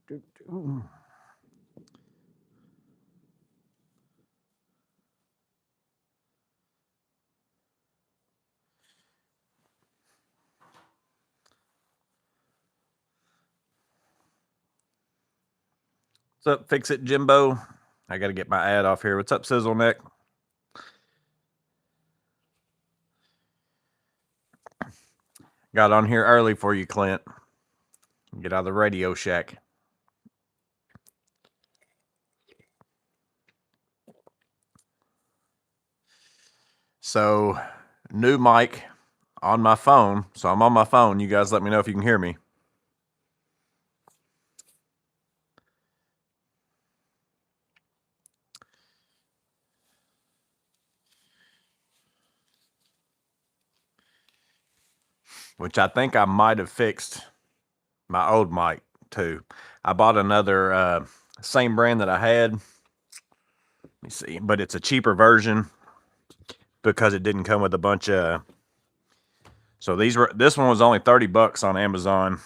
What's up, Fix It Jimbo? I got to get my ad off here. What's up, Sizzle Neck? Got on here early for you, Clint. Get out of the Radio Shack. So, new mic on my phone. So I'm on my phone. You guys let me know if you can hear me. Which I think I might have fixed my old mic too. I bought another same brand that I had. Let me see, but it's a cheaper version because it didn't come with a bunch of. So this one was only $30 on Amazon.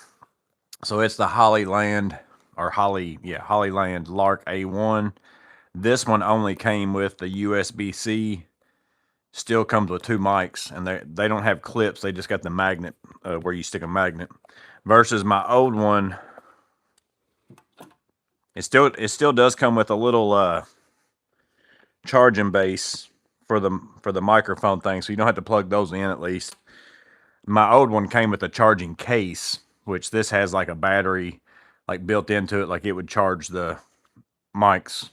So it's the Hollyland Lark A1. This one only came with the USB-C. Still comes with two mics, and they don't have clips. They just got the magnet where you stick a magnet. Versus my old one, it still does come with a little charging base for the microphone thing, so you don't have to plug those in at least. My old one came with a charging case, which this has like a battery like built into it, like it would charge the mics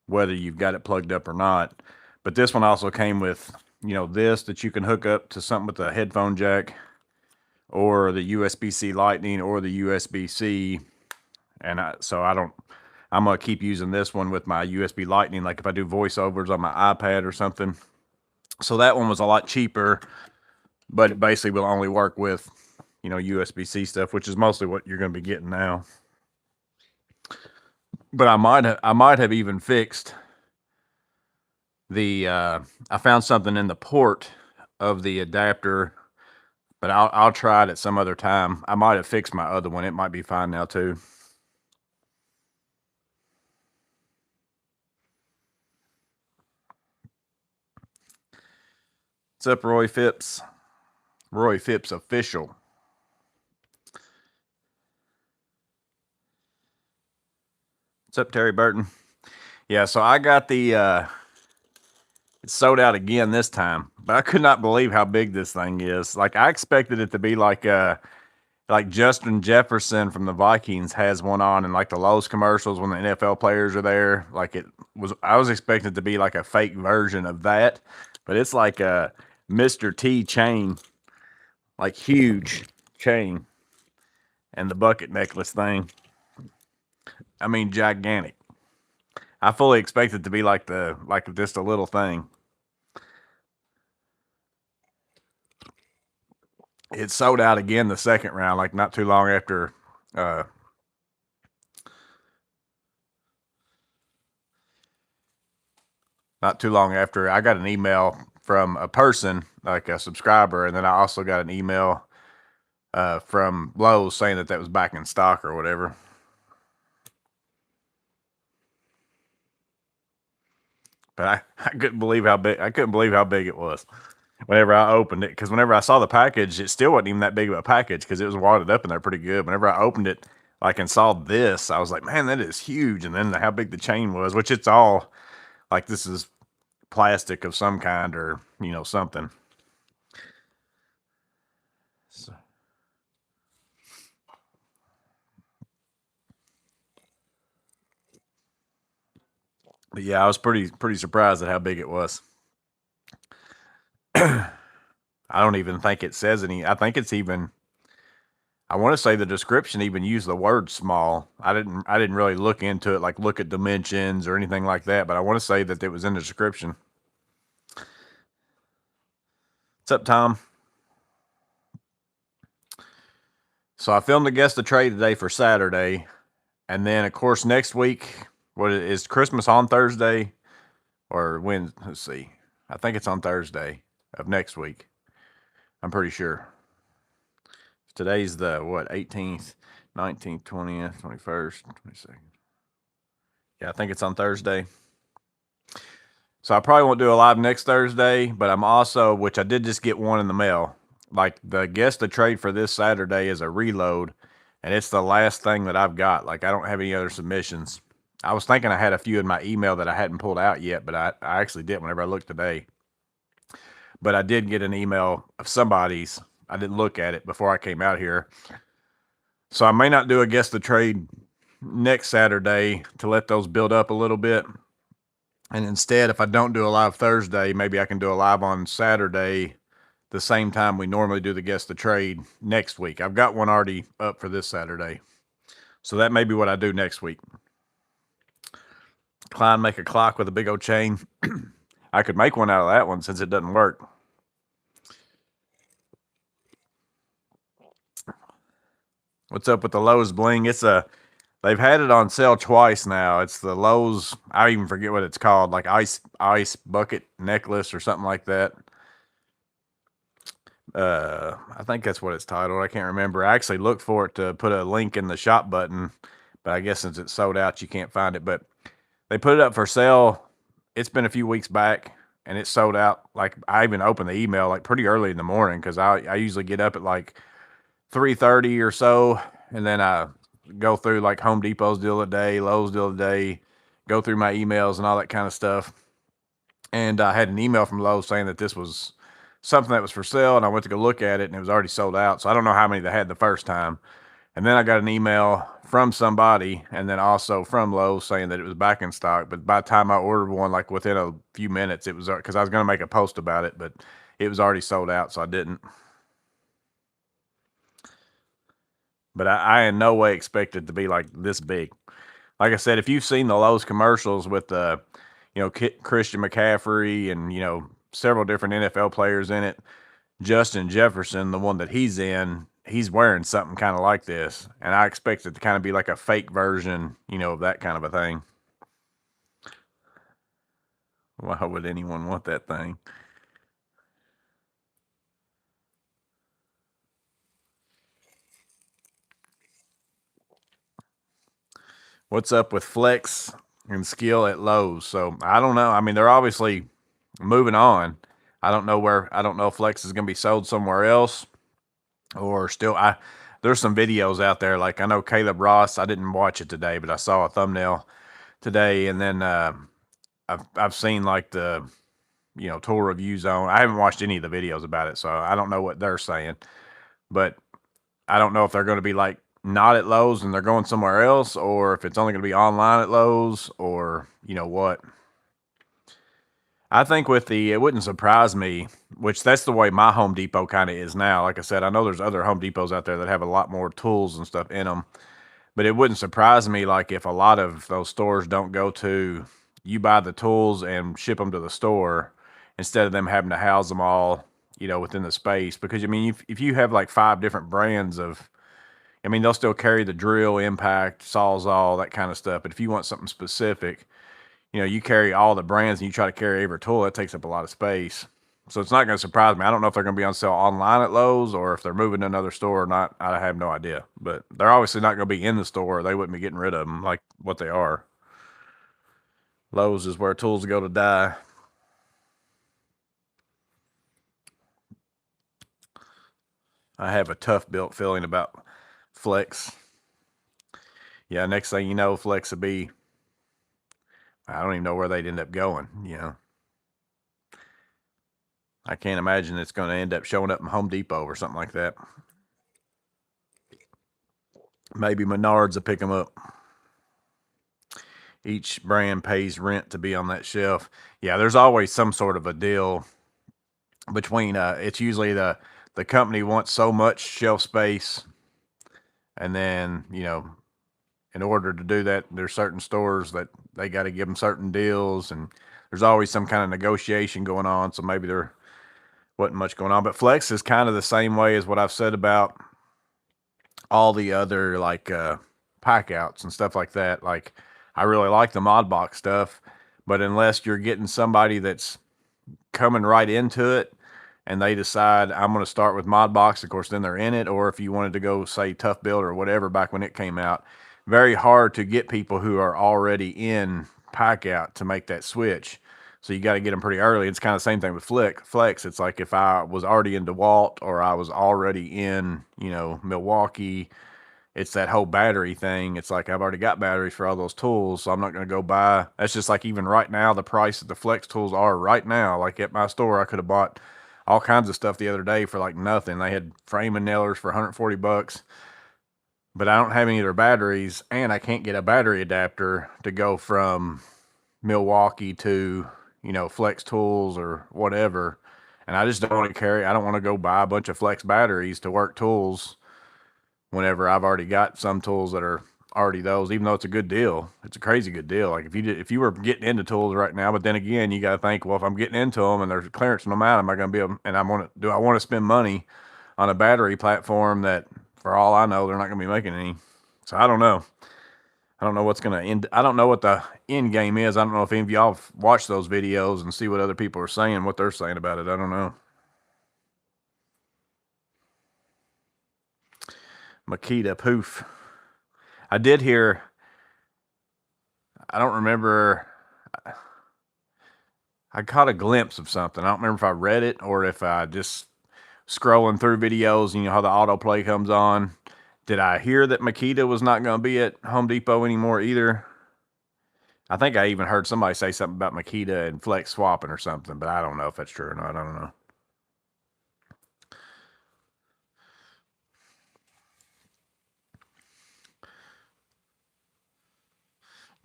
whether you've got it plugged up or not. But this one also came with, this that you can hook up to something with a headphone jack or the USB-C Lightning or the USB-C. And I'm going to keep using this one with my USB Lightning, like if I do voiceovers on my iPad or something. So that one was a lot cheaper, but it basically will only work with, USB-C stuff, which is mostly what you're going to be getting now. But I might have even fixed I found something in the port of the adapter, but I'll try it at some other time. I might have fixed my other one. It might be fine now too. What's up, Roy Phipps? Roy Phipps official. What's up, Terry Burton? Yeah, so I got the it's sold out again this time, but I could not believe how big this thing is. Like, I expected it to be like Justin Jefferson from the Vikings has one on, and like the Lowe's commercials when the NFL players are there. I was expecting it to be like a fake version of that, but it's like a Mr. T chain, like huge chain, and the bucket necklace thing. I mean, gigantic. I fully expected it to be like just a little thing. It sold out again the second round, like not too long after. Not too long after, I got an email from a person, like a subscriber, and then I also got an email from Lowe saying that was back in stock or whatever. But I couldn't believe how big. I couldn't believe how big it was. Whenever I opened it, because whenever I saw the package, it still wasn't even that big of a package because it was wadded up in there pretty good. Whenever I opened it, and saw this, I was like, man, that is huge. And then how big the chain was, which it's all like this is plastic of some kind or something. So. But yeah, I was pretty surprised at how big it was. I don't even think it says any. I think it's even. I want to say the description even used the word small. I didn't really look into it, like look at dimensions or anything like that. But I want to say that it was in the description. What's up, Tom? So I filmed a guess the trade today for Saturday, and then of course next week. What is Christmas on Thursday, or when? Let's see. I think it's on Thursday of next week. I'm pretty sure. Today's the 18th. 19th, 20th, 21st, 22nd. Yeah, I think it's on Thursday. So I probably won't do a live next Thursday, but I'm also, which I did just get one in the mail. Like the guess the trade for this Saturday is a reload, and it's the last thing that I've got. Like I don't have any other submissions. I was thinking I had a few in my email that I hadn't pulled out yet, but I actually did whenever I looked today. But I did get an email of somebody's. I didn't look at it before I came out here. So I may not do a guess the trade next Saturday to let those build up a little bit. And instead, if I don't do a live Thursday, maybe I can do a live on Saturday, the same time we normally do the guess the trade next week. I've got one already up for this Saturday. So that may be what I do next week. Klein make a clock with a big old chain. I could make one out of that one since it doesn't work. What's up with the Lowe's bling? They've had it on sale twice now. It's the Lowe's, I even forget what it's called, like ice bucket necklace or something like that. I think that's what it's titled. I can't remember. I actually looked for it to put a link in the shop button, but I guess since it's sold out, you can't find it. But they put it up for sale. It's been a few weeks back, and it's sold out. Like I even opened the email like pretty early in the morning because I usually get up at like 3:30 or so, and then I go through like Home Depot's deal of the day, Lowe's deal of the day, go through my emails and all that kind of stuff. And I had an email from Lowe's saying that this was something that was for sale, and I went to go look at it, and it was already sold out. So I don't know how many they had the first time. And then I got an email from somebody, and then also from Lowe's saying that it was back in stock. But by the time I ordered one, like within a few minutes, it was because I was going to make a post about it, but it was already sold out, so I didn't. But I in no way expected it to be like this big. Like I said, if you've seen the Lowe's commercials with the, Christian McCaffrey and, several different NFL players in it, Justin Jefferson, the one that he's in, he's wearing something kind of like this. And I expect it to kind of be like a fake version, of that kind of a thing. Why would anyone want that thing? What's up with flex and skill at Lowe's? So I don't know. I mean, they're obviously moving on. I don't know if flex is going to be sold somewhere else or still. There's some videos out there. Like I know Caleb Ross. I didn't watch it today, but I saw a thumbnail today, and then I've seen like the tool review zone. I haven't watched any of the videos about it, so I don't know what they're saying. But I don't know if they're going to be like not at Lowe's and they're going somewhere else, or if it's only going to be online at Lowe's, or what. I think it wouldn't surprise me, which that's the way my Home Depot kind of is now. Like I said, I know there's other Home Depots out there that have a lot more tools and stuff in them, but it wouldn't surprise me like if a lot of those stores don't go to, you buy the tools and ship them to the store instead of them having to house them all, within the space. Because I mean, if you have like 5 different brands of, I mean, they'll still carry the drill, impact, sawzall, that kind of stuff. But if you want something specific, you carry all the brands and you try to carry every tool, that takes up a lot of space. So it's not going to surprise me. I don't know if they're going to be on sale online at Lowe's or if they're moving to another store or not. I have no idea. But they're obviously not going to be in the store. They wouldn't be getting rid of them like what they are. Lowe's is where tools go to die. I have a tough built feeling about Flex. Yeah, next thing you know, Flex will be, I don't even know where they'd end up going, I can't imagine it's going to end up showing up in Home Depot or something like that. Maybe Menards will pick them up. Each brand pays rent to be on that shelf. Yeah, there's always some sort of a deal between, it's usually the company wants so much shelf space, and then, in order to do that, there's certain stores that they got to give them certain deals, and there's always some kind of negotiation going on. So maybe there wasn't much going on, but Flex is kind of the same way as what I've said about all the other like pack outs and stuff like that. Like I really like the mod box stuff, but unless you're getting somebody that's coming right into it, and they decide I'm going to start with mod box, of course, then they're in it. Or if you wanted to go say tough build or whatever back when it came out, very hard to get people who are already in pack out to make that switch. So you got to get them pretty early. It's kind of the same thing with Flex. It's like if I was already in DeWalt or I was already in, Milwaukee, it's that whole battery thing. It's like I've already got batteries for all those tools, so I'm not going to go buy. That's just like even right now, the price that the Flex tools are right now. Like at my store, I could have bought all kinds of stuff the other day for like nothing. They had frame and nailers for $140, but I don't have any of their batteries, and I can't get a battery adapter to go from Milwaukee to, Flex tools or whatever. And I just don't want to carry, I don't want to go buy a bunch of Flex batteries to work tools whenever I've already got some tools that are already those, even though it's a good deal. It's a crazy good deal. Like if you were getting into tools right now, but then again, you got to think, well, if I'm getting into them and there's a clearance no matter, am I going to be able, and do I want to spend money on a battery platform that for all I know, they're not going to be making any. So I don't know. I don't know what's going to end. I don't know what the end game is. I don't know if any of y'all have watched those videos and see what other people are saying, what they're saying about it. I don't know. Makita, poof. I did hear, I don't remember, I caught a glimpse of something. I don't remember if I read it or if I just scrolling through videos, how the autoplay comes on. Did I hear that Makita was not going to be at Home Depot anymore either? I think I even heard somebody say something about Makita and Flex swapping or something, but I don't know if that's true or not. I don't know.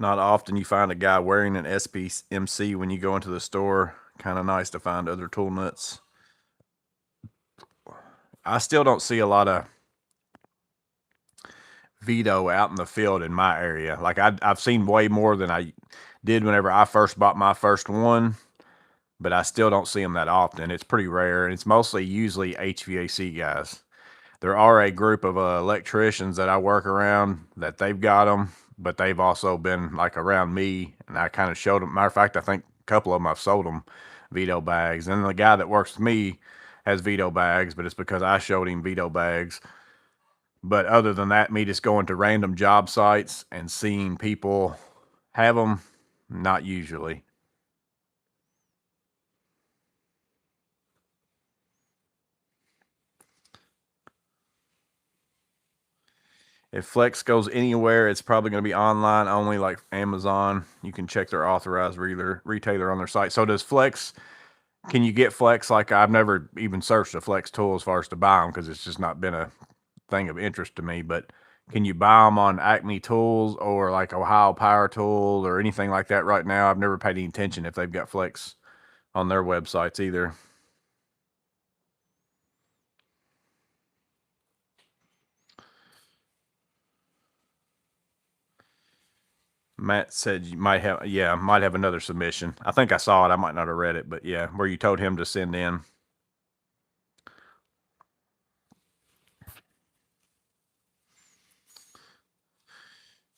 Not often you find a guy wearing an SPMC when you go into the store. Kind of nice to find other tool nuts. I still don't see a lot of Veto out in the field in my area. Like I've seen way more than I did whenever I first bought my first one, but I still don't see them that often. It's pretty rare, and it's mostly usually HVAC guys. There are a group of electricians that I work around that they've got them, but they've also been like around me, and I kind of showed them. Matter of fact, I think a couple of them I've sold them Veto bags. And the guy that works with me has Veto bags, but it's because I showed him Veto bags. But other than that, me just going to random job sites and seeing people have them, not usually. If Flex goes anywhere, it's probably going to be online only, like Amazon. You can check their authorized retailer on their site. So does Flex, can you get Flex? Like I've never even searched a Flex tool as far as to buy them because it's just not been a thing of interest to me. But can you buy them on Acme Tools or like Ohio Power Tool or anything like that right now? I've never paid any attention if they've got Flex on their websites either. Matt said you might have, yeah, might have another submission. I think I saw it. I might not have read it, but yeah, where you told him to send in.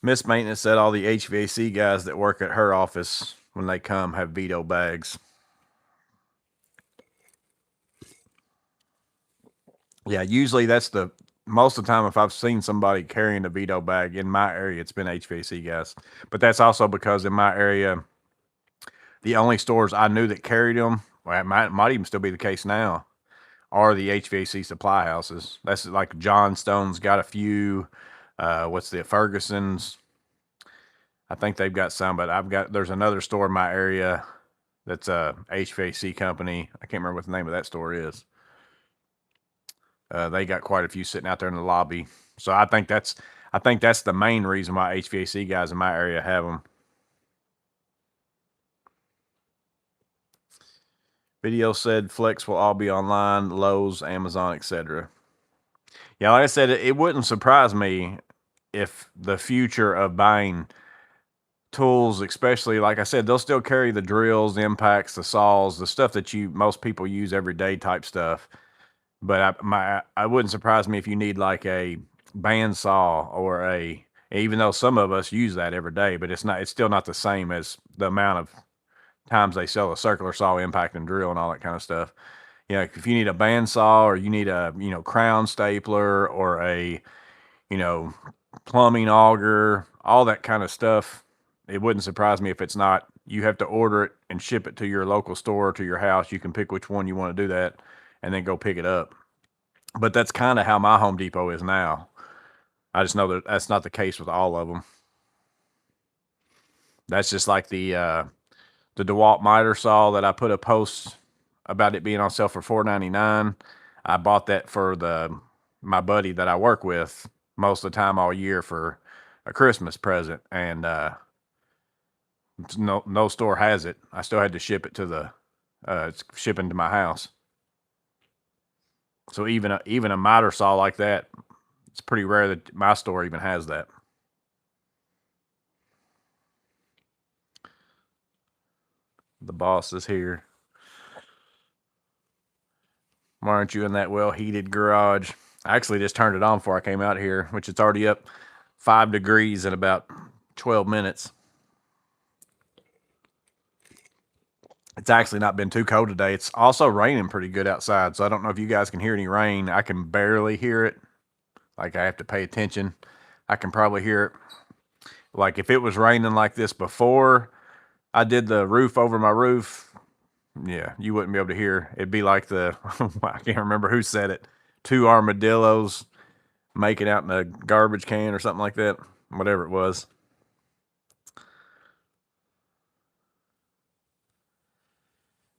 Miss Maintenance said all the HVAC guys that work at her office when they come have Veto bags. Yeah, usually that's most of the time if I've seen somebody carrying a Veto bag in my area, it's been HVAC guys. But that's also because in my area, the only stores I knew that carried them, well, it might even still be the case now, are the HVAC supply houses. That's like John Stone's got a few. What's the Ferguson's? I think they've got some, but there's another store in my area that's a HVAC company. I can't remember what the name of that store is. They got quite a few sitting out there in the lobby. So I think that's the main reason why HVAC guys in my area have them. Video said Flex will all be online, Lowe's, Amazon, etc. Yeah, like I said, it wouldn't surprise me if the future of buying tools, especially like I said, they'll still carry the drills, the impacts, the saws, the stuff that most people use every day type stuff. But I wouldn't surprise me if you need like a bandsaw or even though some of us use that every day, but it's still not the same as the amount of times they sell a circular saw, impact, and drill and all that kind of stuff. You know, if you need a bandsaw or you need a, you know, crown stapler or a, you know, plumbing auger, all that kind of stuff, it wouldn't surprise me if it's not. You have to order it and ship it to your local store, to your house. You can pick which one you want to do that and then go pick it up. But that's kind of how my Home Depot is now. I just know that that's not the case with all of them. That's just like the DeWalt miter saw that I put a post about it being on sale for $4.99. I bought that for my buddy that I work with most of the time all year for a Christmas present, and no store has it. I still had to ship it to it's shipping to my house. So even a miter saw like that, it's pretty rare that my store even has that. The boss is here. Why aren't you in that well-heated garage? I actually just turned it on before I came out here, which it's already up 5 degrees in about 12 minutes. It's actually not been too cold today. It's also raining pretty good outside, so I don't know if you guys can hear any rain. I can barely hear it. Like, I have to pay attention. I can probably hear it. Like, if it was raining like this before I did the roof over my roof, yeah, you wouldn't be able to hear. It'd be like I can't remember who said it, 2 armadillos making out in a garbage can or something like that, whatever it was.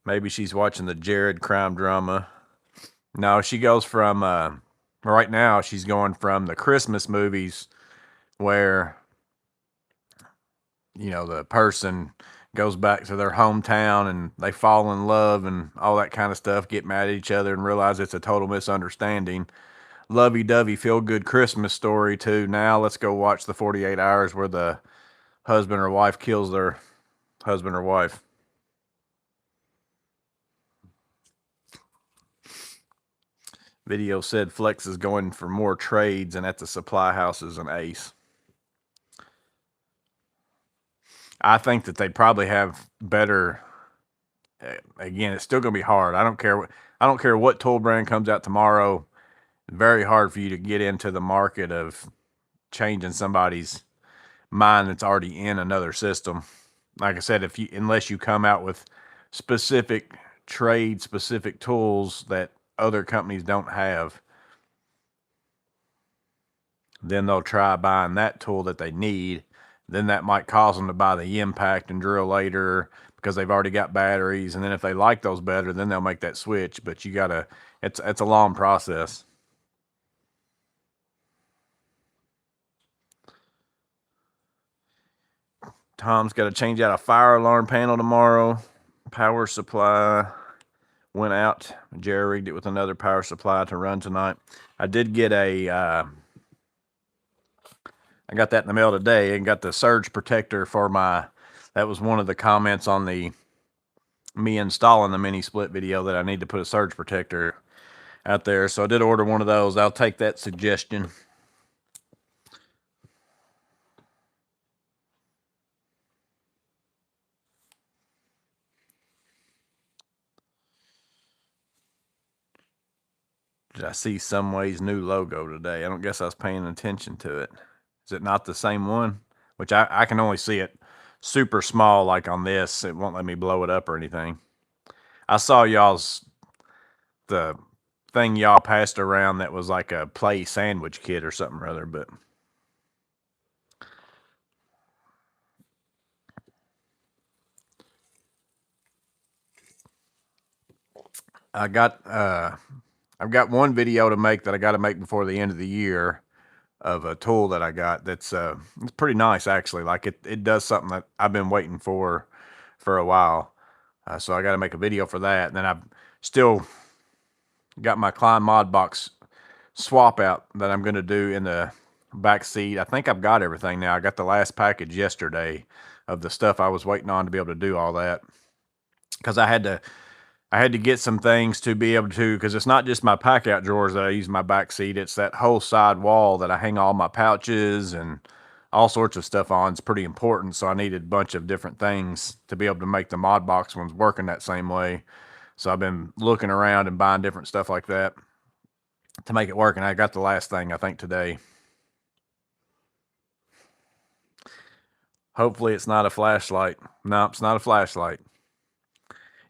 Maybe she's watching the Jared crime drama. No, she goes from, right now, she's going from the Christmas movies where, you know, the person goes back to their hometown and they fall in love and all that kind of stuff, get mad at each other and realize it's a total misunderstanding. Lovey-dovey, feel-good Christmas story to now let's go watch the 48 hours where the husband or wife kills their husband or wife. Video said Flex is going for more trades and at the supply house is an ace. I think that they probably have better. Again, it's still going to be hard. I don't care what tool brand comes out tomorrow. Very hard for you to get into the market of changing somebody's mind that's already in another system. Like I said, unless you come out with specific specific tools that other companies don't have, then they'll try buying that tool that they need. Then that might cause them to buy the impact and drill later because they've already got batteries. And then if they like those better, then they'll make that switch. But it's a long process. Tom's got to change out a fire alarm panel tomorrow. Power supply went out. Jerry rigged it with another power supply to run tonight. I did get I got that in the mail today and got the surge protector for that was one of the comments on me installing the mini split video that I need to put a surge protector out there. So I did order one of those. I'll take that suggestion. Did I see Someway's new logo today? I don't guess I was paying attention to it. Is it not the same one? Which I can only see it super small, like on this. It won't let me blow it up or anything. I saw the thing y'all passed around that was like a play sandwich kit or something or other, but I've got one video to make that I got to make before the end of the year of a tool that I got that's it's pretty nice actually. Like it does something that I've been waiting for a while. So I got to make a video for that. And then I've still got my Klein Mod Box swap out that I'm going to do in the back seat. I think I've got everything now. I got the last package yesterday of the stuff I was waiting on to be able to do all that. Because I had to get some things to be able to, because it's not just my pack out drawers that I use in my back seat. It's that whole side wall that I hang all my pouches and all sorts of stuff on. It's pretty important. So I needed a bunch of different things to be able to make the Mod Box ones work in that same way. So I've been looking around and buying different stuff like that to make it work. And I got the last thing, I think, today. Hopefully it's not a flashlight. No, it's not a flashlight.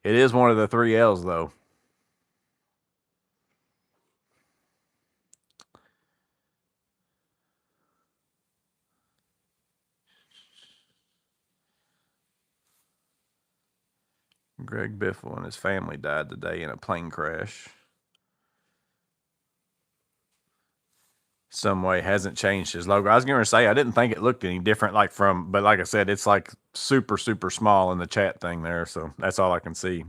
It is one of the 3Ls, though. Greg Biffle and his family died today in a plane crash. Some way hasn't changed his logo. I was going to say I didn't think it looked any different, but like I said, it's like super small in the chat thing there, so that's all I can see.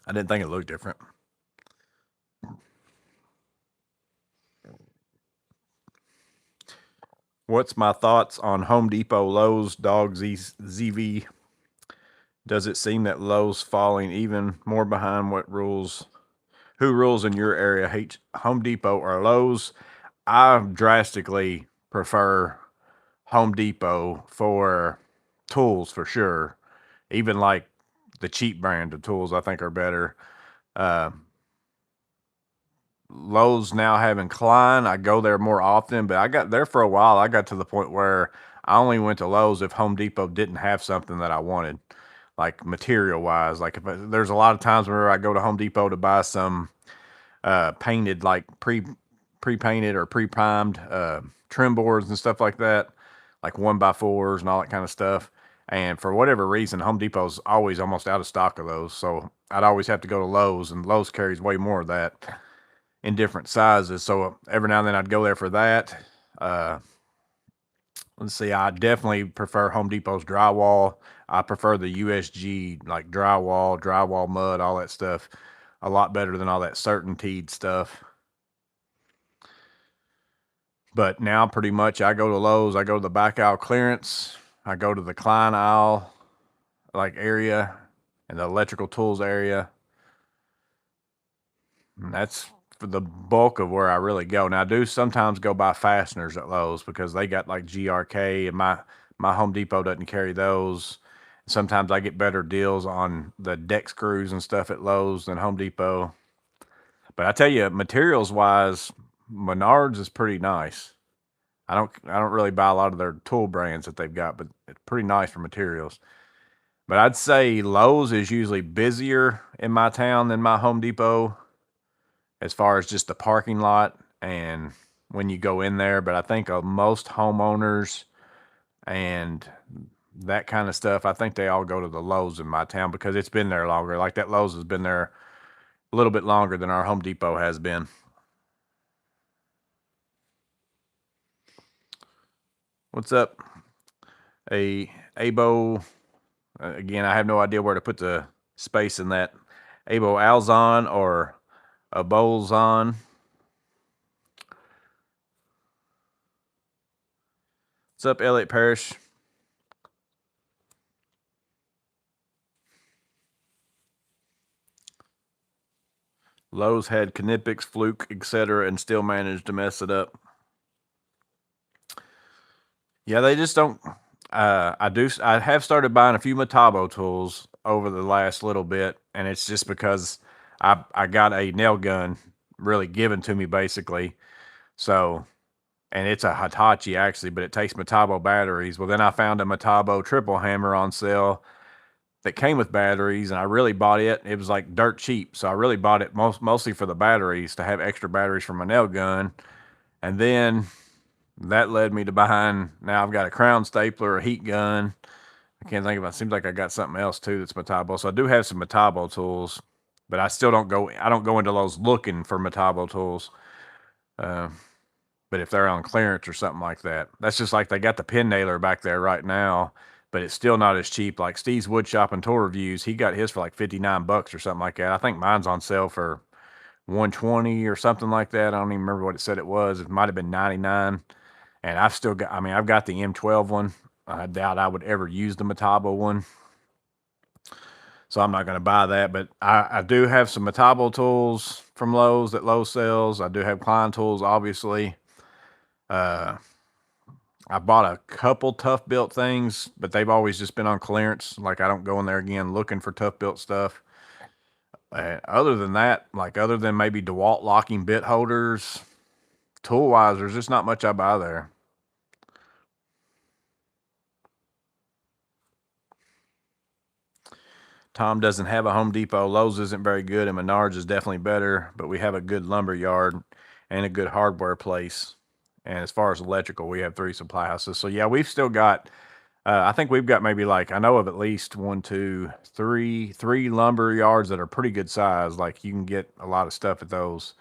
I didn't think it looked different. What's my thoughts on Home Depot, Lowe's, Dogs, ZV? Does it seem that Lowe's falling even more behind? Who rules in your area? Home Depot or Lowe's? I drastically prefer Home Depot for tools for sure. Even like the cheap brand of tools, I think are better. Lowe's now having Klein. I go there more often, but I got there for a while. I got to the point where I only went to Lowe's if Home Depot didn't have something that I wanted, like material wise. Like there's a lot of times where I go to Home Depot to buy some painted, like pre-painted or pre-primed trim boards and stuff like that, like 1x4s and all that kind of stuff. And for whatever reason, Home Depot's always almost out of stock of those. So I'd always have to go to Lowe's, and Lowe's carries way more of that in different sizes. So every now and then I'd go there for that. Let's see, I definitely prefer Home Depot's drywall. I prefer the USG, like drywall mud, all that stuff, a lot better than all that CertainTeed stuff. But now pretty much I go to Lowe's, I go to the back aisle clearance, I go to the Klein aisle like area and the electrical tools area. And that's for the bulk of where I really go. Now I do sometimes go buy fasteners at Lowe's because they got like GRK, and my Home Depot doesn't carry those. Sometimes I get better deals on the deck screws and stuff at Lowe's than Home Depot. But I tell you, materials wise, Menards is pretty nice. I don't really buy a lot of their tool brands that they've got, but it's pretty nice for materials. But I'd say Lowe's is usually busier in my town than my Home Depot as far as just the parking lot and when you go in there. But I think most homeowners and that kind of stuff, I think they all go to the Lowe's in my town because it's been there longer. Like that Lowe's has been there a little bit longer than our Home Depot has been. What's up? Abo. Again, I have no idea where to put the space in that. Abo Alzon or a Bolzon. What's up, Elliot Parrish? Lowe's had Knipex, Fluke, etc., and still managed to mess it up. Yeah, they just don't. I have started buying a few Metabo tools over the last little bit, and it's just because I got a nail gun really given to me basically. So, and it's a Hitachi actually, but it takes Metabo batteries. Well, then I found a Metabo triple hammer on sale that came with batteries, and I really bought it. It was like dirt cheap, so I really bought it mostly for the batteries, to have extra batteries for my nail gun. And then that led me to buying, now I've got a crown stapler, a heat gun. I can't think of it. Seems like I got something else too that's Metabo. So I do have some Metabo tools, but I don't go into those looking for Metabo tools. But if they're on clearance or something like that, that's just like they got the pin nailer back there right now, but it's still not as cheap. Like Steve's Wood Shop and Tool Reviews, he got his for like $59 or something like that. I think mine's on sale for $120 or something like that. I don't even remember what it said it was. It might have been $99. And I've got the M12 one. I doubt I would ever use the Metabo one, so I'm not going to buy that. But I do have some Metabo tools from Lowe's that Lowe's sells. I do have Klein tools, obviously. I bought a couple Tough Built things, but they've always just been on clearance. Like I don't go in there again looking for Tough Built stuff. Other than that, like other than maybe DeWalt locking bit holders, tool wise, there's just not much I buy there. Tom doesn't have a Home Depot. Lowe's isn't very good, and Menards is definitely better, but we have a good lumber yard and a good hardware place. And as far as electrical, we have 3 supply houses. So yeah, we've still got, I think we've got maybe like, I know of at least 1, 2, 3, 3 lumber yards that are pretty good size. Like you can get a lot of stuff at those.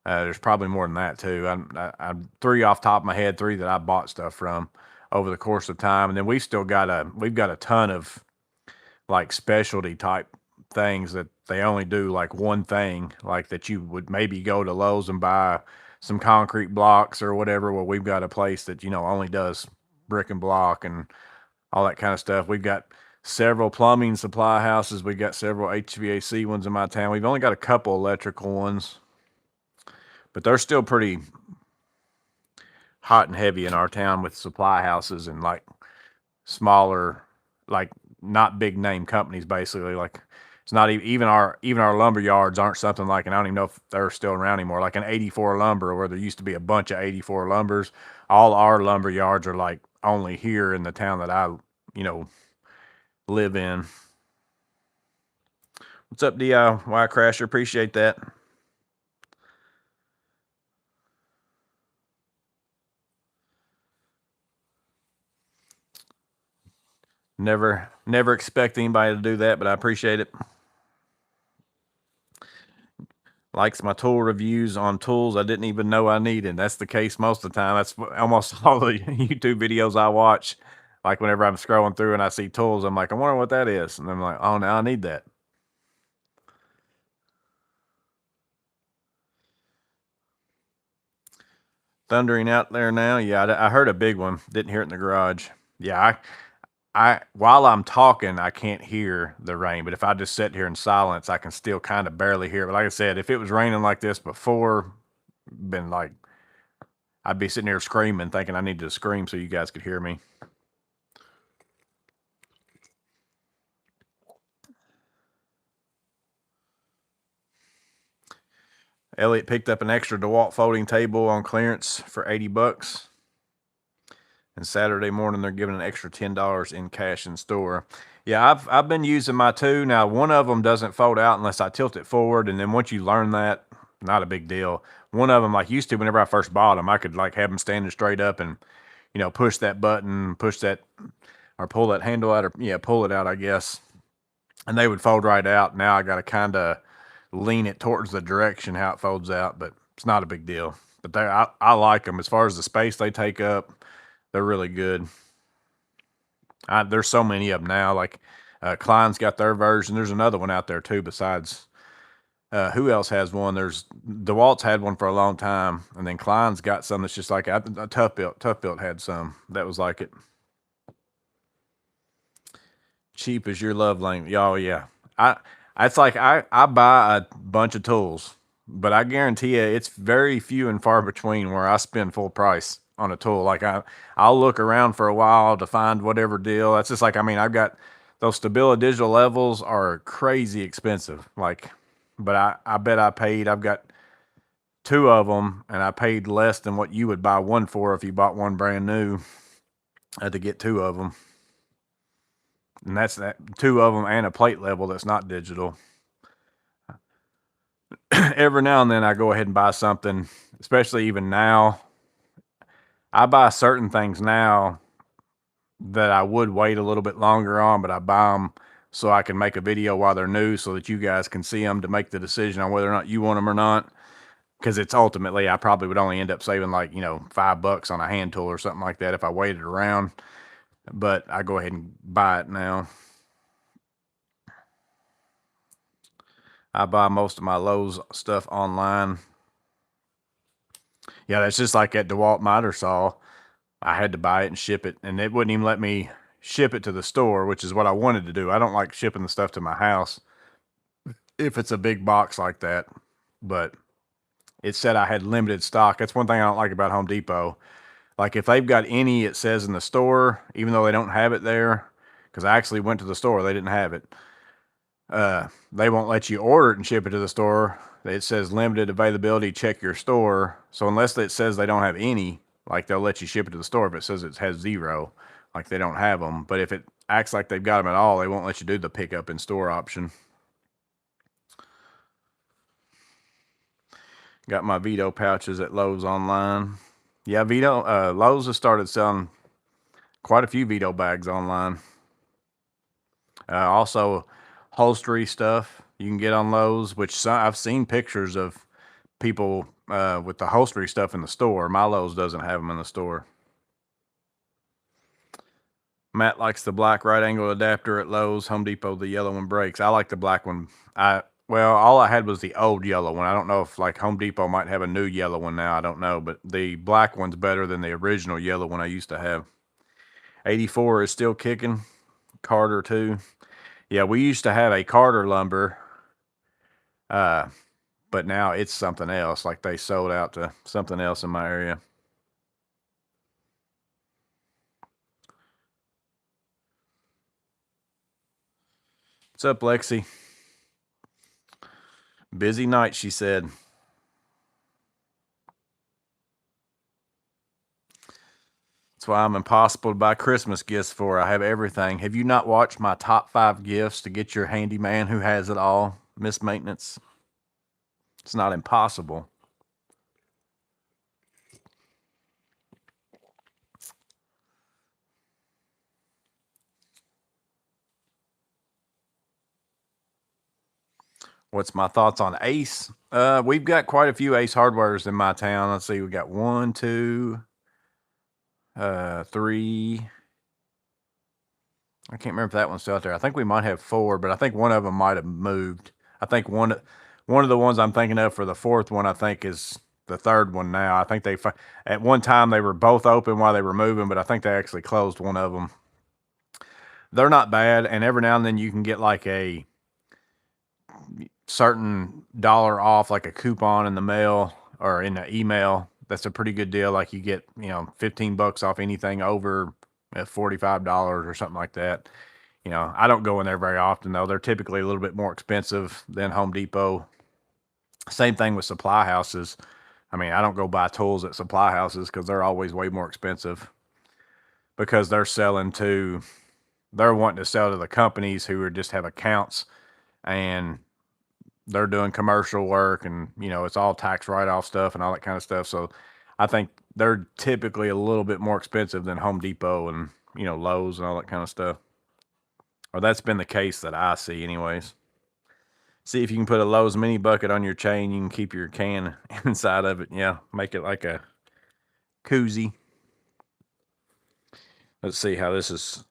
There's probably more than that too. I'm 3 off the top of my head, 3 that I bought stuff from over the course of time. And then we've got a ton of like specialty type things that they only do like one thing, like that you would maybe go to Lowe's and buy some concrete blocks or whatever. Well, we've got a place that, only does brick and block and all that kind of stuff. We've got several plumbing supply houses. We've got several HVAC ones in my town. We've only got a couple electrical ones, but they're still pretty hot and heavy in our town with supply houses and like smaller, like not big name companies. Basically, like it's not even our lumber yards aren't something like, and I don't even know if they're still around anymore, like an 84 lumber where there used to be a bunch of 84 lumbers. All our lumber yards are like only here in the town that I live in. What's up, DIY Crasher? Appreciate that. Never expect anybody to do that, but I appreciate it. Likes my tool reviews on tools I didn't even know I needed. That's the case most of the time. That's almost all the YouTube videos I watch. Like whenever I'm scrolling through and I see tools, I'm like, I wonder what that is. And I'm like, oh, now I need that. Thundering out there now. Yeah, I heard a big one. Didn't hear it in the garage. Yeah, I while I'm talking, I can't hear the rain, but if I just sit here in silence, I can still kind of barely hear it. But like I said, if it was raining like this before, been like, I'd be sitting here screaming, thinking I needed to scream so you guys could hear me. Elliot picked up an extra DeWalt folding table on clearance for $80. And Saturday morning, they're giving an extra $10 in cash in store. Yeah, I've been using my 2. Now, one of them doesn't fold out unless I tilt it forward. And then once you learn that, not a big deal. One of them, like used to, whenever I first bought them, I could like have them standing straight up and, push that button, push that, or pull that handle out, or pull it out, I guess. And they would fold right out. Now I got to kind of lean it towards the direction how it folds out, but it's not a big deal. But I like them. As far as the space they take up, they're really good. There's so many of them now. Like Klein's got their version. There's another one out there too besides. Who else has one? There's DeWalt's had one for a long time, and then Klein's got some that's just like Tough Built had some that was like it. Cheap as your love language. Oh yeah. It's like I buy a bunch of tools, but I guarantee you it's very few and far between where I spend full price on a tool. Like I'll look around for a while to find whatever deal. That's just like, I've got those Stability digital levels are crazy expensive. Like, but I bet I've got 2 of them and I paid less than what you would buy one for if you bought one brand new. I had to get 2 of them. And that's that 2 of them and a plate level that's not digital. Every now and then I go ahead and buy something, especially even now. I buy certain things now that I would wait a little bit longer on, but I buy them so I can make a video while they're new so that you guys can see them to make the decision on whether or not you want them or not. Because it's ultimately, I probably would only end up saving like, $5 on a hand tool or something like that if I waited around. But I go ahead and buy it now. I buy most of my Lowe's stuff online. Yeah, that's just like at DeWalt miter saw. I had to buy it and ship it, and it wouldn't even let me ship it to the store, which is what I wanted to do. I don't like shipping the stuff to my house if it's a big box like that, but it said I had limited stock. That's one thing I don't like about Home Depot. Like if they've got any, it says in the store, even though they don't have it there, because I actually went to the store, they didn't have it. they won't let you order it and ship it to the store. It says limited availability, check your store. So unless it says they don't have any, like they'll let you ship it to the store. If it says it has zero, like they don't have them. But if it acts like they've got them at all, they won't let you do the pickup in store option. Got my Veto pouches at Lowe's online. Yeah, Veto, Lowe's has started selling quite a few Veto bags online. Also, upholstery stuff you can get on Lowe's, which I've seen pictures of people with the upholstery stuff in the store. My Lowe's doesn't have them in the store. Matt likes the black right angle adapter at Lowe's. Home Depot, the yellow one breaks. I like the black one. Well, all I had was the old yellow one. I don't know if like Home Depot might have a new yellow one now. I don't know, but the black one's better than the original yellow one I used to have. 84 is still kicking. Carter too. Yeah, we used to have a Carter lumber, but now it's something else. Like they sold out to something else in my area. What's up, Lexi? Busy night, she said. That's why I'm impossible to buy Christmas gifts for. I have everything. Have you not watched my top 5 gifts to get your handyman who has it all? Miss Maintenance. It's not impossible. What's my thoughts on Ace? We've got quite a few Ace Hardwares in my town. Let's see, we got 1, 2, 3. I can't remember if that one's still out there. I think we might have 4, but I think one of them might have moved. I think one of the ones I'm thinking of for the 4th one, I think is the 3rd one now. I think at one time they were both open while they were moving, but I think they actually closed one of them. They're not bad, and every now and then you can get like a certain dollar off, like a coupon in the mail or in the email. That's a pretty good deal. Like you get, $15 off anything over $45 or something like that. I don't go in there very often though. They're typically a little bit more expensive than Home Depot. Same thing with supply houses. I mean, I don't go buy tools at supply houses because they're always way more expensive because they're wanting to sell to the companies who are just have accounts and they're doing commercial work and, it's all tax write-off stuff and all that kind of stuff. So I think they're typically a little bit more expensive than Home Depot and, Lowe's and all that kind of stuff. Or that's been the case that I see anyways. See if you can put a Lowe's mini bucket on your chain. You can keep your can inside of it. Yeah, make it like a koozie. Let's see how this is.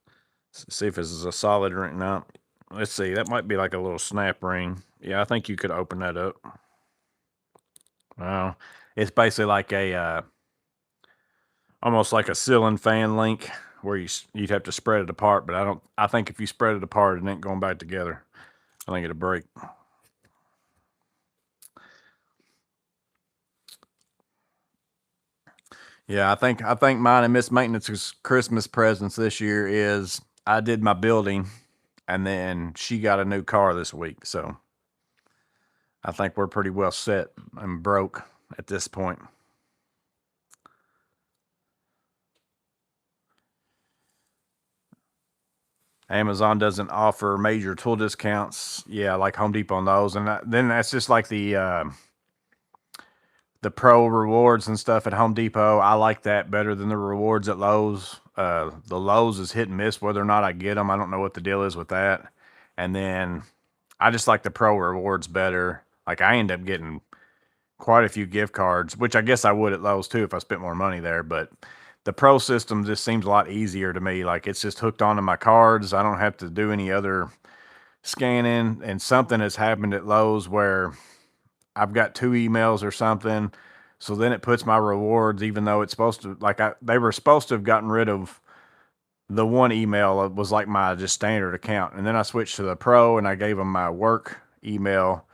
See if this is a solid ring. No, let's see. That might be like a little snap ring. Yeah, I think you could open that up. It's basically like a almost like a ceiling fan link where you'd have to spread it apart. But I think if you spread it apart, it ain't going back together. I think it'll break. Yeah, I think mine and Miss Maintenance's Christmas presents this year is I did my building, and then she got a new car this week. So I think we're pretty well set and broke at this point. Amazon doesn't offer major tool discounts. Yeah, like Home Depot and those, and then that's just like the pro rewards and stuff at Home Depot. I like that better than the rewards at Lowe's. The Lowe's is hit and miss whether or not I get them. I don't know what the deal is with that. And then I just like the pro rewards better. Like I end up getting quite a few gift cards, which I guess I would at Lowe's too if I spent more money there. But the pro system just seems a lot easier to me. Like it's just hooked onto my cards. I don't have to do any other scanning. And something has happened at Lowe's where I've got 2 emails or something. So then it puts my rewards, even though it's supposed to, they were supposed to have gotten rid of the one email. It was like my just standard account. And then I switched to the pro and I gave them my work email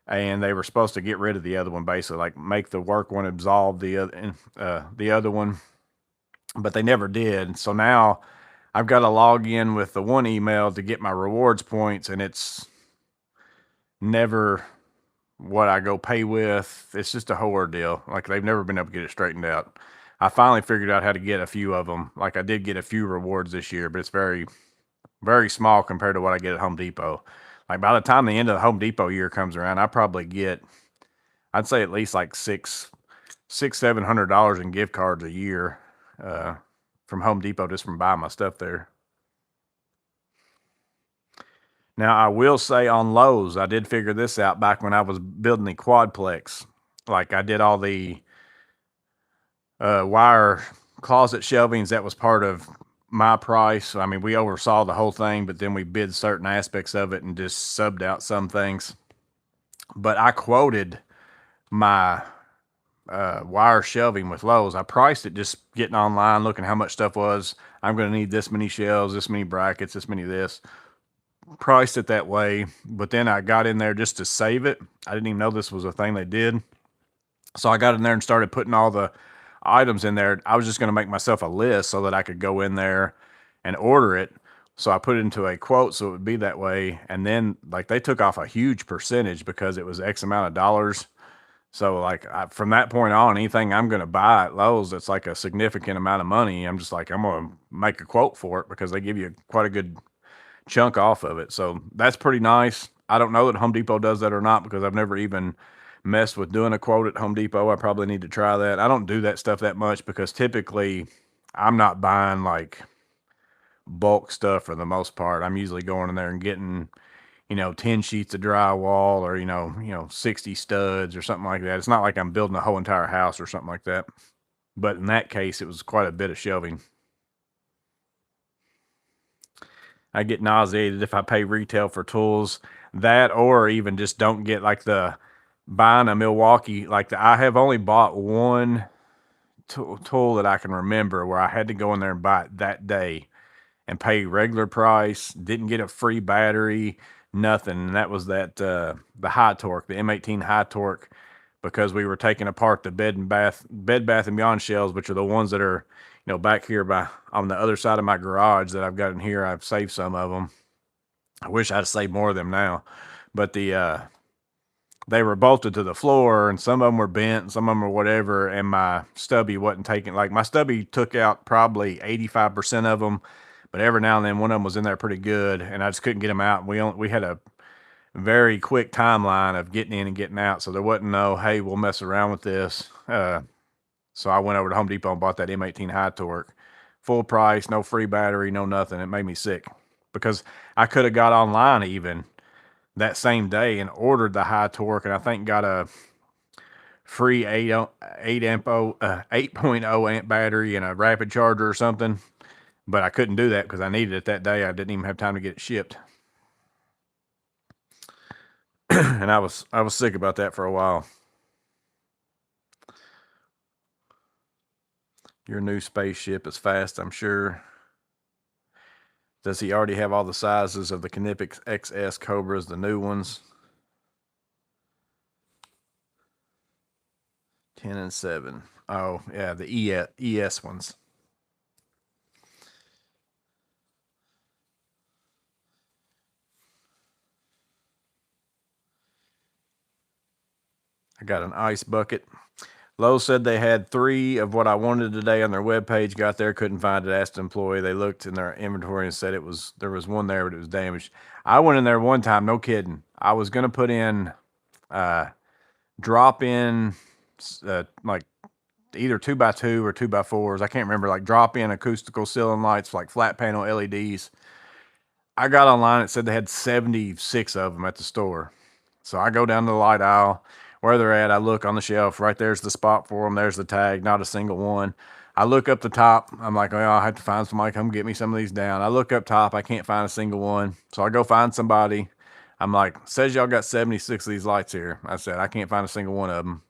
and they were supposed to get rid of the other one, basically like make the work one absolve the other one, but they never did. So now I've got to log in with the one email to get my rewards points, and it's never what I go pay with. It's just a whole ordeal. Like, they've never been able to get it straightened out. I finally figured out how to get a few of them. Like, I did get a few rewards this year, but it's very, very small compared to what I get at Home Depot. Like, by the time the end of the Home Depot year comes around, I probably get, I'd say at least like $700 in gift cards a year from Home Depot just from buying my stuff there. Now, I will say on Lowe's, I did figure this out back when I was building the quadplex. Like, I did all the wire closet shelvings. That was part of my price. I mean, we oversaw the whole thing, but then we bid certain aspects of it and just subbed out some things. But I quoted my wire shelving with Lowe's. I priced it just getting online, looking how much stuff was. I'm going to need this many shelves, this many brackets, this many this. Priced it that way, but then I got in there just to save it. I didn't even know this was a thing they did. So I got in there and started putting all the items in there. I was just going to make myself a list so that I could go in there and order it. So I put it into a quote so it would be that way. And then, like, they took off a huge percentage because it was X amount of dollars. So, like, from that point on, anything I'm going to buy at Lowe's that's like a significant amount of money, I'm just like, I'm going to make a quote for it because they give you quite a good chunk off of it. So that's pretty nice. I don't know that Home Depot does that or not because I've never even messed with doing a quote at Home Depot. I probably need to try that. I don't do that stuff that much because typically I'm not buying like bulk stuff for the most part. I'm usually going in there and getting, 10 sheets of drywall or, 60 studs or something like that. It's not like I'm building a whole entire house or something like that. But in that case, it was quite a bit of shelving. I get nauseated if I pay retail for tools. That, or even just don't get like buying a Milwaukee. I have only bought one tool that I can remember where I had to go in there and buy it that day and pay regular price. Didn't get a free battery, nothing. And that was the high torque, the M18 high torque, because we were taking apart the Bed Bath and Beyond shelves, which are the ones that are, back here on the other side of my garage that I've got in here. I've saved some of them. I wish I'd saved more of them now, but they were bolted to the floor and some of them were bent and some of them were whatever. And my stubby wasn't taking, like, my stubby took out probably 85% of them, but every now and then one of them was in there pretty good and I just couldn't get them out. We had a very quick timeline of getting in and getting out. So there wasn't no, hey, we'll mess around with this. So I went over to Home Depot and bought that M18 high torque, full price, no free battery, no nothing. It made me sick because I could have got online even that same day and ordered the high torque, and I think got a free 8.0 amp battery and a rapid charger or something. But I couldn't do that because I needed it that day. I didn't even have time to get it shipped. And I was sick about that for a while. Your new spaceship is fast, I'm sure. Does he already have all the sizes of the Knipex XS Cobras, the new ones? 10 and 7. Oh, yeah, the ES ones. I got an ice bucket. Lowe said they had 3 of what I wanted today on their webpage. Got there, couldn't find it. Asked the employee. They looked in their inventory and said there was one there, but it was damaged. I went in there one time, no kidding. I was gonna put in drop in like either 2x2 or 2x4s. I can't remember. Like drop in acoustical ceiling lights, like flat panel LEDs. I got online. It said they had 76 of them at the store. So I go down to the light aisle. Where they're at, I look on the shelf. Right there's the spot for them. There's the tag, not a single one. I look up the top. I'm like, well, I'll have to find somebody come get me some of these down. I look up top. I can't find a single one. So I go find somebody. I'm like, says y'all got 76 of these lights here. I said, I can't find a single one of them.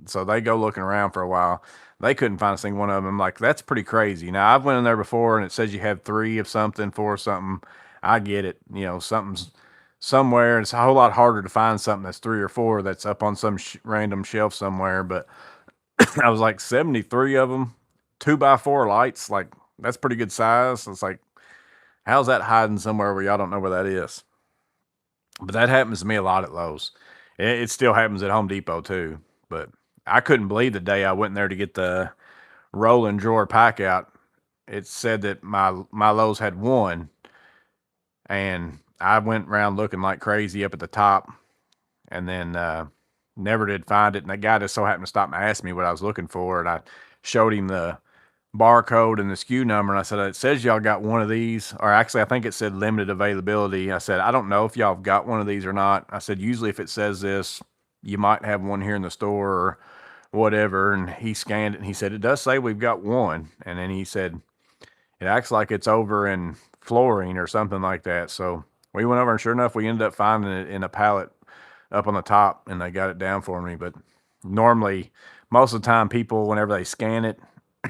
So they go looking around for a while. They couldn't find a single one of them. I'm like, that's pretty crazy. Now, I've went in there before and it says you have 3 of something, 4 of something. I get it. Something's somewhere. It's a whole lot harder to find something that's 3 or 4 that's up on some random shelf somewhere. But I was like 73 of them, 2x4 lights. Like, that's pretty good size. It's like, how's that hiding somewhere where y'all don't know where that is? But that happens to me a lot at Lowe's. It still happens at Home Depot too. But I couldn't believe the day I went in there to get the rolling drawer pack out. It said that my Lowe's had one, and I went around looking like crazy up at the top, and then never did find it. And that guy just so happened to stop and ask me what I was looking for, and I showed him the barcode and the SKU number, and I said, it says y'all got one of these, or actually I think it said limited availability. I said, I don't know if y'all have got one of these or not. I said, usually if it says this, you might have one here in the store or whatever. And he scanned it and he said, it does say we've got one. And then he said, it acts like it's over in flooring or something like that. So we went over, and sure enough, we ended up finding it in a pallet up on the top, and they got it down for me. But normally, most of the time, people, whenever they scan it,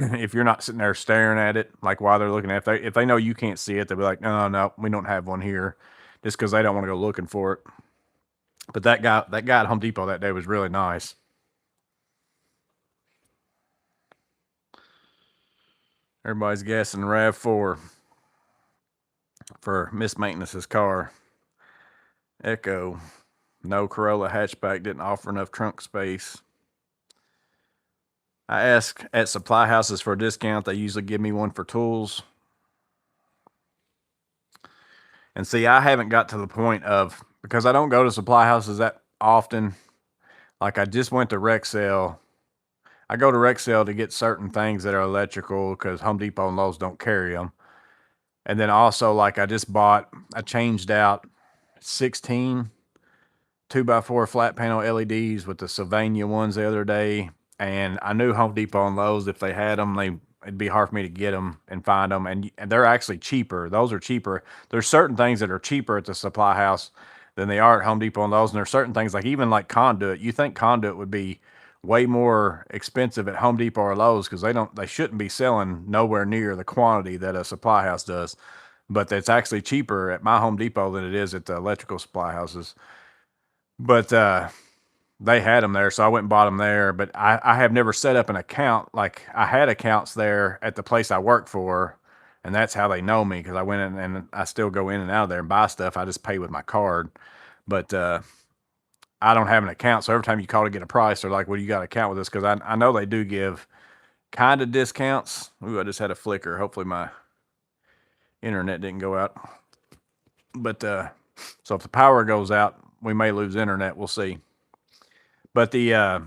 if you're not sitting there staring at it, like while they're looking at it, if they know you can't see it, they'll be like, no, we don't have one here, just because they don't want to go looking for it. But that guy at Home Depot that day was really nice. Everybody's guessing RAV4 for Miss Maintenance's car. Echo, no Corolla hatchback, didn't offer enough trunk space. I ask at supply houses for a discount. They usually give me one for tools. And see, I haven't got to the point of, because I don't go to supply houses that often. Like I just went to Rexall. I go to Rexall to get certain things that are electrical because Home Depot and Lowe's don't carry them. And then also, like I changed out 16 2x4 flat panel LEDs with the Sylvania ones the other day. And I knew Home Depot and Lowe's, if they had them, it'd be hard for me to get them and find them. And they're actually cheaper. Those are cheaper. There's certain things that are cheaper at the supply house than they are at Home Depot and Lowe's. And there's certain things like even like conduit. You think conduit would be way more expensive at Home Depot or Lowe's because they shouldn't be selling nowhere near the quantity that a supply house does. But it's actually cheaper at my Home Depot than it is at the electrical supply houses. But they had them there, so I went and bought them there. But I have never set up an account. Like I had accounts there at the place I work for, and that's how they know me because I went in and I still go in and out of there and buy stuff. I just pay with my card. But I don't have an account, so every time you call to get a price, they're like, well, you got an account with us? Because I know they do give kind of discounts. Ooh, I just had a flicker. Hopefully my internet didn't go out. But so if the power goes out, we may lose internet. We'll see. But I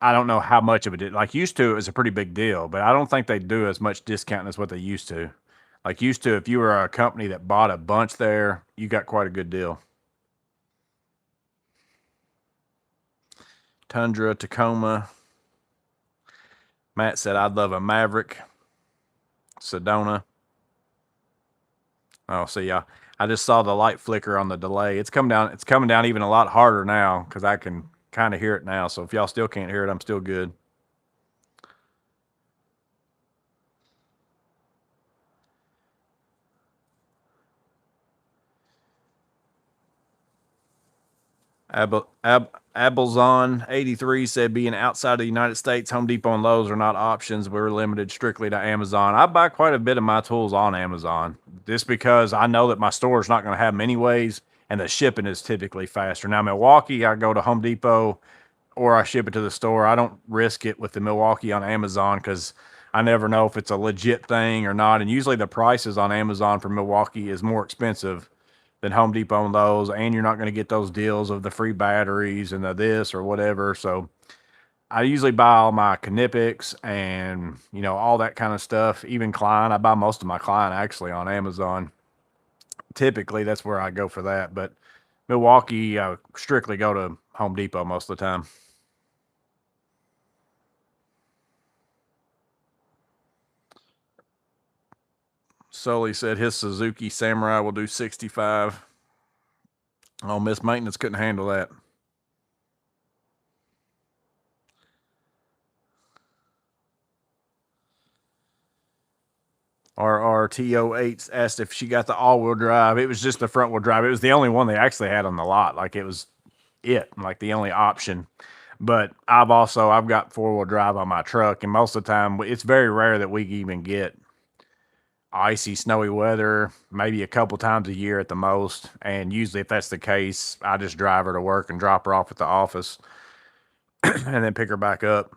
don't know how much of it did. Like used to, it was a pretty big deal, but I don't think they do as much discounting as what they used to. Like used to, if you were a company that bought a bunch there, you got quite a good deal. Tundra, Tacoma. Matt said, I'd love a Maverick. Sedona. Oh, see, I just saw the light flicker on the delay. It's coming down even a lot harder now because I can kind of hear it now. So if y'all still can't hear it, I'm still good. Abelzon 83 said being outside of the United States, Home Depot and Lowe's are not options. We're limited strictly to Amazon. I buy quite a bit of my tools on Amazon just because I know that my store is not going to have them anyways, and the shipping is typically faster. Now, Milwaukee, I go to Home Depot or I ship it to the store. I don't risk it with the Milwaukee on Amazon because I never know if it's a legit thing or not. And usually the prices on Amazon for Milwaukee is more expensive than Home Depot and Lowe's, and you're not going to get those deals of the free batteries and the this or whatever. So I usually buy all my Knipex and, all that kind of stuff. Even Klein, I buy most of my Klein actually on Amazon. Typically, that's where I go for that. But Milwaukee, I strictly go to Home Depot most of the time. Sully said his Suzuki Samurai will do 65. Oh, Miss Maintenance couldn't handle that. RRTO8 asked if she got the all-wheel drive. It was just the front-wheel drive. It was the only one they actually had on the lot. Like it was like the only option. But I've got four-wheel drive on my truck, and most of the time it's very rare that we even get icy, snowy weather, maybe a couple times a year at the most. And usually, if that's the case, I just drive her to work and drop her off at the office and then pick her back up,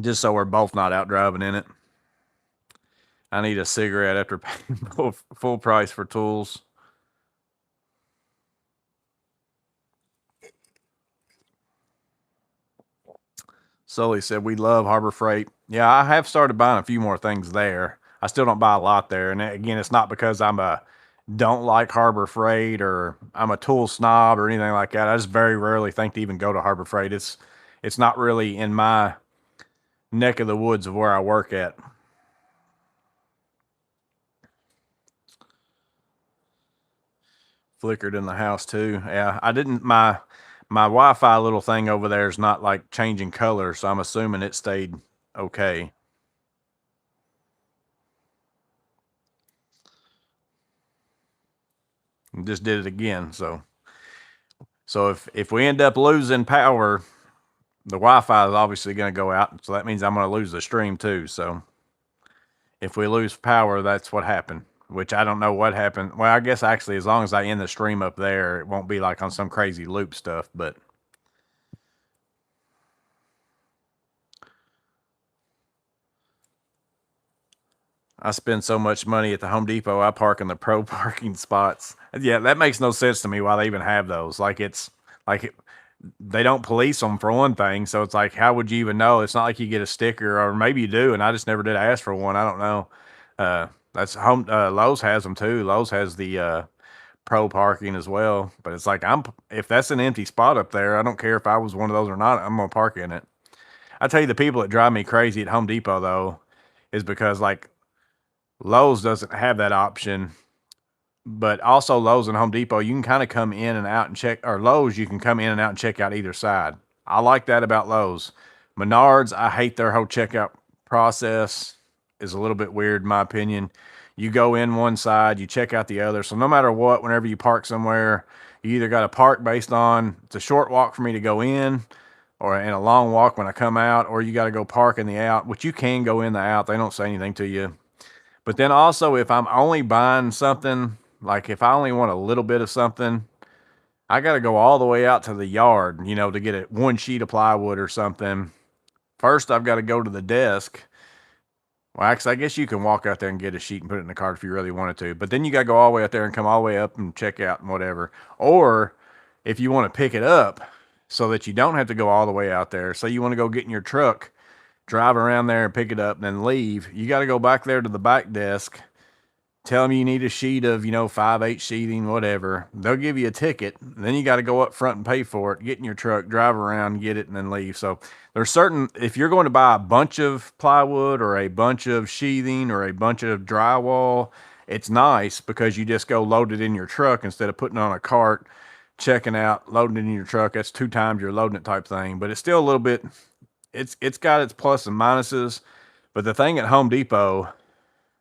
just so we're both not out driving in it. I need a cigarette after paying full price for tools. Sully said, we love Harbor Freight. Yeah, I have started buying a few more things there. I still don't buy a lot there. And again, it's not because don't like Harbor Freight or I'm a tool snob or anything like that. I just very rarely think to even go to Harbor Freight. It's not really in my neck of the woods of where I work at. Flickered in the house too. Yeah, I didn't my Wi-Fi little thing over there is not like changing color, so I'm assuming it stayed okay. And just did it again. So if we end up losing power, the Wi-Fi is obviously going to go out. So that means I'm going to lose the stream too. So if we lose power, that's what happened. Which I don't know what happened. Well, I guess actually, as long as I end the stream up there, it won't be like on some crazy loop stuff. But I spend so much money at the Home Depot, I park in the pro parking spots. Yeah, that makes no sense to me why they even have those. They don't police them for one thing, so it's like, how would you even know? It's not like you get a sticker, or maybe you do, and I just never did ask for one. I don't know. That's home. Lowe's has them too. Lowe's has the pro parking as well. But it's like if that's an empty spot up there, I don't care if I was one of those or not. I'm gonna park in it. I tell you, the people that drive me crazy at Home Depot though, is because like Lowe's doesn't have that option, but also Lowe's and Home Depot, you can kind of come in and out and check, or Lowe's, you can come in and out and check out either side. I like that about Lowe's. Menards, I hate their whole checkout process. Is a little bit weird in my opinion. You go in one side, you check out the other. So no matter what, whenever you park somewhere, you either got to park based on it's a short walk for me to go in, or in a long walk when I come out, or you got to go park in the out, which you can go in the out. They don't say anything to you. But then also, if I'm only buying something, like if I only want a little bit of something, I got to go all the way out to the yard, to get it one sheet of plywood or something. First, I've got to go to the desk. Well, actually, I guess you can walk out there and get a sheet and put it in the cart if you really wanted to. But then you got to go all the way out there and come all the way up and check out and whatever. Or if you want to pick it up so that you don't have to go all the way out there, say you want to go get in your truck, drive around there and pick it up and then leave, you got to go back there to the back desk, tell them you need a sheet of 5/8 sheathing, whatever. They'll give you a ticket. Then you got to go up front and pay for it, get in your truck, drive around, get it, and then leave. So there's certain, if you're going to buy a bunch of plywood or a bunch of sheathing or a bunch of drywall, it's nice because you just go load it in your truck instead of putting it on a cart, checking out, loading it in your truck. That's 2 times you're loading it type thing. But it's still a little bit, it's got its plus and minuses. But the thing at Home Depot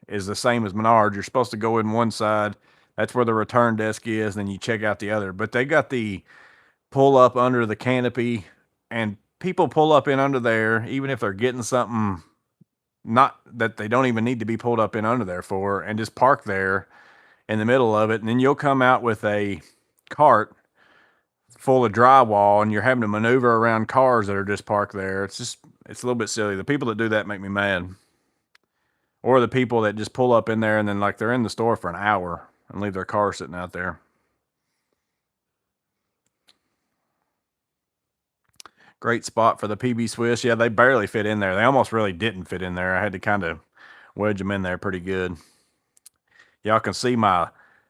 is the same as Menards. You're supposed to go in one side. That's where the return desk is. Then you check out the other. But they got the pull up under the canopy, and people pull up in under there, even if they're getting something not that they don't even need to be pulled up in under there for, and just park there in the middle of it. And then you'll come out with a cart full of drywall, and you're having to maneuver around cars that are just parked there. It's a little bit silly. The people that do that make me mad. Or the people that just pull up in there and then like they're in the store for an hour and leave their car sitting out there. Great spot for the PB Swiss. Yeah, they barely fit in there. They almost really didn't fit in there. I had to kind of wedge them in there pretty good. Y'all can see my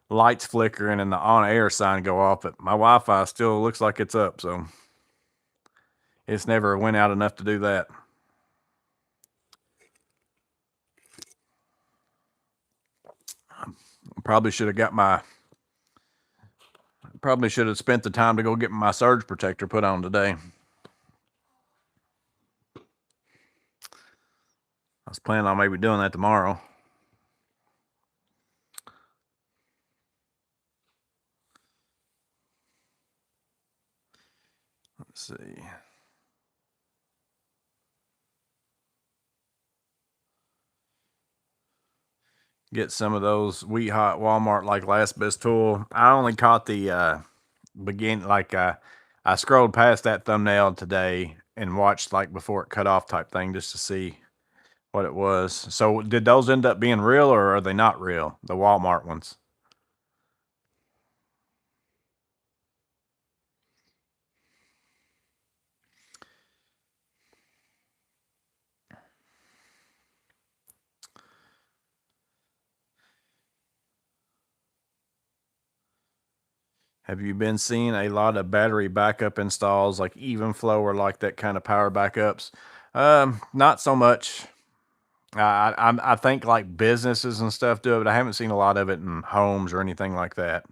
lights flickering and the on air sign go off, but my Wi-Fi still looks like it's up, so it's never went out enough to do that. Probably should have spent the time to go get my surge protector put on today. I was planning on maybe doing that tomorrow. Let's see. Get some of those Wheat Hot Walmart like last best tool. I only caught the I scrolled past that thumbnail today and watched like before it cut off type thing just to see what it was. So did those end up being real or are they not real? The Walmart ones. Have you been seeing a lot of battery backup installs like Evenflow or like that kind of power backups? Not so much. I think like businesses and stuff do it, but I haven't seen a lot of it in homes or anything like that.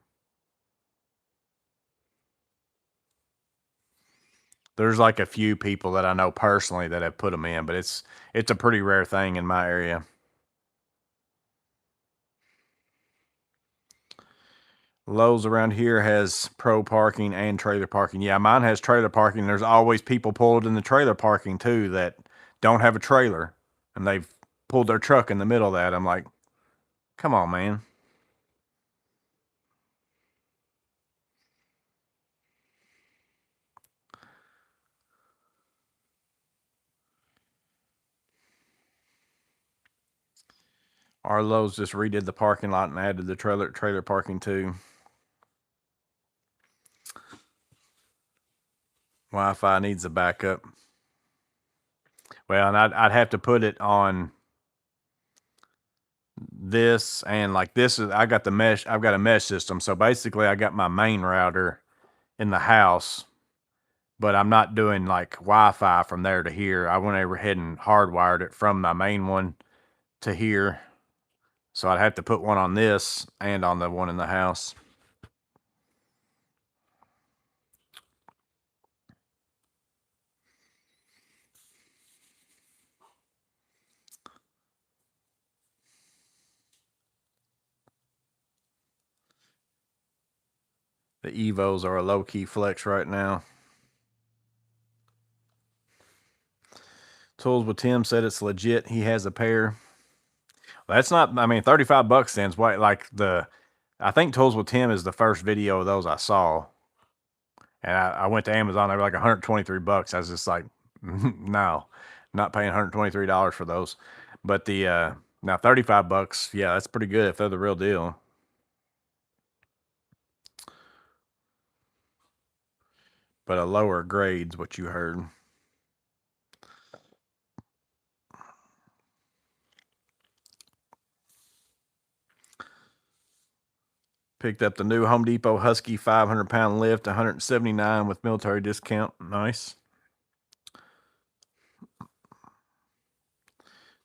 There's like a few people that I know personally that have put them in, but it's a pretty rare thing in my area. Lowe's around here has pro parking and trailer parking. Yeah, mine has trailer parking. There's always people pulled in the trailer parking too that don't have a trailer and they've pulled their truck in the middle of that. I'm like, come on, man. Our Lowe's just redid the parking lot and added the trailer parking too. Wi-Fi needs a backup. Well, and I'd have to put it on this and like this is I've got a mesh system. So basically I got my main router in the house, but I'm not doing like Wi-Fi from there to here. I went ahead and hardwired it from my main one to here. So I'd have to put one on this and on the one in the house. The Evos are a low-key flex right now. Tools with Tim said it's legit. He has a pair. That's not, I mean, 35 bucks then. Like I think Tools with Tim is the first video of those I saw. And I went to Amazon, they were like 123 bucks. I was just like, no, not paying $123 for those. But now 35 bucks, yeah, that's pretty good if they're the real deal. But a lower grade's what you heard. Picked up the new Home Depot Husky 500-pound lift, $179 with military discount. Nice.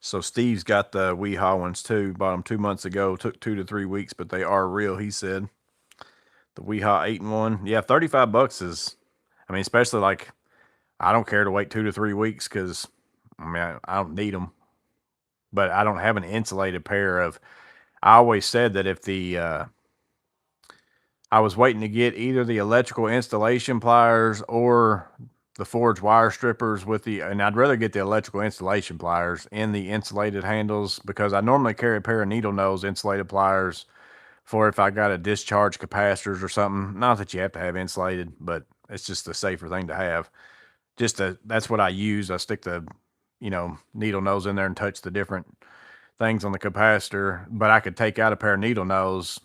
So Steve's got the Weehaw ones too. Bought them 2 months ago. Took 2 to 3 weeks, but they are real, he said. The Weehaw 8-in-1. Yeah, 35 bucks is, I mean, especially like, I don't care to wait 2 to 3 weeks because, I mean, I don't need them. But I don't have an insulated pair of, I always said that if I was waiting to get either the electrical installation pliers or the forged wire strippers and I'd rather get the electrical installation pliers in the insulated handles because I normally carry a pair of needle nose insulated pliers for if I got to discharge capacitors or something. Not that you have to have insulated, but it's just a safer thing to have. That's what I use. I stick the, needle nose in there and touch the different things on the capacitor, but I could take out a pair of needle nose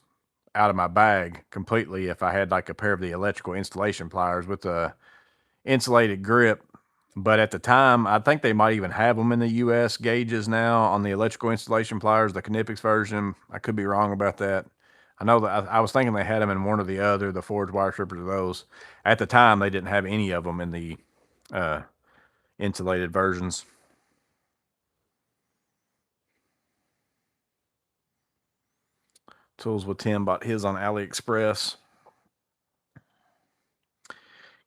out of my bag completely if I had like a pair of the electrical installation pliers with a insulated grip. But at the time, I think they might even have them in the US gauges now on the electrical installation pliers, the Kinetics version. I could be wrong about that. I know that I was thinking they had them in one or the other, the forged wire strippers of those. At the time, they didn't have any of them in the insulated versions. Tools with Tim bought his on AliExpress.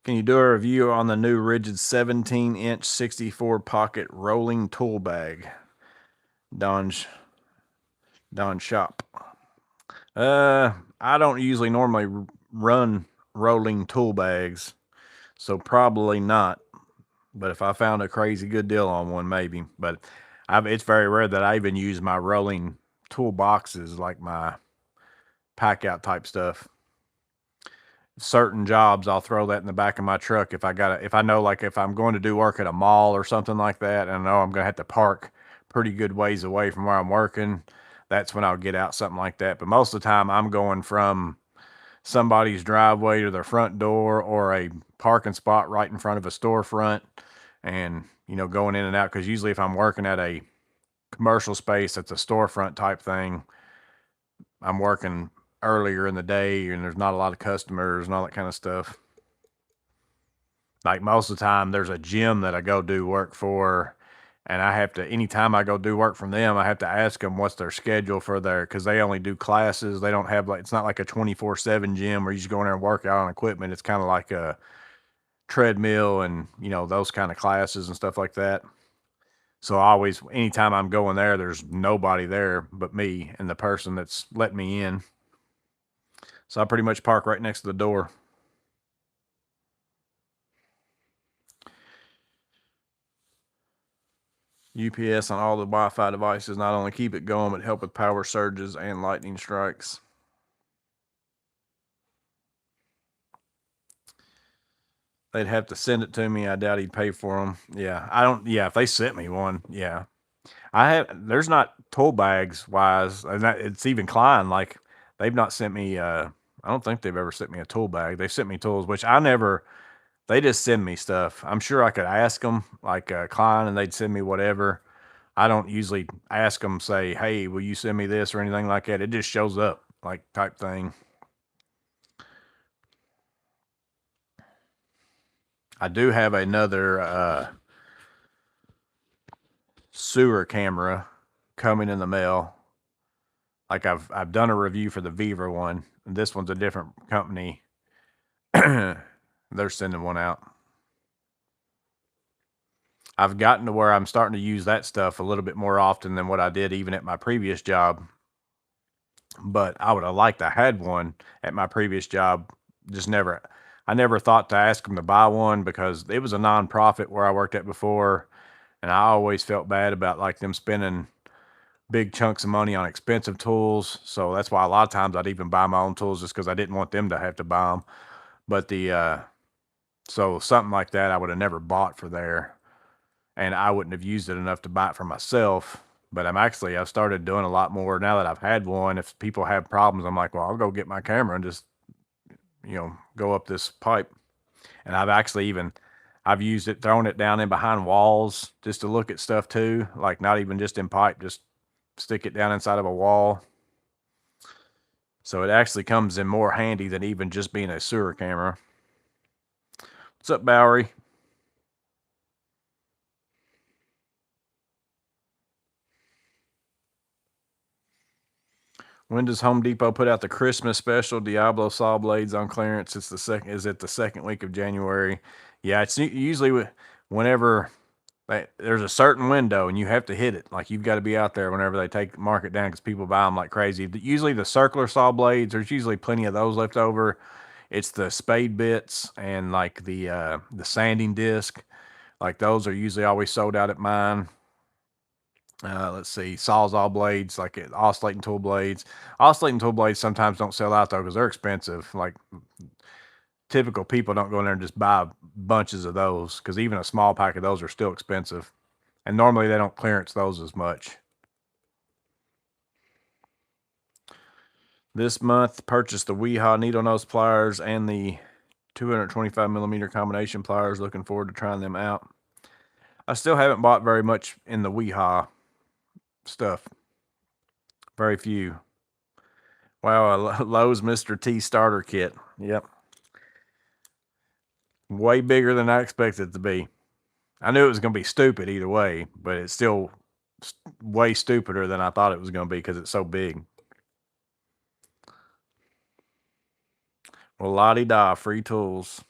Can you do a review on the new rigid 17-inch 64 pocket rolling tool bag? Don Shop. I don't usually normally run rolling tool bags, so probably not. But if I found a crazy good deal on one, maybe. But it's very rare that I even use my rolling toolboxes, like my pack out type stuff. Certain jobs, I'll throw that in the back of my truck if I know, like, if I'm going to do work at a mall or something like that, and I know I'm going to have to park pretty good ways away from where I'm working, that's when I'll get out something like that. But most of the time, I'm going from somebody's driveway to their front door, or a parking spot right in front of a storefront, and, going in and out. Because usually if I'm working at a commercial space that's a storefront type thing, I'm working earlier in the day and there's not a lot of customers and all that kind of stuff. Like, most of the time, there's a gym that I go do work for, and I have to, anytime I go do work from them, I have to ask them what's their schedule for because they only do classes. They don't have, like, it's not like a 24/7 gym where you just go in there and work out on equipment. It's kind of like a treadmill and, those kind of classes and stuff like that. So anytime I'm going there, there's nobody there but me and the person that's letting me in. So I pretty much park right next to the door. UPS on all the Wi-Fi devices not only keep it going, but help with power surges and lightning strikes. They'd have to send it to me. I doubt he'd pay for them. Yeah, I don't. Yeah, if they sent me one, yeah. There's not tool bags wise, and it's even Klein. Like, they've not sent me. I don't think they've ever sent me a tool bag. They've sent me tools, which I never. They just send me stuff. I'm sure I could ask them, like, Klein, and they'd send me whatever. I don't usually ask them, say, hey, will you send me this or anything like that. It just shows up, like, type thing. I do have another sewer camera coming in the mail. Like, I've done a review for the Viva one. And this one's a different company. They're sending one out. I've gotten to where I'm starting to use that stuff a little bit more often than what I did even at my previous job. But I would have liked I had one at my previous job. I never thought to ask them to buy one because it was a nonprofit where I worked at before. And I always felt bad about, like, them spending big chunks of money on expensive tools. So that's why a lot of times I'd even buy my own tools, just because I didn't want them to have to buy them. But so something like that I would have never bought for there. And I wouldn't have used it enough to buy it for myself. But I've started doing a lot more now that I've had one. If people have problems, I'm like, well, I'll go get my camera and just, go up this pipe. And I've used it, thrown it down in behind walls just to look at stuff too. Like, not even just in pipe, just stick it down inside of a wall. So it actually comes in more handy than even just being a sewer camera. What's up, Bowery? When does Home Depot put out the Christmas special Diablo saw blades on clearance? Is it the second week of January? Yeah, it's usually whenever there's a certain window and you have to hit it. Like, you've got to be out there whenever they mark it down, because people buy them like crazy. Usually the circular saw blades, there's usually plenty of those left over. It's the spade bits and, like, the sanding disc. Like, those are usually always sold out at mine. Let's see, Sawzall blades, like oscillating tool blades. Oscillating tool blades sometimes don't sell out though, because they're expensive. Like, typical people don't go in there and just buy bunches of those, because even a small pack of those are still expensive. And normally they don't clearance those as much. This month, purchased the Weehaw needle nose pliers and the 225 millimeter combination pliers. Looking forward to trying them out. I still haven't bought very much in the Weehaw stuff. Very few. Wow, Lowe's Mr. T starter kit. Yep. Way bigger than I expected it to be. I knew it was going to be stupid either way, but it's still way stupider than I thought it was going to be because it's so big. Well, la-di-da, free tools.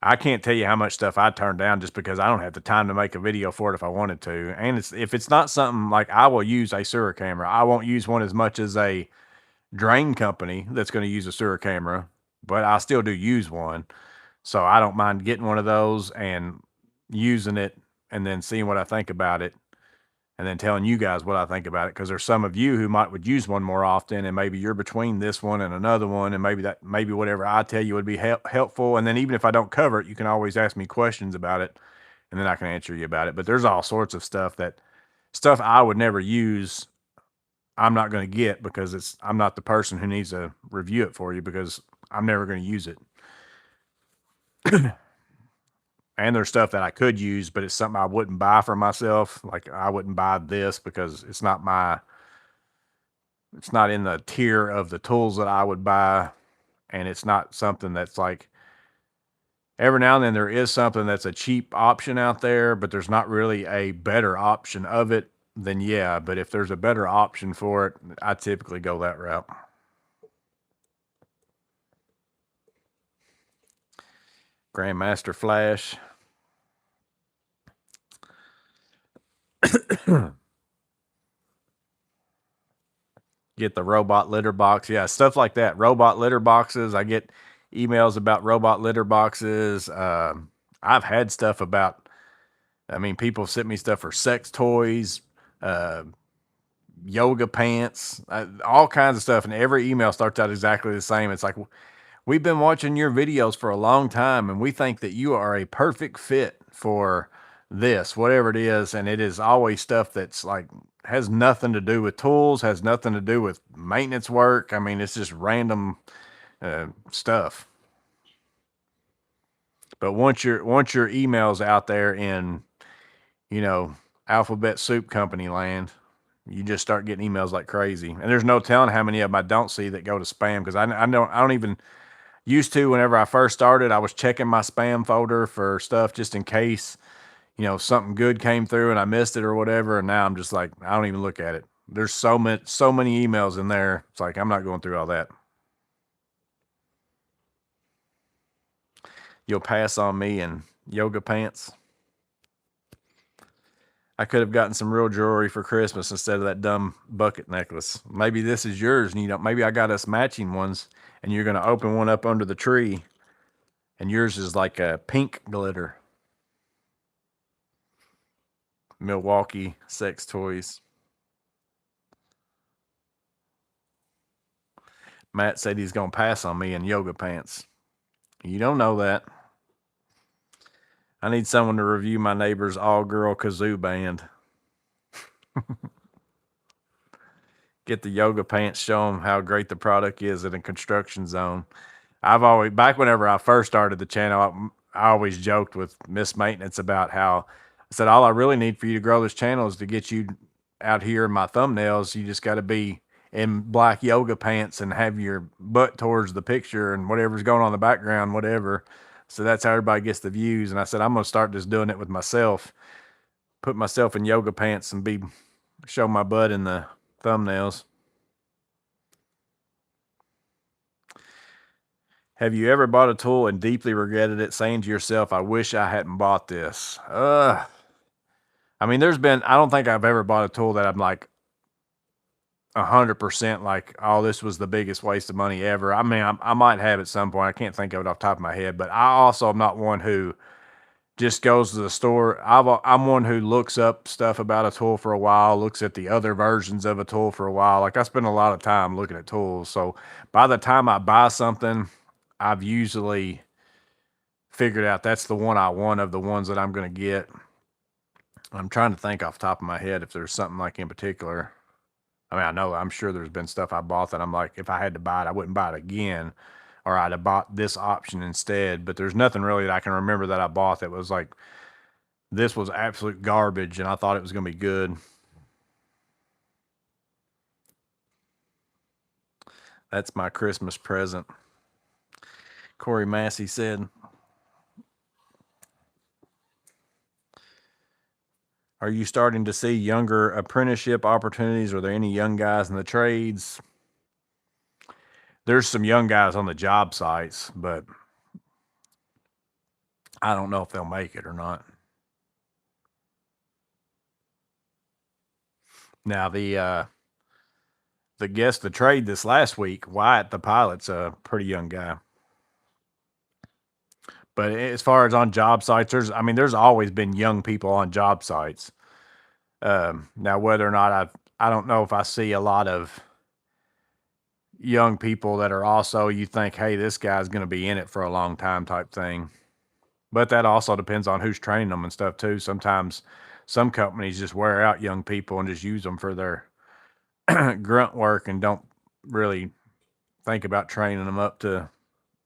I can't tell you how much stuff I turned down just because I don't have the time to make a video for it if I wanted to. And if it's not something like, I will use a sewer camera. I won't use one as much as a drain company that's going to use a sewer camera, but I still do use one. So I don't mind getting one of those and using it and then seeing what I think about it. and then telling you guys what I think about it. Because there's some of you who would use one more often, and maybe you're between this one and another one, and maybe whatever I tell you would be helpful. And then even if I don't cover it, you can always ask me questions about it, and then I can answer you about it. But there's all sorts of stuff I would never use. I'm not going to get because I'm not the person who needs to review it for you because I'm never going to use it. And there's stuff that I could use, but it's something I wouldn't buy for myself. Like I wouldn't buy this because it's not in the tier of the tools that I would buy. And it's not something that's like, every now and then there is something that's a cheap option out there, but there's not really a better option of it. Then yeah, but if there's a better option for it, I typically go that route. Grandmaster Flash. Get the robot litter box. Yeah, stuff like that. Robot litter boxes. I get emails about robot litter boxes. I've had stuff about, people sent me stuff for sex toys, yoga pants, all kinds of stuff. And every email starts out exactly the same. It's like, we've been watching your videos for a long time, and we think that you are a perfect fit for this, whatever it is. And it is always stuff that's like, has nothing to do with tools, has nothing to do with maintenance work. It's just random stuff. But once your email's out there in, alphabet soup company land, you just start getting emails like crazy. And there's no telling how many of them I don't see that go to spam, because I don't even used to. Whenever I first started, I was checking my spam folder for stuff just in case, something good came through and I missed it or whatever. And now I'm just like, I don't even look at it. There's so many emails in there. It's like, I'm not going through all that. You'll pass on me in yoga pants. I could have gotten some real jewelry for Christmas instead of that dumb bucket necklace. Maybe this is yours, and maybe I got us matching ones, and you're going to open one up under the tree, and yours is like a pink glitter. Milwaukee sex toys. Matt said he's going to pass on me in yoga pants. You don't know that. I need someone to review my neighbor's all-girl kazoo band. Get the yoga pants, show them how great the product is in a construction zone. Back whenever I first started the channel, I always joked with Miss Maintenance about how I said, all I really need for you to grow this channel is to get you out here in my thumbnails. You just got to be in black yoga pants and have your butt towards the picture and whatever's going on in the background, whatever. So that's how everybody gets the views. And I said, I'm going to start just doing it with myself. Put myself in yoga pants and show my butt in the thumbnails. Have you ever bought a tool and deeply regretted it, saying to yourself, I wish I hadn't bought this? I don't think I've ever bought a tool that I'm like 100% like, oh, this was the biggest waste of money ever. I might have at some point. I can't think of it off the top of my head, but I also am not one who just goes to the store. I'm one who looks up stuff about a tool for a while, looks at the other versions of a tool for a while. Like I spend a lot of time looking at tools. So by the time I buy something, I've usually figured out that's the one I want of the ones that I'm going to get. I'm trying to think off the top of my head if there's something like in particular. I'm sure there's been stuff I bought that I'm like, if I had to buy it, I wouldn't buy it again, or I'd have bought this option instead. But there's nothing really that I can remember that I bought that was like, this was absolute garbage and I thought it was going to be good. That's my Christmas present. Corey Massey said, are you starting to see younger apprenticeship opportunities? Are there any young guys in the trades? There's some young guys on the job sites, but I don't know if they'll make it or not. Now, the guest to trade this last week, Wyatt the pilot's a pretty young guy. But as far as on job sites, there's always been young people on job sites. Now, whether or not I don't know if I see a lot of young people that are also, you think, hey, this guy's going to be in it for a long time type thing. But that also depends on who's training them and stuff too. Sometimes some companies just wear out young people and just use them for their grunt work and don't really think about training them up to,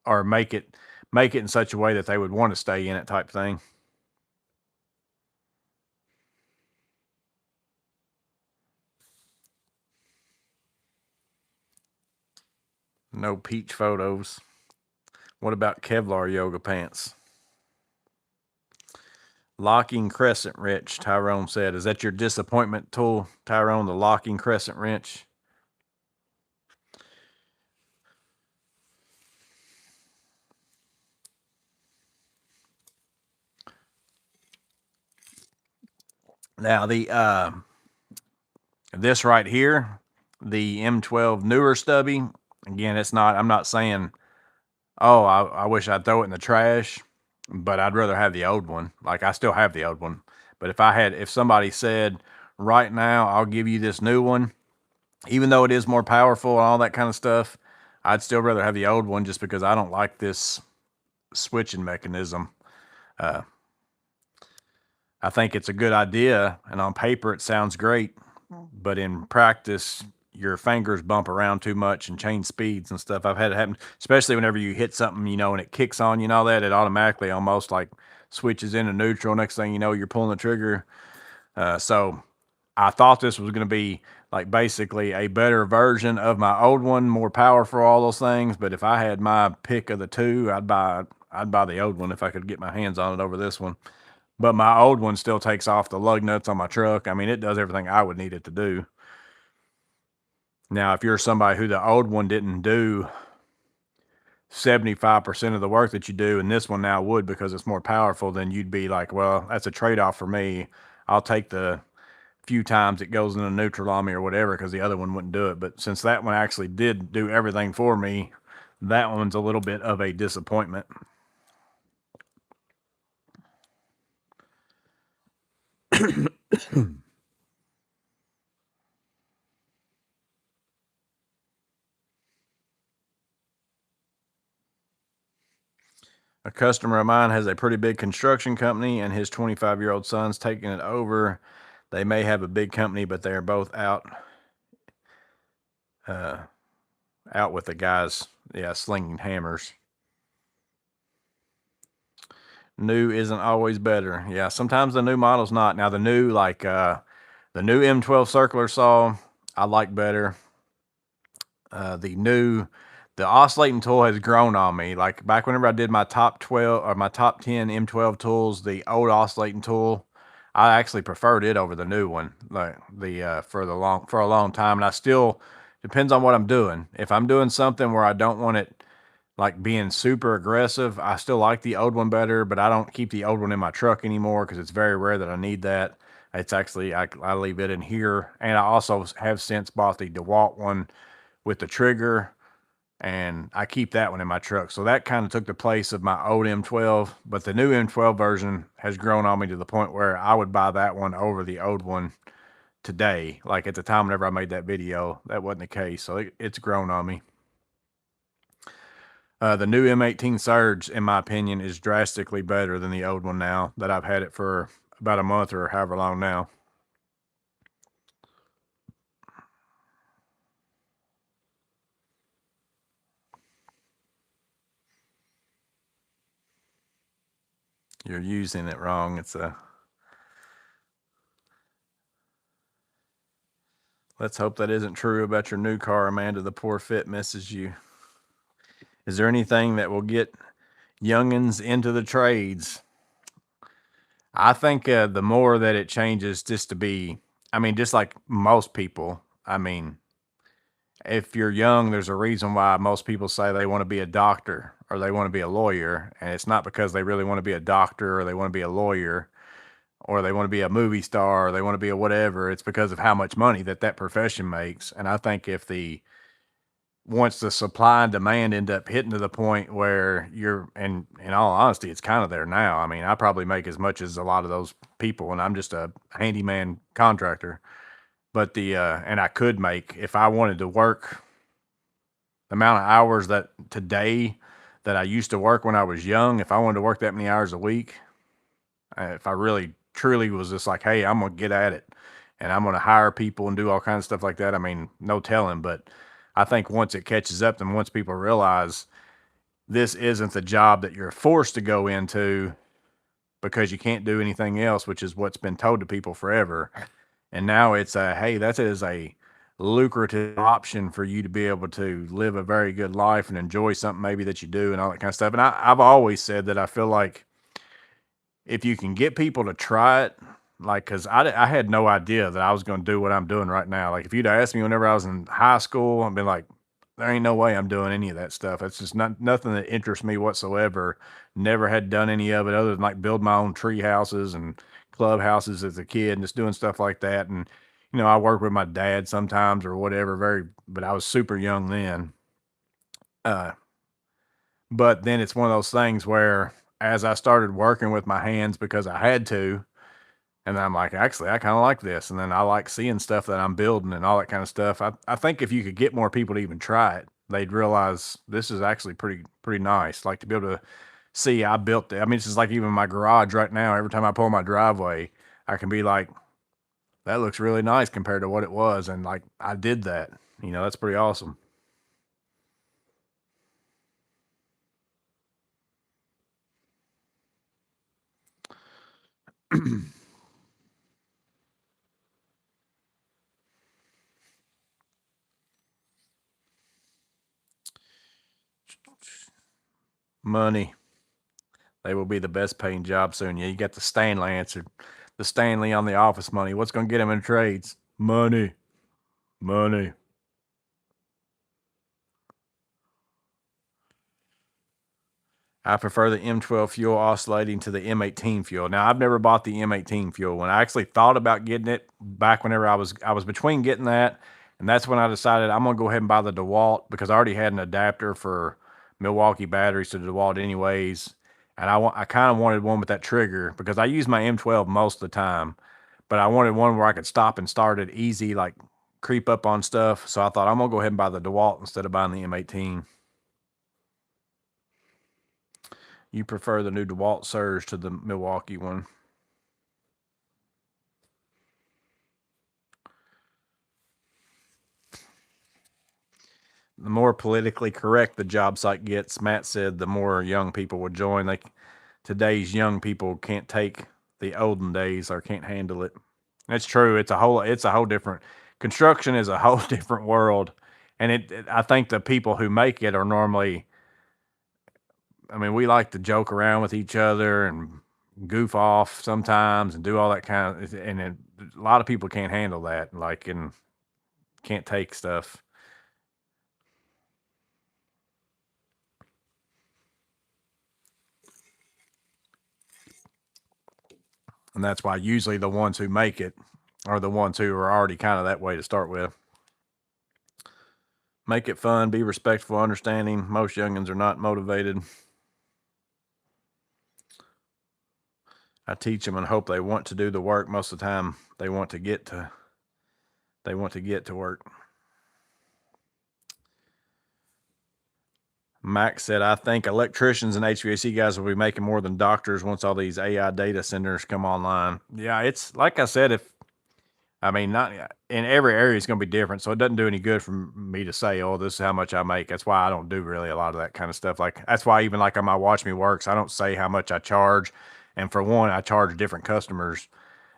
or make it in such a way that they would want to stay in it type thing. No peach photos. What about Kevlar yoga pants? Locking crescent wrench, Tyrone said. Is that your disappointment tool, Tyrone, the locking crescent wrench? Now, this right here, the M12 newer stubby, again, I'm not saying, oh, I wish I'd throw it in the trash, but I'd rather have the old one. Like, I still have the old one. But if somebody said, right now, I'll give you this new one, even though it is more powerful and all that kind of stuff, I'd still rather have the old one just because I don't like this switching mechanism. I think it's a good idea, and on paper it sounds great, but in practice, your fingers bump around too much and change speeds and stuff. I've had it happen, especially whenever you hit something, and it kicks on, and all that, it automatically almost like switches into neutral. Next thing you know, you're pulling the trigger. So I thought this was going to be like basically a better version of my old one, more powerful, all those things. But if I had my pick of the two, I'd buy the old one if I could get my hands on it over this one. But my old one still takes off the lug nuts on my truck. I mean, it does everything I would need it to do. Now, if you're somebody who the old one didn't do 75% of the work that you do, and this one now would because it's more powerful, then you'd be like, well, that's a trade-off for me. I'll take the few times it goes into neutral on me or whatever because the other one wouldn't do it. But since that one actually did do everything for me, that one's a little bit of a disappointment. A customer of mine has a pretty big construction company, and his 25-year-old son's taking it over. They may have a big company, but they are both out with the guys, slinging hammers. New isn't always better. Yeah, sometimes the new model's not. Now the new the new M12 circular saw I like better. The oscillating tool has grown on me. Like back whenever I did my top 12 or my top 10 M12 tools, the old oscillating tool, I actually preferred it over the new one. Like for a long time, and I still, depends on what I'm doing. If I'm doing something where I don't want it like being super aggressive, I still like the old one better, but I don't keep the old one in my truck anymore because it's very rare that I need that. It's actually, I leave it in here. And I also have since bought the DeWalt one with the trigger, and I keep that one in my truck. So that kind of took the place of my old M12, but the new M12 version has grown on me to the point where I would buy that one over the old one today. Like at the time whenever I made that video, that wasn't the case. So it's grown on me. The new M18 Surge, in my opinion, is drastically better than the old one now that I've had it for about a month or however long now. You're using it wrong. Let's hope that isn't true about your new car, Amanda. The poor fit misses you. Is there anything that will get youngins into the trades? I think the more that it changes, just like most people. I mean, if you're young, there's a reason why most people say they want to be a doctor or they want to be a lawyer. And it's not because they really want to be a doctor or they want to be a lawyer or they want to be a movie star or they want to be a whatever. It's because of how much money that profession makes. And I think if the once the supply and demand end up hitting to the point where and in all honesty, it's kind of there now. I mean, I probably make as much as a lot of those people, and I'm just a handyman contractor. But and I could make, if I wanted to work the amount of hours that today that I used to work when I was young, if I wanted to work that many hours a week, if I really truly was just like, hey, I'm going to get at it and I'm going to hire people and do all kinds of stuff like that. I mean, no telling, but I think once it catches up and once people realize this isn't the job that you're forced to go into because you can't do anything else, which is what's been told to people forever. And now it's hey, that is a lucrative option for you to be able to live a very good life and enjoy something maybe that you do and all that kind of stuff. And I've always said that I feel like if you can get people to try it, like, cause I had no idea that I was going to do what I'm doing right now. Like if you'd asked me whenever I was in high school, I'd been like, there ain't no way I'm doing any of that stuff. It's just nothing that interests me whatsoever. Never had done any of it other than like build my own tree houses and clubhouses as a kid and just doing stuff like that. And, I work with my dad sometimes or whatever, but I was super young then. Uh, but then it's one of those things where as I started working with my hands because I had to, and then I'm like, actually, I kind of like this. And then I like seeing stuff that I'm building and all that kind of stuff. I think if you could get more people to even try it, they'd realize this is actually pretty nice. Like to be able to see I built it. I mean, it's just like even my garage right now. Every time I pull my driveway, I can be like, that looks really nice compared to what it was. And like, I did that, that's pretty awesome. Money. They will be the best paying job soon. Yeah, you got the Stanley answer. The Stanley on the office money. What's going to get him in trades? Money. Money. I prefer the M12 fuel oscillating to the M18 fuel. Now, I've never bought the M18 fuel. When I actually thought about getting it back whenever I was between getting that, and that's when I decided I'm gonna go ahead and buy the DeWalt because I already had an adapter for Milwaukee batteries to DeWalt anyways, and I kind of wanted one with that trigger because I use my M12 most of the time, but I wanted one where I could stop and start it easy, like creep up on stuff. So I thought I'm gonna go ahead and buy the DeWalt instead of buying the M18. You prefer the new DeWalt Surge to the Milwaukee one. The more politically correct the job site gets, Matt said, the more young people would join. Today's young people can't take the olden days or can't handle it. That's true. It's a whole different construction is a whole different world. And I think the people who make it are normally, I mean, we like to joke around with each other and goof off sometimes and do all that kind of, and a lot of people can't handle that, like, and can't take stuff. And that's why usually the ones who make it are the ones who are already kind of that way to start with. Make it fun, be respectful, understanding. Most youngins are not motivated. I teach them and hope they want to do the work. Most of the time, they want to get to work. Max said, I think electricians and HVAC guys will be making more than doctors once all these AI data centers come online. Yeah, it's like I said, not in every area it's going to be different. So it doesn't do any good for me to say, oh, this is how much I make. That's why I don't do really a lot of that kind of stuff. Like, that's why even like on my Watch Me Works, I don't say how much I charge. And for one, I charge different customers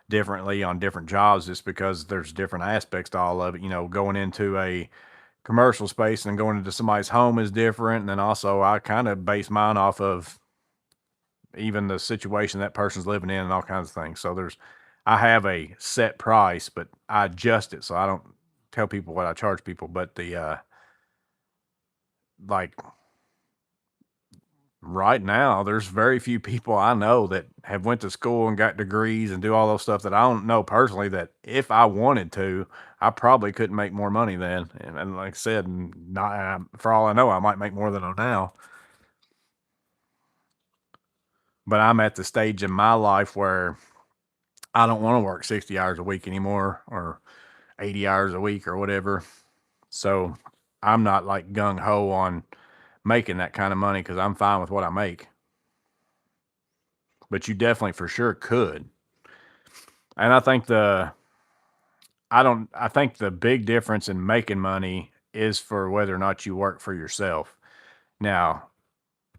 differently on different jobs just because there's different aspects to all of it. Going into a commercial space and going into somebody's home is different. And then also I kind of base mine off of even the situation that person's living in and all kinds of things. So I have a set price, but I adjust it. So I don't tell people what I charge people, but like right now, there's very few people I know that have went to school and got degrees and do all those stuff that I don't know personally that if I wanted to, I probably couldn't make more money then. And like I said, not, for all I know, I might make more than I know now. But I'm at the stage in my life where I don't want to work 60 hours a week anymore or 80 hours a week or whatever. So I'm not like gung ho on making that kind of money because I'm fine with what I make. But you definitely for sure could. And I think the big difference in making money is for whether or not you work for yourself. Now,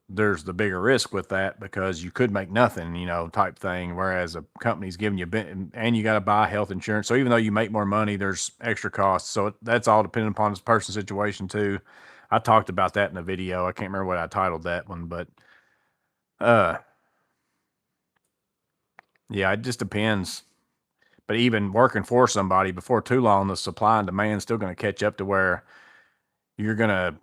there's the bigger risk with that because you could make nothing, type thing. Whereas a company's giving you, and you got to buy health insurance. So even though you make more money, there's extra costs. So that's all dependent upon this person's situation too. I talked about that in a video. I can't remember what I titled that one, but uh, yeah, it just depends. But even working for somebody before too long, the supply and demand is still going to catch up to where you're going to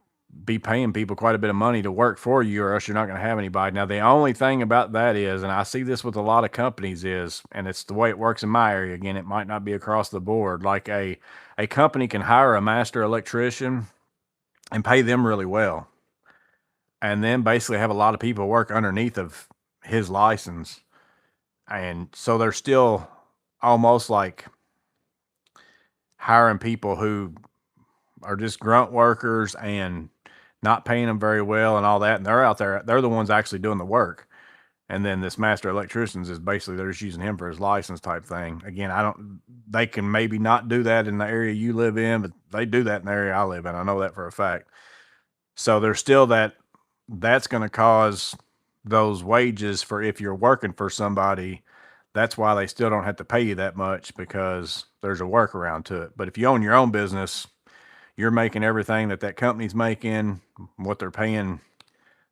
be paying people quite a bit of money to work for you, or else you're not going to have anybody. Now, the only thing about that is, and I see this with a lot of companies is, and it's the way it works in my area. Again, it might not be across the board. Like a company can hire a master electrician and pay them really well. And then basically have a lot of people work underneath of his license. And so they're still almost like hiring people who are just grunt workers and not paying them very well and all that. And they're out there, they're the ones actually doing the work. And then this master electricians is basically, they're just using him for his license type thing. Again, they can maybe not do that in the area you live in, but they do that in the area I live in. I know that for a fact. So there's still that's going to cause those wages for if you're working for somebody. That's why they still don't have to pay you that much because there's a workaround to it. But if you own your own business, you're making everything that company's making, what they're paying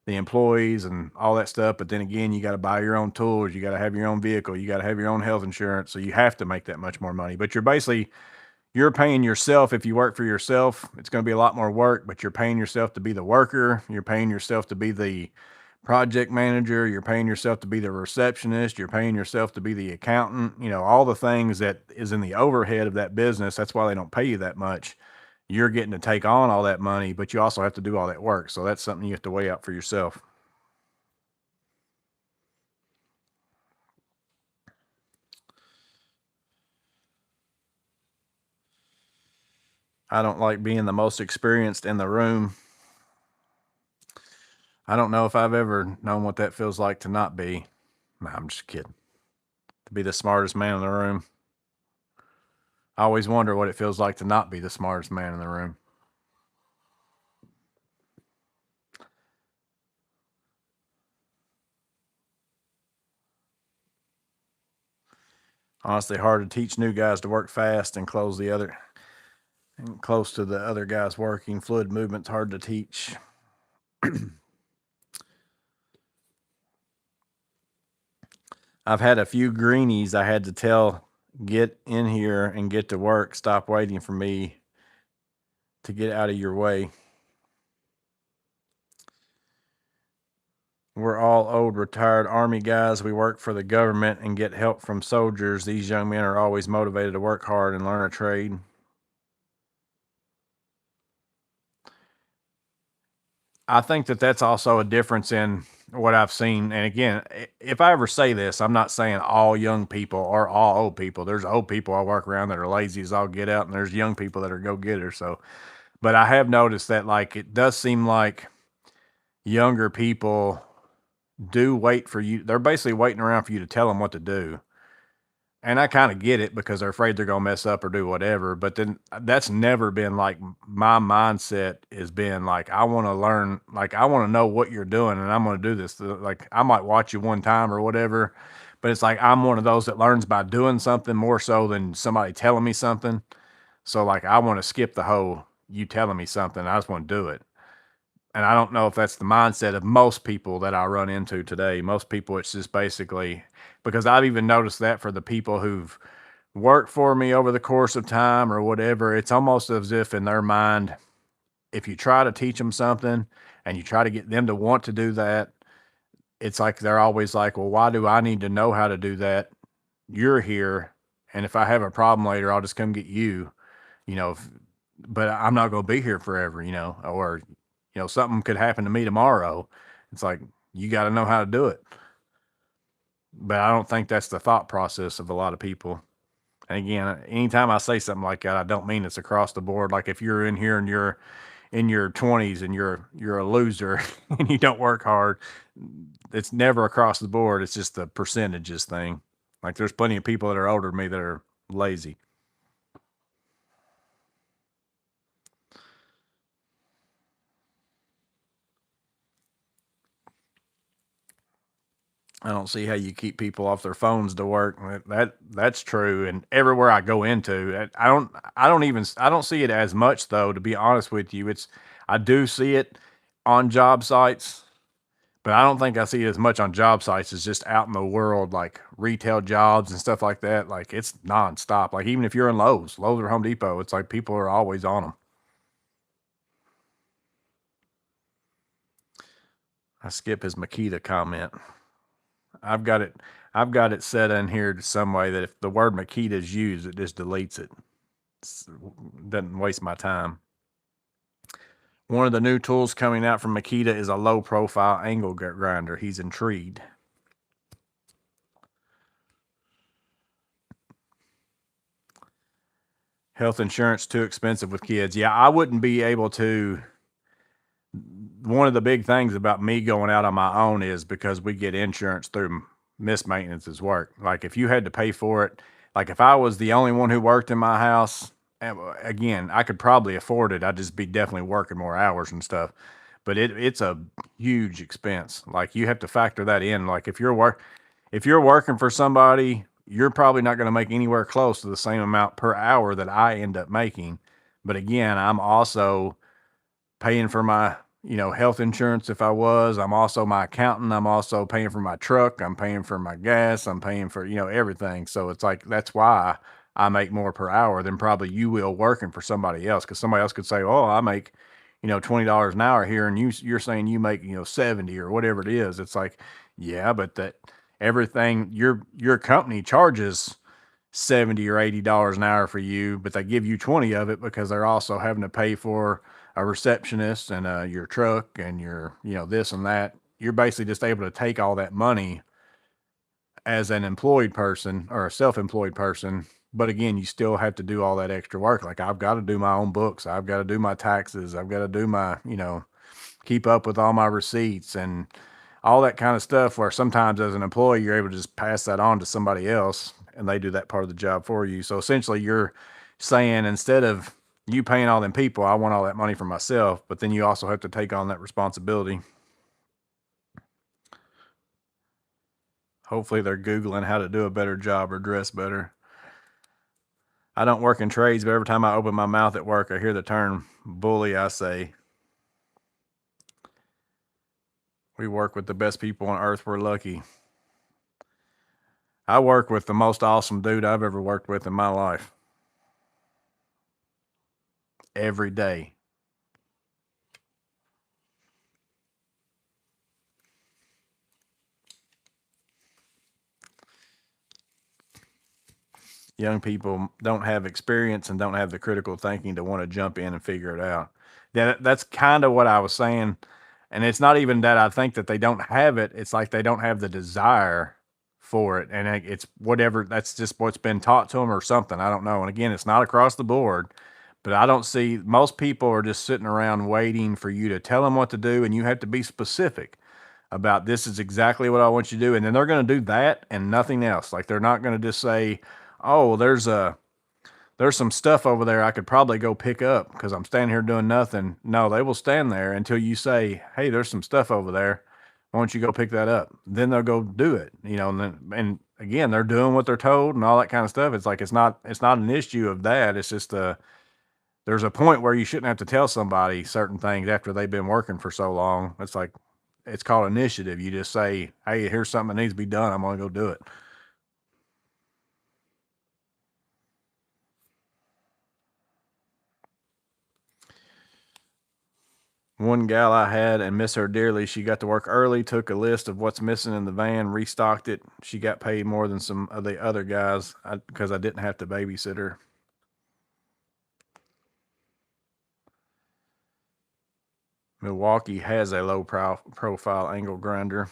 the employees and all that stuff. But then again, you got to buy your own tools. You got to have your own vehicle. You got to have your own health insurance. So you have to make that much more money, but you're paying yourself. If you work for yourself, it's going to be a lot more work, but you're paying yourself to be the worker. You're paying yourself to be the project manager. You're paying yourself to be the receptionist. You're paying yourself to be the accountant, all the things that is in the overhead of that business. That's why they don't pay you that much. You're getting to take on all that money, but you also have to do all that work. So that's something you have to weigh out for yourself. I don't like being the most experienced in the room. I don't know if I've ever known what that feels like to not be. Nah, I'm just kidding. To be the smartest man in the room. I always wonder what it feels like to not be the smartest man in the room. Honestly, hard to teach new guys to work fast and close to the other guys working. Fluid movement's hard to teach. I've had a few greenies I had to tell, get in here and get to work. Stop waiting for me to get out of your way. We're all old retired Army guys. We work for the government and get help from soldiers. These young men are always motivated to work hard and learn a trade. I think that's also a difference in what I've seen. And again, if I ever say this, I'm not saying all young people or all old people. There's old people I work around that are lazy as all get out, and there's young people that are go getters. So, but I have noticed that like it does seem like younger people do wait for you. They're basically waiting around for you to tell them what to do. And I kind of get it because they're afraid they're going to mess up or do whatever. But then that's never been like my mindset has been like, I want to learn, like, I want to know what you're doing and I'm going to do this. Like, I might watch you one time or whatever, but it's like, I'm one of those that learns by doing something more so than somebody telling me something. So, like, I want to skip the whole you telling me something. I just want to do it. And I don't know if that's the mindset of most people that I run into today. Most people, it's just basically because I've even noticed that for the people who've worked for me over the course of time or whatever, it's almost as if in their mind, if you try to teach them something and you try to get them to want to do that, it's like they're always like, well, why do I need to know how to do that? You're here, and if I have a problem later, I'll just come get you, you know. But I'm not going to be here forever, or something could happen to me tomorrow. It's like you got to know how to do it. But I don't think that's the thought process of a lot of people. And again, anytime I say something like that, I don't mean it's across the board. Like if you're in here and you're in your 20s and you're a loser and you don't work hard, it's never across the board. It's just the percentages thing. Like there's plenty of people that are older than me that are lazy. I don't see how you keep people off their phones to work. That's true. And everywhere I go into, I don't see it as much though, to be honest with you. I do see it on job sites, but I don't think I see it as much on job sites as just out in the world, like retail jobs and stuff like that. Like it's nonstop. Like even if you're in Lowe's or Home Depot, it's like people are always on them. I skip his Makita comment. I've got it. I've got it set in here to some way that if the word Makita is used, it just deletes it. Doesn't waste my time. One of the new tools coming out from Makita is a low profile angle grinder. He's intrigued. Health insurance too expensive with kids. Yeah, I wouldn't be able to. One of the big things about me going out on my own is because we get insurance through missed maintenance's work. Like if you had to pay for it, like if I was the only one who worked in my house, again, I could probably afford it. I'd just be definitely working more hours and stuff. But it's a huge expense. Like you have to factor that in. Like if you're working for somebody, you're probably not going to make anywhere close to the same amount per hour that I end up making. But again, I'm also paying for my, health insurance if I was. I'm also my accountant. I'm also paying for my truck. I'm paying for my gas. I'm paying for, everything. So it's like that's why I make more per hour than probably you will working for somebody else. Because somebody else could say, "Oh, I make, $20 an hour here," and you're saying you make, 70 or whatever it is. It's like, yeah, but that everything your company charges 70 or $80 an hour for you, but they give you 20 of it because they're also having to pay for a receptionist and your truck and your, this and that. You're basically just able to take all that money as an employed person or a self-employed person. But again, you still have to do all that extra work. Like I've got to do my own books. I've got to do my taxes. I've got to do my, keep up with all my receipts and all that kind of stuff, where sometimes as an employee, you're able to just pass that on to somebody else and they do that part of the job for you. So essentially you're saying, instead of you paying all them people, I want all that money for myself, but then you also have to take on that responsibility. Hopefully they're Googling how to do a better job or dress better. I don't work in trades, but every time I open my mouth at work, I hear the term bully. I say, we work with the best people on earth. We're lucky. I work with the most awesome dude I've ever worked with in my life. Every day. Young people don't have experience and don't have the critical thinking to want to jump in and figure it out. That's kind of what I was saying. And it's not even that I think that they don't have it. It's like they don't have the desire for it. And it's whatever, that's just what's been taught to them or something. I don't know. And again, it's not across the board, but I don't see, most people are just sitting around waiting for you to tell them what to do. And you have to be specific about, this is exactly what I want you to do. And then they're going to do that and nothing else. Like they're not going to just say, "Oh, there's some stuff over there I could probably go pick up because I'm standing here doing nothing." No, they will stand there until you say, "Hey, there's some stuff over there. Why don't you go pick that up?" Then they'll go do it, and again, they're doing what they're told and all that kind of stuff. It's like, it's not an issue of that. It's just there's a point where you shouldn't have to tell somebody certain things after they've been working for so long. It's like, it's called initiative. You just say, "Hey, here's something that needs to be done. I'm going to go do it." One gal I had and miss her dearly. She got to work early, took a list of what's missing in the van, restocked it. She got paid more than some of the other guys because I didn't have to babysit her. Milwaukee has a low profile angle grinder.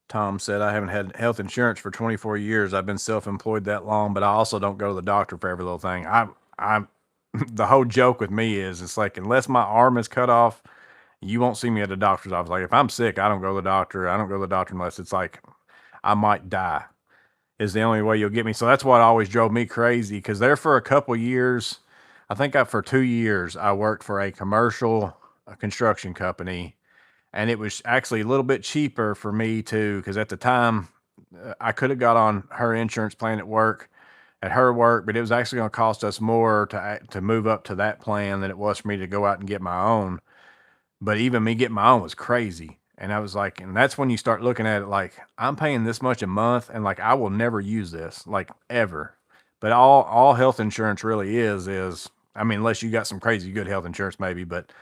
Tom said, I haven't had health insurance for 24 years. I've been self-employed that long, but I also don't go to the doctor for every little thing. I'm the whole joke with me is it's like, unless my arm is cut off, you won't see me at the doctor's office. Like if I'm sick, I don't go to the doctor. I don't go to the doctor unless it's like I might die is the only way you'll get me. So that's what always drove me crazy. Cause there for a couple years, I think for 2 years, I worked for a commercial construction company, and it was actually a little bit cheaper for me too. Cause at the time I could have got on her insurance plan at her work, but it was actually going to cost us more to move up to that plan than it was for me to go out and get my own. But even me getting my own was crazy. And I was like, and that's when you start looking at it like, I'm paying this much a month and like I will never use this, like ever. But all health insurance really is I mean, unless you got some crazy good health insurance maybe, but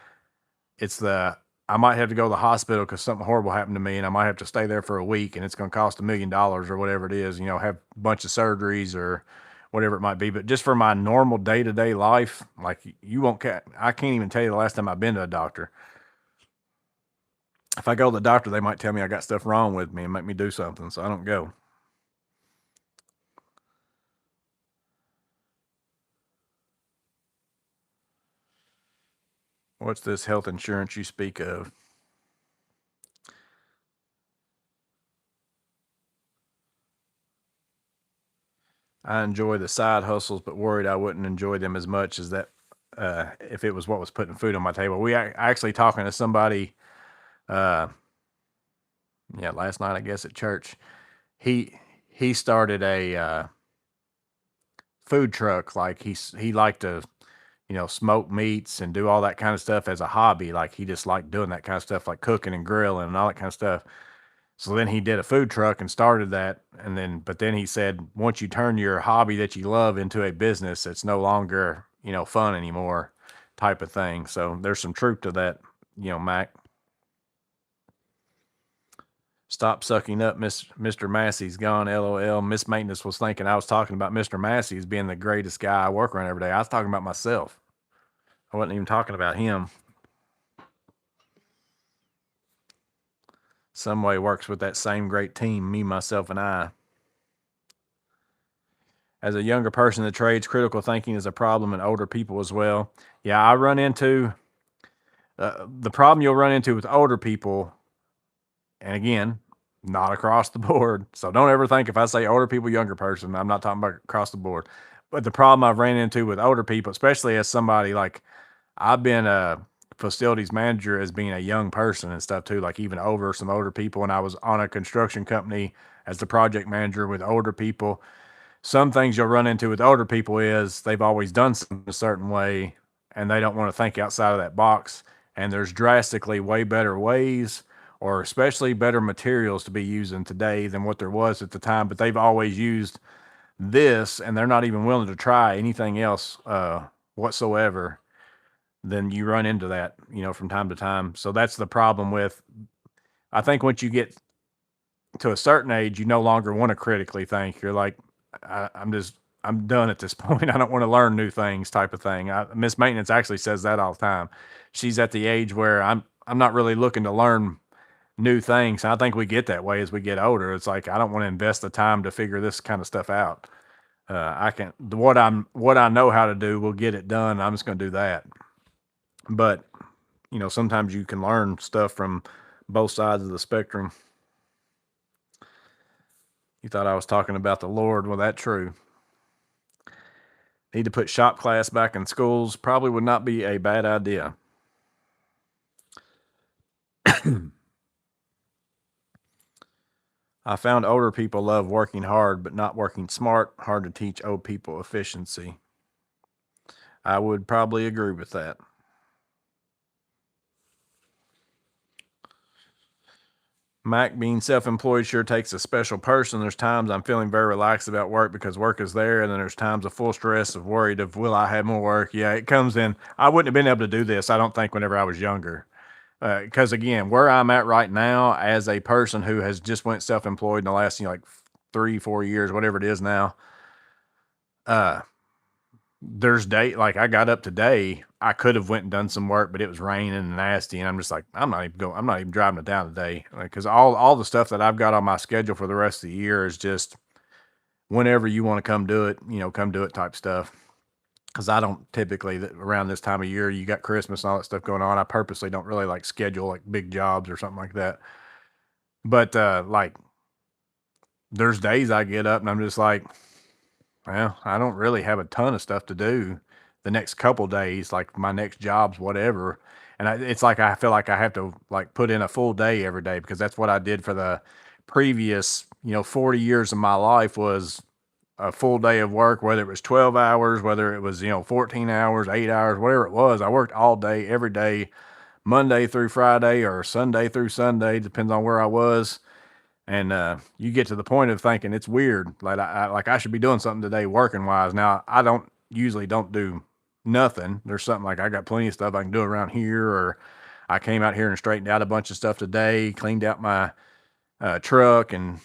it's I might have to go to the hospital because something horrible happened to me and I might have to stay there for a week and it's going to cost $1 million or whatever it is, have a bunch of surgeries or whatever it might be. But just for my normal day-to-day life, like I can't even tell you the last time I've been to a doctor. If I go to the doctor, they might tell me I got stuff wrong with me and make me do something, so I don't go. What's this health insurance you speak of? I enjoy the side hustles, but worried I wouldn't enjoy them as much as that if it was what was putting food on my table. We actually talking to somebody, uh, last night I guess at church. He started a food truck. Like he liked to smoke meats and do all that kind of stuff as a hobby. Like he just liked doing that kind of stuff, like cooking and grilling and all that kind of stuff. So then he did a food truck and started that. But then he said, once you turn your hobby that you love into a business, it's no longer, fun anymore type of thing. So there's some truth to that, Mac. Stop sucking up, Mr. Massey's gone, LOL. Miss Maintenance was thinking I was talking about Mr. Massey as being the greatest guy I work around every day. I was talking about myself. I wasn't even talking about him. Some way works with that same great team, me, myself, and I. As a younger person in the trades, critical thinking is a problem in older people as well. Yeah, I run into the problem you'll run into with older people, and again, not across the board. So don't ever think if I say older people, younger person, I'm not talking about across the board. But the problem I've ran into with older people, especially as somebody like I've been a facilities manager as being a young person and stuff too, like even over some older people. And I was on a construction company as the project manager with older people. Some things you'll run into with older people is they've always done something a certain way and they don't want to think outside of that box. And there's drastically way better ways or especially better materials to be using today than what there was at the time. But they've always used this and they're not even willing to try anything else whatsoever. Then you run into that, from time to time. So that's the problem with, I think once you get to a certain age, you no longer want to critically think. You're like, I'm done at this point. I don't want to learn new things type of thing. Miss Maintenance actually says that all the time. She's at the age where I'm not really looking to learn new things. And I think we get that way as we get older. It's like, I don't want to invest the time to figure this kind of stuff out. What I know how to do, we'll get it done. I'm just going to do that. But, sometimes you can learn stuff from both sides of the spectrum. You thought I was talking about the Lord. Well, that's true. Need to put shop class back in schools. Probably would not be a bad idea. I found older people love working hard, but not working smart. Hard to teach old people efficiency. I would probably agree with that. Mac, being self-employed sure takes a special person. There's times I'm feeling very relaxed about work because work is there, and then there's times of full stress of worried of will I have more work. Yeah, it comes in. I wouldn't have been able to do this, I don't think, whenever I was younger. Because again, where I'm at right now, as a person who has just went self-employed in the last, like 3, 4 years, whatever it is now, uh, there's day like I got up today, I could have went and done some work, but it was raining and nasty, and I'm just like, I'm not even driving it down today, because all the stuff that I've got on my schedule for the rest of the year is just whenever you want to come do it, come do it type stuff. Because I don't typically around this time of year, you got Christmas and all that stuff going on. I purposely don't really like schedule like big jobs or something like that. But like there's days I get up and I'm just like, well, I don't really have a ton of stuff to do the next couple days, like my next jobs, whatever. And it's like I feel like I have to like put in a full day every day, because that's what I did for the previous, 40 years of my life was a full day of work, whether it was 12 hours, whether it was, 14 hours, 8 hours, whatever it was. I worked all day, every day, Monday through Friday or Sunday through Sunday, depends on where I was. And you get to the point of thinking it's weird. Like I should be doing something today working wise. Now I don't usually don't do nothing. There's something like I got plenty of stuff I can do around here, or I came out here and straightened out a bunch of stuff today, cleaned out my truck, and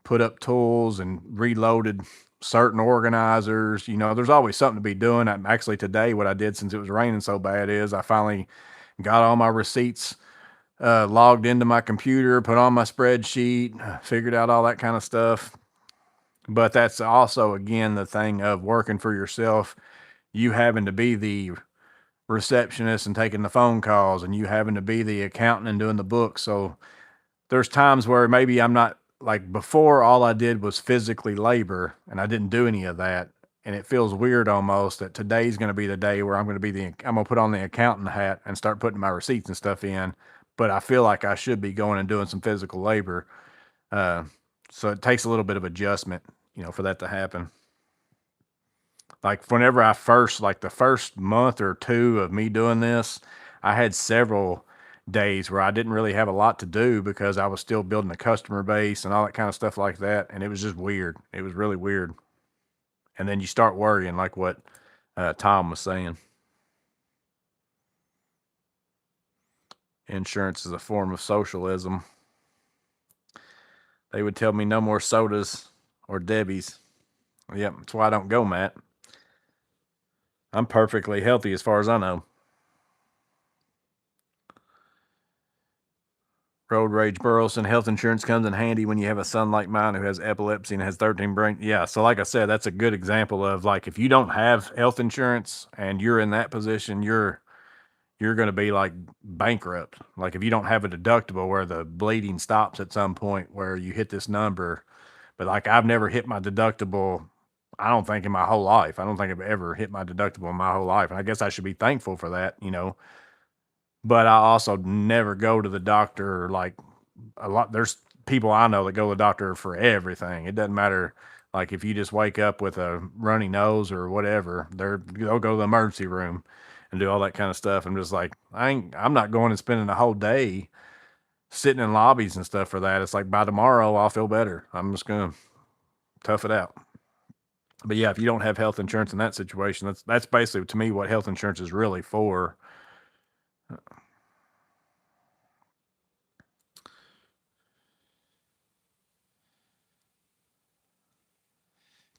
put up tools and reloaded certain organizers. There's always something to be doing. Actually today, what I did, since it was raining so bad, is I finally got all my receipts logged into my computer, put on my spreadsheet, figured out all that kind of stuff. But that's also, again, the thing of working for yourself, you having to be the receptionist and taking the phone calls, and you having to be the accountant and doing the books. So there's times where maybe I'm not, like before, all I did was physically labor and I didn't do any of that. And it feels weird almost that today's going to be the day where I'm going to put on the accountant hat and start putting my receipts and stuff in. But I feel like I should be going and doing some physical labor. Uh, so it takes a little bit of adjustment, for that to happen. Like whenever like the first month or two of me doing this, I had several days where I didn't really have a lot to do because I was still building a customer base and all that kind of stuff like that. And it was just weird. It was really weird. And then you start worrying, like what Tom was saying. Insurance is a form of socialism. They would tell me no more sodas or Debbie's. Yep, that's why I don't go, Matt. I'm perfectly healthy as far as I know. Road rage Burleson, health insurance comes in handy when you have a son like mine who has epilepsy and has 13 brain. Yeah, so like I said, that's a good example of, like, if you don't have health insurance and you're in that position, you're going to be like bankrupt. Like if you don't have a deductible where the bleeding stops at some point where you hit this number. But like I've never hit my deductible, I don't think, in my whole life. I don't think I've ever hit my deductible in my whole life. And I guess I should be thankful for that, But I also never go to the doctor. Like there's people I know that go to the doctor for everything. It doesn't matter. Like if you just wake up with a runny nose or whatever, they'll go to the emergency room and do all that kind of stuff. I'm just like, I'm not going and spending a whole day sitting in lobbies and stuff for that. It's like by tomorrow I'll feel better. I'm just going to tough it out. But yeah, if you don't have health insurance in that situation, that's basically, to me, what health insurance is really for.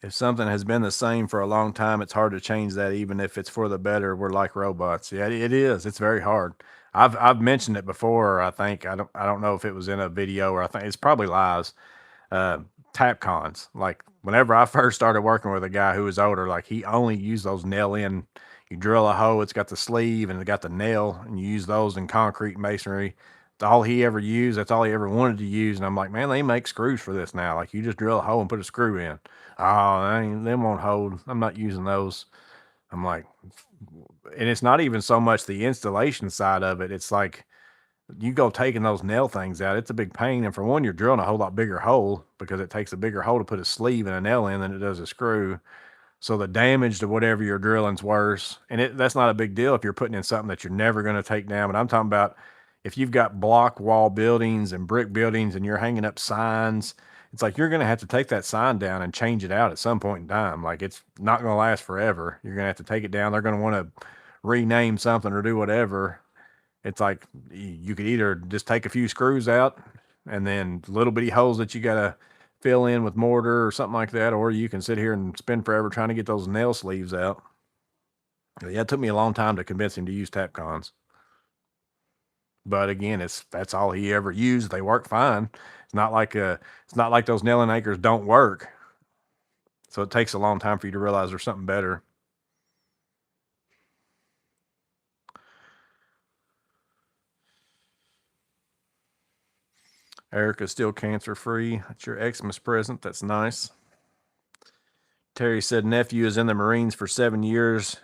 If something has been the same for a long time, it's hard to change that, even if it's for the better. We're like robots. Yeah, it is. It's very hard. I've mentioned it before. I think I don't know if it was in a video, or I think it's probably lives. Uh, Tap cons. Like whenever I first started working with a guy who was older, like he only used those nail in. You drill a hole, it's got the sleeve and it got the nail, and you use those in concrete masonry. That's all he ever used. That's all he ever wanted to use. And I'm like, man, they make screws for this now. Like you just drill a hole and put a screw in. Oh, them won't hold. I'm not using those. I'm like, and it's not even so much the installation side of it. It's like you go taking those nail things out. It's a big pain. And for one, you're drilling a whole lot bigger hole because it takes a bigger hole to put a sleeve and a nail in than it does a screw. So the damage to whatever you're drilling's worse. And that's not a big deal if you're putting in something that you're never going to take down. But I'm talking about if you've got block wall buildings and brick buildings and you're hanging up signs, it's like you're going to have to take that sign down and change it out at some point in time. Like it's not going to last forever. You're going to have to take it down. They're going to want to rename something or do whatever. It's like you could either just take a few screws out and then little bitty holes that you got to fill in with mortar or something like that, or you can sit here and spend forever trying to get those nail sleeves out. Yeah, it took me a long time to convince him to use Tapcons. But again, that's all he ever used. They work fine. It's not like those nailing anchors don't work. So it takes a long time for you to realize there's something better. Erica's still cancer free. That's your Xmas present. That's nice. Terry said nephew is in the Marines for 7 years.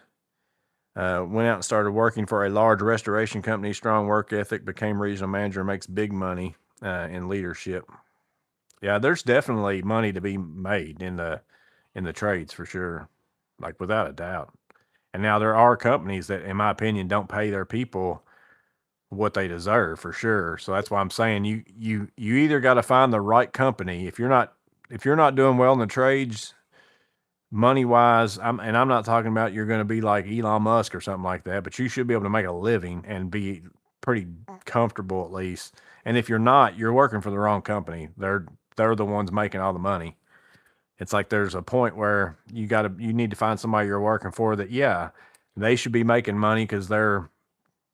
Went out and started working for a large restoration company. Strong work ethic. Became regional manager. Makes big money in leadership. Yeah, there's definitely money to be made in the trades for sure, like without a doubt. And now there are companies that, in my opinion, don't pay their people what they deserve for sure. So that's why I'm saying you either got to find the right company. If you're not doing well in the trades, money wise, I'm not talking about you're going to be like Elon Musk or something like that, but you should be able to make a living and be pretty comfortable at least. And if you're not, you're working for the wrong company. They're the ones making all the money. It's like there's a point where you need to find somebody you're working for that, yeah, they should be making money because they're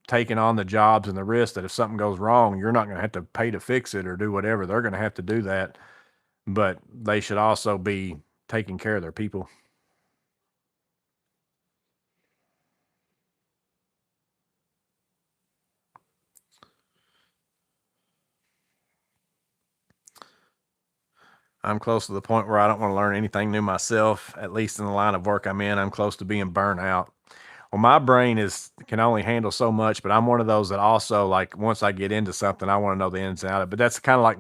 taking on the jobs and the risk that if something goes wrong, you're not going to have to pay to fix it or do whatever. They're going to have to do that, but they should also be taking care of their people. I'm close to the point where I don't want to learn anything new myself, at least in the line of work I'm in. I'm close to being burnt out. Well, my brain can only handle so much, but I'm one of those that also, like, once I get into something, I want to know the ins and outs. But that's kind of like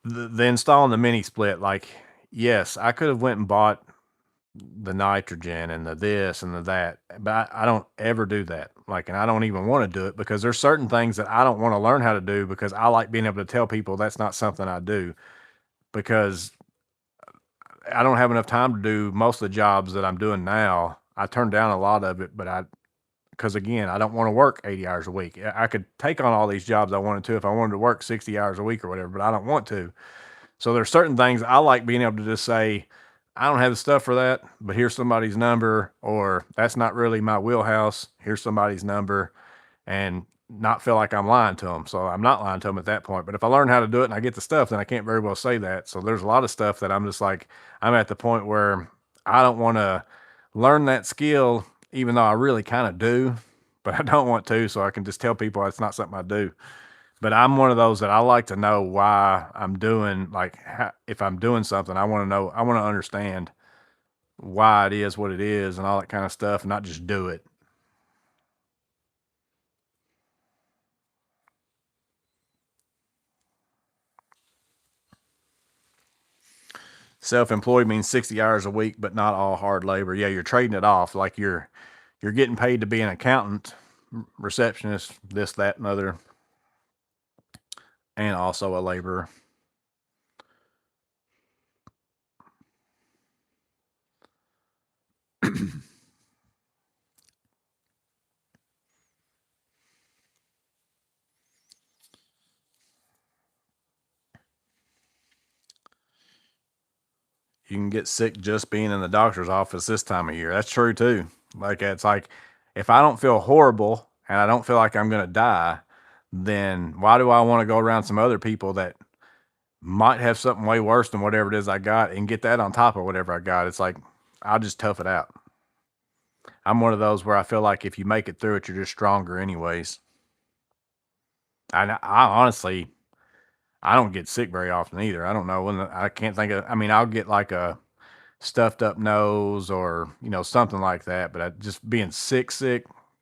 the installing the mini split. Like, yes, I could have went and bought the nitrogen and the this and the that, but I don't ever do that. Like, and I don't even want to do it because there's certain things that I don't want to learn how to do because I like being able to tell people that's not something I do because I don't have enough time to do most of the jobs that I'm doing now. I turned down a lot of it, but because again, I don't want to work 80 hours a week. I could take on all these jobs I wanted to if I wanted to work 60 hours a week or whatever, but I don't want to. So there's certain things I like being able to just say, I don't have the stuff for that, but here's somebody's number, or that's not really my wheelhouse. Here's somebody's number, and not feel like I'm lying to them. So I'm not lying to them at that point. But if I learn how to do it and I get the stuff, then I can't very well say that. So there's a lot of stuff that I'm just like, I'm at the point where I don't want to learn that skill, even though I really kind of do, but I don't want to. So I can just tell people it's not something I do. But I'm one of those that I like to know why I'm doing, like, if I'm doing something, I want to know, I want to understand why it is what it is and all that kind of stuff, and not just do it. Self-employed means 60 hours a week, but not all hard labor. Yeah, you're trading it off. Like you're getting paid to be an accountant, receptionist, this, that, and other, and also a laborer. You can get sick just being in the doctor's office this time of year. That's true too. Like it's like if I don't feel horrible and I don't feel like I'm going to die, then why do I want to go around some other people that might have something way worse than whatever it is I got and get that on top of whatever I got? It's like I'll just tough it out. I'm one of those where I feel like if you make it through it, you're just stronger anyways. I honestly, I don't get sick very often either. I don't know when I can't think of. I mean, I'll get like a stuffed up nose or something like that, but just being sick,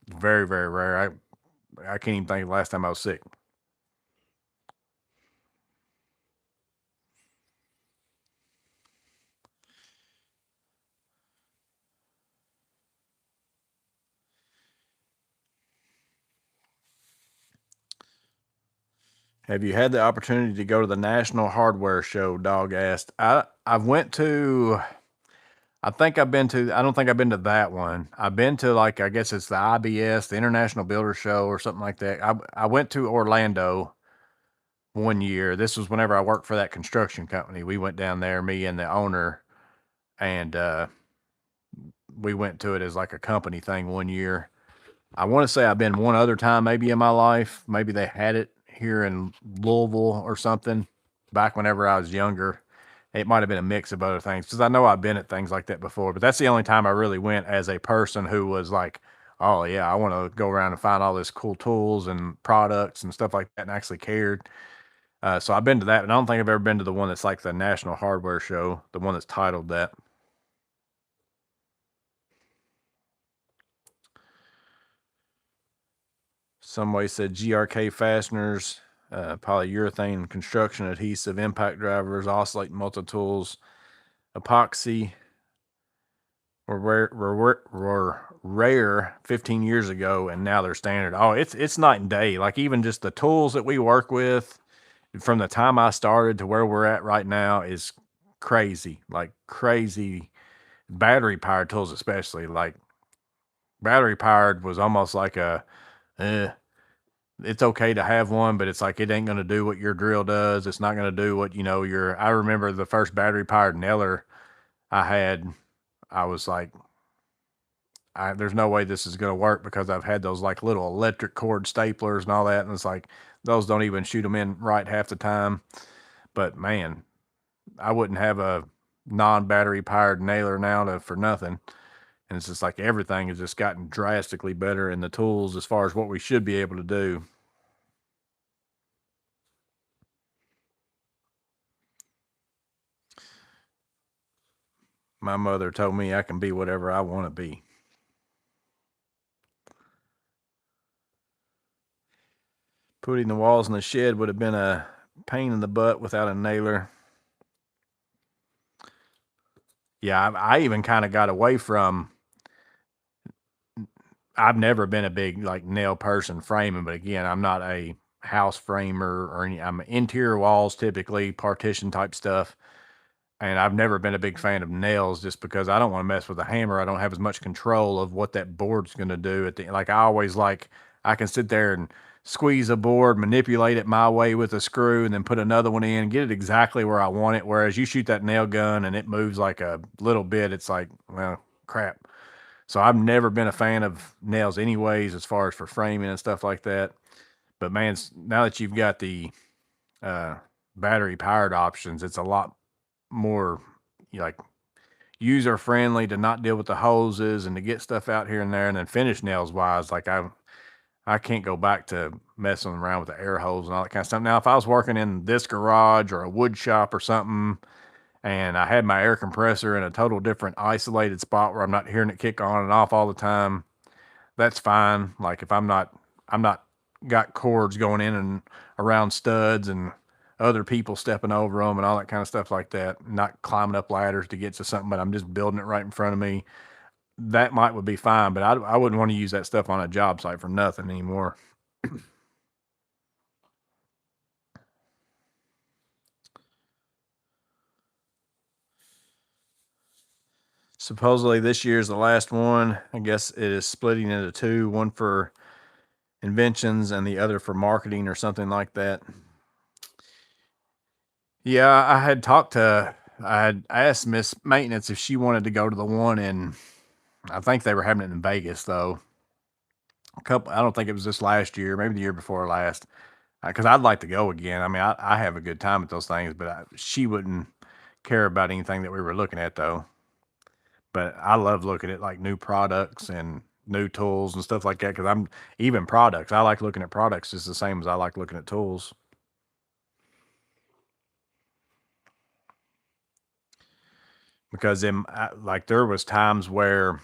very very rare. I can't even think of the last time I was sick. Have you had the opportunity to go to the National Hardware Show? Dog asked. I've went to. I think I've been to. I don't think I've been to that one. I've been to, like, I guess it's the IBS, the International Builder Show, or something like that. I went to Orlando one year. This was whenever I worked for that construction company. We went down there, me and the owner, and we went to it as like a company thing one year. I want to say I've been one other time maybe in my life. Maybe they had it here in Louisville or something back whenever I was younger. It might have been a mix of other things because I know I've been at things like that before, but that's the only time I really went as a person who was like, oh yeah, I want to go around and find all this cool tools and products and stuff like that, and actually cared. So I've been to that, and I don't think I've ever been to the one that's like the National Hardware Show, the one that's titled that. Somebody said GRK fasteners, polyurethane construction adhesive, impact drivers, oscillate multi-tools, epoxy were rare 15 years ago, and now they're standard. Oh, it's night and day. Like, even just the tools that we work with from the time I started to where we're at right now is crazy. Like, crazy. Battery powered tools, especially, like, battery powered was almost like a it's okay to have one, but it's like it ain't going to do what your drill does. It's not going to do what, your. I remember the first battery powered nailer I had. I was like, there's no way this is going to work because I've had those like little electric cord staplers and all that, and it's like those don't even shoot them in right half the time. But man, I wouldn't have a non-battery powered nailer now for nothing. And it's just like everything has just gotten drastically better in the tools as far as what we should be able to do. My mother told me I can be whatever I want to be. Putting the walls in the shed would have been a pain in the butt without a nailer. Yeah, I even kind of got away from. I've never been a big like nail person framing, but again, I'm not a house framer or any. I'm interior walls typically, partition type stuff. And I've never been a big fan of nails just because I don't want to mess with a hammer. I don't have as much control of what that board's going to do at the, like, I always like, I can sit there and squeeze a board, manipulate it my way with a screw, and then put another one in, get it exactly where I want it. Whereas you shoot that nail gun and it moves like a little bit, it's like, well, crap. So I've never been a fan of nails anyways, as far as for framing and stuff like that. But man, now that you've got the battery powered options, it's a lot more like user friendly to not deal with the hoses and to get stuff out here and there. And then finish nails wise, like I can't go back to messing around with the air hose and all that kind of stuff. Now, if I was working in this garage or a wood shop or something, and I had my air compressor in a total different isolated spot where I'm not hearing it kick on and off all the time, that's fine. Like, if I'm not got cords going in and around studs and other people stepping over them and all that kind of stuff like that, not climbing up ladders to get to something, but I'm just building it right in front of me, that would be fine. But I wouldn't want to use that stuff on a job site for nothing anymore. Supposedly this year is the last one. I guess it is splitting into two, one for inventions and the other for marketing or something like that. Yeah, I had asked Miss Maintenance if she wanted to go to the one in, I think they were having it in Vegas though. I don't think it was this last year, maybe the year before last, because I'd like to go again. I mean, I have a good time at those things, but she wouldn't care about anything that we were looking at though. But I love looking at like new products and new tools and stuff like that, because I'm even products. I like looking at products just the same as I like looking at tools. Because like there was times where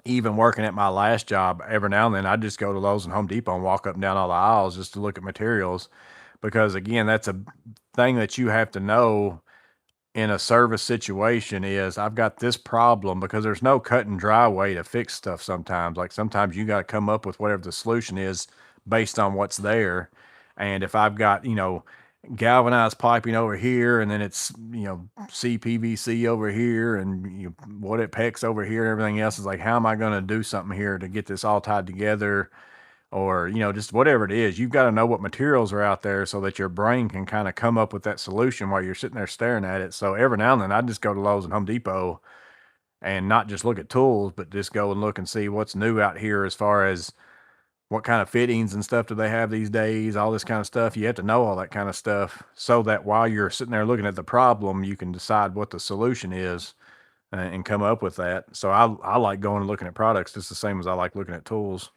even working at my last job, every now and then I'd just go to Lowe's and Home Depot and walk up and down all the aisles just to look at materials. Because again, that's a thing that you have to know in a service situation is I've got this problem, because there's no cut and dry way to fix stuff sometimes. Like sometimes you got to come up with whatever the solution is based on what's there. And if I've got, galvanized piping over here, and then it's, CPVC over here, and what it pecs over here, and everything else, is like, how am I going to do something here to get this all tied together? Or, just whatever it is, you've got to know what materials are out there so that your brain can kind of come up with that solution while you're sitting there staring at it. So every now and then I just go to Lowe's and Home Depot and not just look at tools, but just go and look and see what's new out here as far as what kind of fittings and stuff do they have these days, all this kind of stuff. You have to know all that kind of stuff so that while you're sitting there looking at the problem, you can decide what the solution is and come up with that. So I like going and looking at products just the same as I like looking at tools.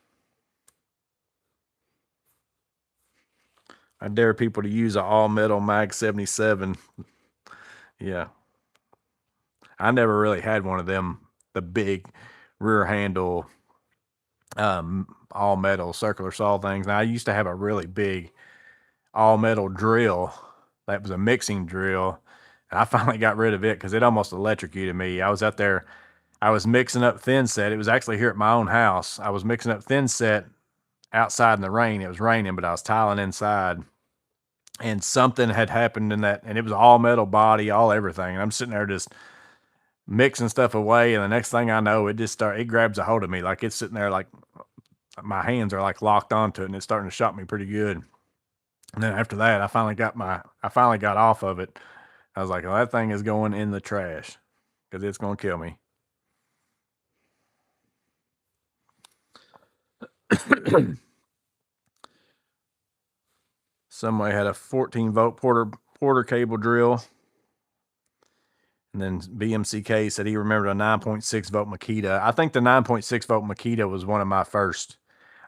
I dare people to use an all metal Mag 77. Yeah. I never really had one of them, the big rear handle, all metal circular saw things. Now I used to have a really big all metal drill that was a mixing drill, and I finally got rid of it because it almost electrocuted me. I was out there, I was mixing up thin set. It was actually here at my own house. I was mixing up thin set outside in the rain. It was raining, but I was tiling inside, and something had happened in that, and it was all metal body, all everything. And I'm sitting there just mixing stuff away, and the next thing I know, it grabs a hold of me. Like it's sitting there, like my hands are like locked onto it, and it's starting to shock me pretty good. And then after that, I finally got off of it. I was like, well, that thing is going in the trash because it's going to kill me. Somebody had a 14-volt Porter cable drill. And then BMCK said he remembered a 9.6 volt Makita. I think the 9.6 volt Makita was one of my first.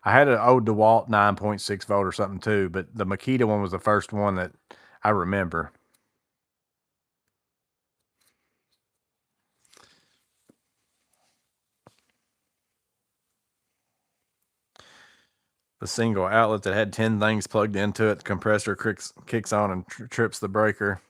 I had an old DeWalt 9.6 volt or something too, but the Makita one was the first one that I remember. The single outlet that had 10 things plugged into it, the compressor kicks on and trips the breaker.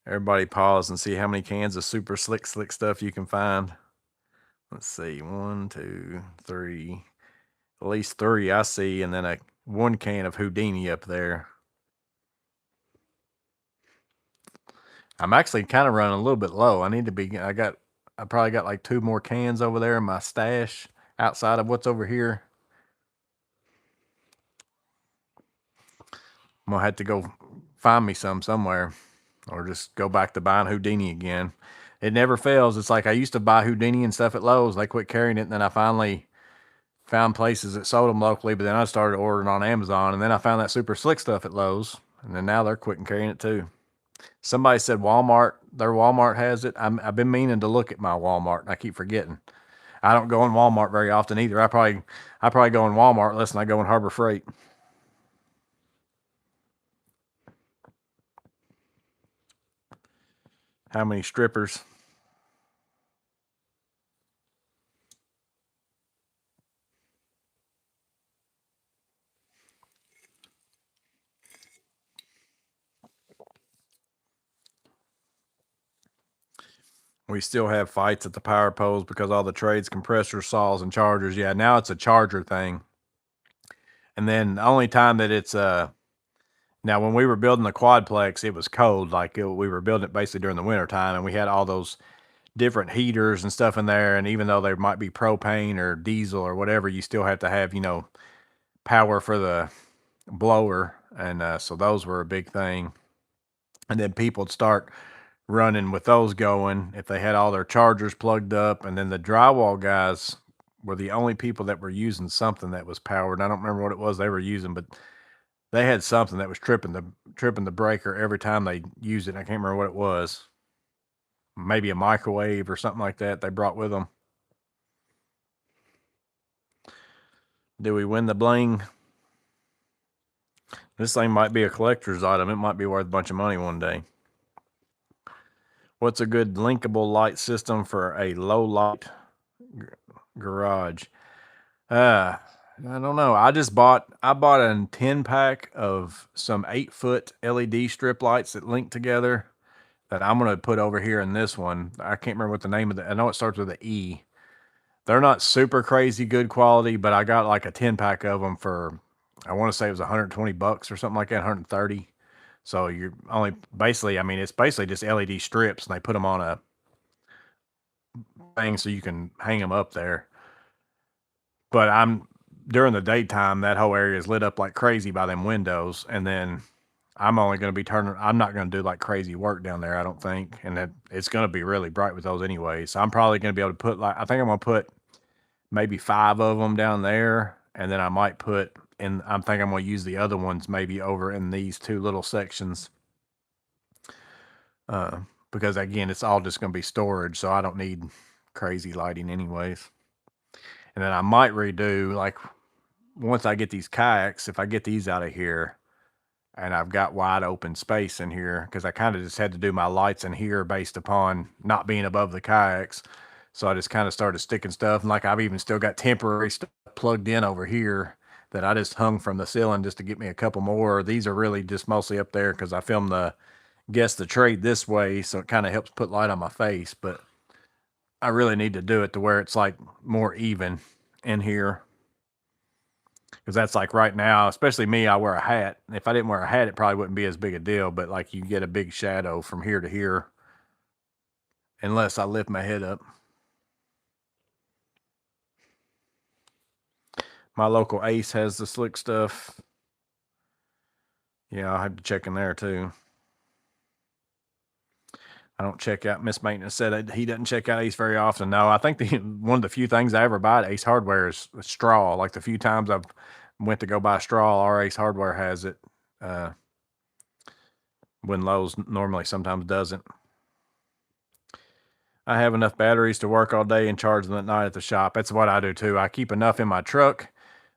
Everybody pause and see how many cans of super slick stuff you can find. Let's see, 1, 2, 3, at least 3 I see, and then one can of Houdini up there. I'm actually kind of running a little bit low. I probably got like 2 more cans over there in my stash outside of what's over here. I'm gonna have to go find me some somewhere, or just go back to buying Houdini again. It never fails. It's like I used to buy Houdini and stuff at Lowe's. They quit carrying it, and then I finally found places that sold them locally, but then I started ordering on Amazon, and then I found that super slick stuff at Lowe's, and then now they're quitting carrying it too. Somebody said their Walmart has it. I've been meaning to look at my Walmart, and I keep forgetting. I don't go in Walmart very often either. I probably go in Walmart less than I go in Harbor Freight. How many strippers? We still have fights at the power poles because all the trades, compressors, saws, and chargers. Yeah, now it's a charger thing. And then the only time that it's now when we were building the quadplex, it was cold. We were building it basically during the winter time, and we had all those different heaters and stuff in there. And even though there might be propane or diesel or whatever, you still have to have, power for the blower. And so those were a big thing. And then people would start running with those going if they had all their chargers plugged up. And then the drywall guys were the only people that were using something that was powered. I don't remember what it was they were using, but they had something that was tripping the breaker every time they used it. I can't remember what it was. Maybe a microwave or something like that they brought with them. Do we win the bling? This thing might be a collector's item. It might be worth a bunch of money one day. What's a good linkable light system for a low light garage? I don't know. I bought a 10-pack of some 8-foot LED strip lights that link together that I'm going to put over here in this one. I can't remember what the name of I know it starts with an E. They're not super crazy good quality, but I got like a 10 pack of them for, I want to say it was 120 bucks or something like that, 130. So you're only basically, I mean, it's basically just LED strips and they put them on a thing so you can hang them up there. But during the daytime, that whole area is lit up like crazy by them windows. And then I'm only going to be I'm not going to do like crazy work down there, I don't think. And that it's going to be really bright with those anyway. So I'm probably going to be able to put I think I'm going to put maybe 5 of them down there. And then I might put I'm going to use the other ones maybe over in these 2 little sections. Because again, it's all just going to be storage. So I don't need crazy lighting anyways. And then I might redo, like, once I get these kayaks, if I get these out of here and I've got wide open space in here, because I kind of just had to do my lights in here based upon not being above the kayaks. So I just kind of started sticking stuff. And like I've even still got temporary stuff plugged in over here that I just hung from the ceiling just to get me a couple more. These are really just mostly up there because I filmed the Guess the Trade this way. So it kind of helps put light on my face. But I really need to do it to where it's like more even in here. Because that's like right now, especially me, I wear a hat. If I didn't wear a hat, it probably wouldn't be as big a deal. But like you get a big shadow from here to here unless I lift my head up. My local Ace has the slick stuff. Yeah, I'll have to check in there too. I don't check out. Miss Maintenance said he doesn't check out Ace very often. No, I think one of the few things I ever buy at Ace Hardware is a straw. Like the few times I've went to go buy a straw, our Ace Hardware has it. When Lowe's normally sometimes doesn't. I have enough batteries to work all day and charge them at night at the shop. That's what I do too. I keep enough in my truck.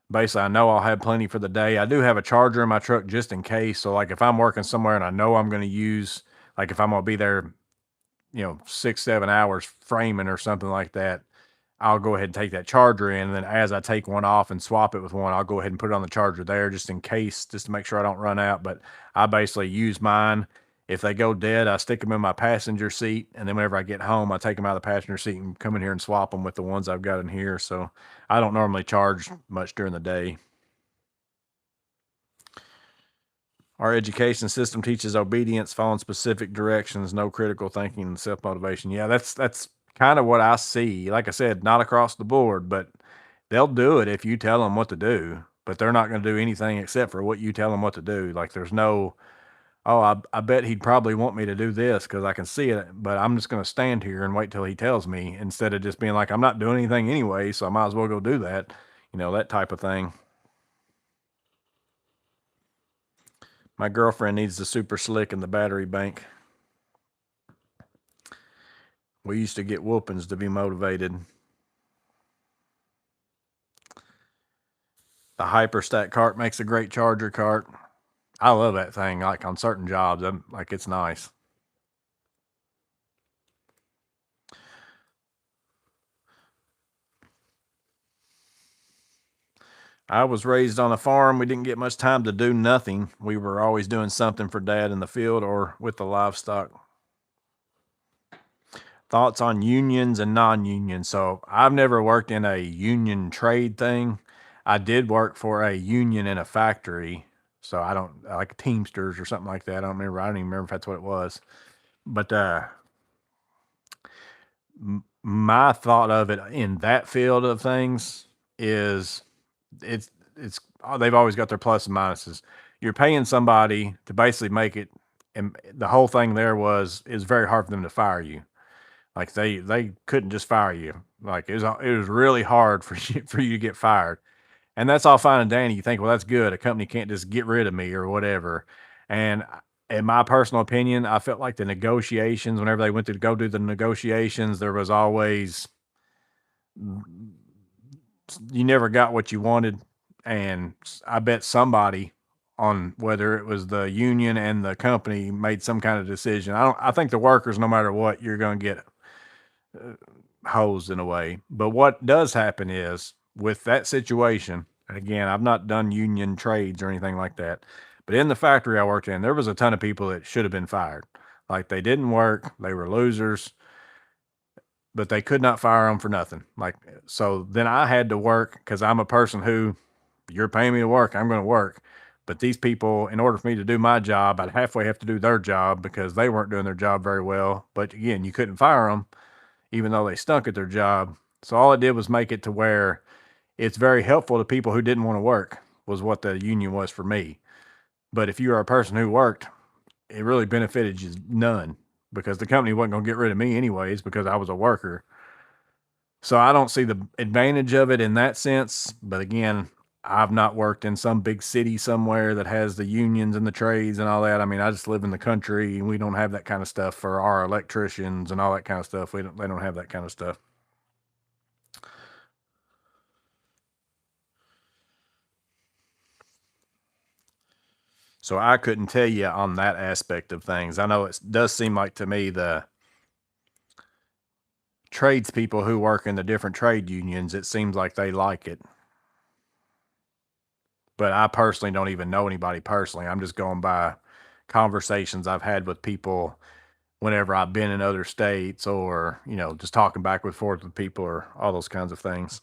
Basically, I know I'll have plenty for the day. I do have a charger in my truck just in case. So like if I'm working somewhere and I know I'm going to use, like if I'm going to be there, 6-7 hours framing or something like that, I'll go ahead and take that charger in. And then as I take one off and swap it with one, I'll go ahead and put it on the charger there just in case, just to make sure I don't run out. But I basically use mine. If they go dead, I stick them in my passenger seat. And then whenever I get home, I take them out of the passenger seat and come in here and swap them with the ones I've got in here. So I don't normally charge much during the day. Our education system teaches obedience, following specific directions, no critical thinking, and self-motivation. Yeah, that's kind of what I see. Like I said, not across the board, but they'll do it if you tell them what to do. But they're not going to do anything except for what you tell them what to do. Like there's no, oh, I bet he'd probably want me to do this because I can see it, but I'm just going to stand here and wait till he tells me instead of just being like, I'm not doing anything anyway, so I might as well go do that. That type of thing. My girlfriend needs the super slick and the battery bank. We used to get whoopings to be motivated. The Hyperstack cart makes a great charger cart. I love that thing. Like on certain jobs, it's nice. I was raised on a farm. We didn't get much time to do nothing. We were always doing something for Dad in the field or with the livestock. Thoughts on unions and non-union. So I've never worked in a union trade thing. I did work for a union in a factory. So I don't like Teamsters or something like that. I don't remember. I don't even remember if that's what it was. But my thought of it in that field of things is it's they've always got their plus and minuses. You're paying somebody to basically make it, and the whole thing there is very hard for them to fire you. Like they couldn't just fire you. Like it was really hard for you to get fired. And that's all fine and dandy. You think, well, that's good. A company can't just get rid of me or whatever. And in my personal opinion, I felt like the negotiations, whenever they went to go do the negotiations, there was always, you never got what you wanted. And I bet somebody, on whether it was the union and the company, made some kind of decision. I think the workers, no matter what, you're going to get hosed in a way. But what does happen is with that situation, and again, I've not done union trades or anything like that, but in the factory I worked in, there was a ton of people that should have been fired. Like they didn't work, they were losers. but they could not fire them for nothing. Like, so then I had to work because I'm a person who, you're paying me to work, I'm going to work. But these people, in order for me to do my job, I'd halfway have to do their job because they weren't doing their job very well. But again, you couldn't fire them even though they stunk at their job. So all it did was make it to where it's very helpful to people who didn't want to work, was what the union was for me. But if you are a person who worked, it really benefited you none, because the company wasn't going to get rid of me anyways because I was a worker. So I don't see the advantage of it in that sense. But again, I've not worked in some big city somewhere that has the unions and the trades and all that. I mean, I just live in the country and we don't have that kind of stuff for our electricians and all that kind of stuff. They don't have that kind of stuff. So I couldn't tell you on that aspect of things. I know it does seem like to me the tradespeople who work in the different trade unions, it seems like they like it. But I personally don't even know anybody personally. I'm just going by conversations I've had with people whenever I've been in other states, or, just talking back and forth with people, or all those kinds of things.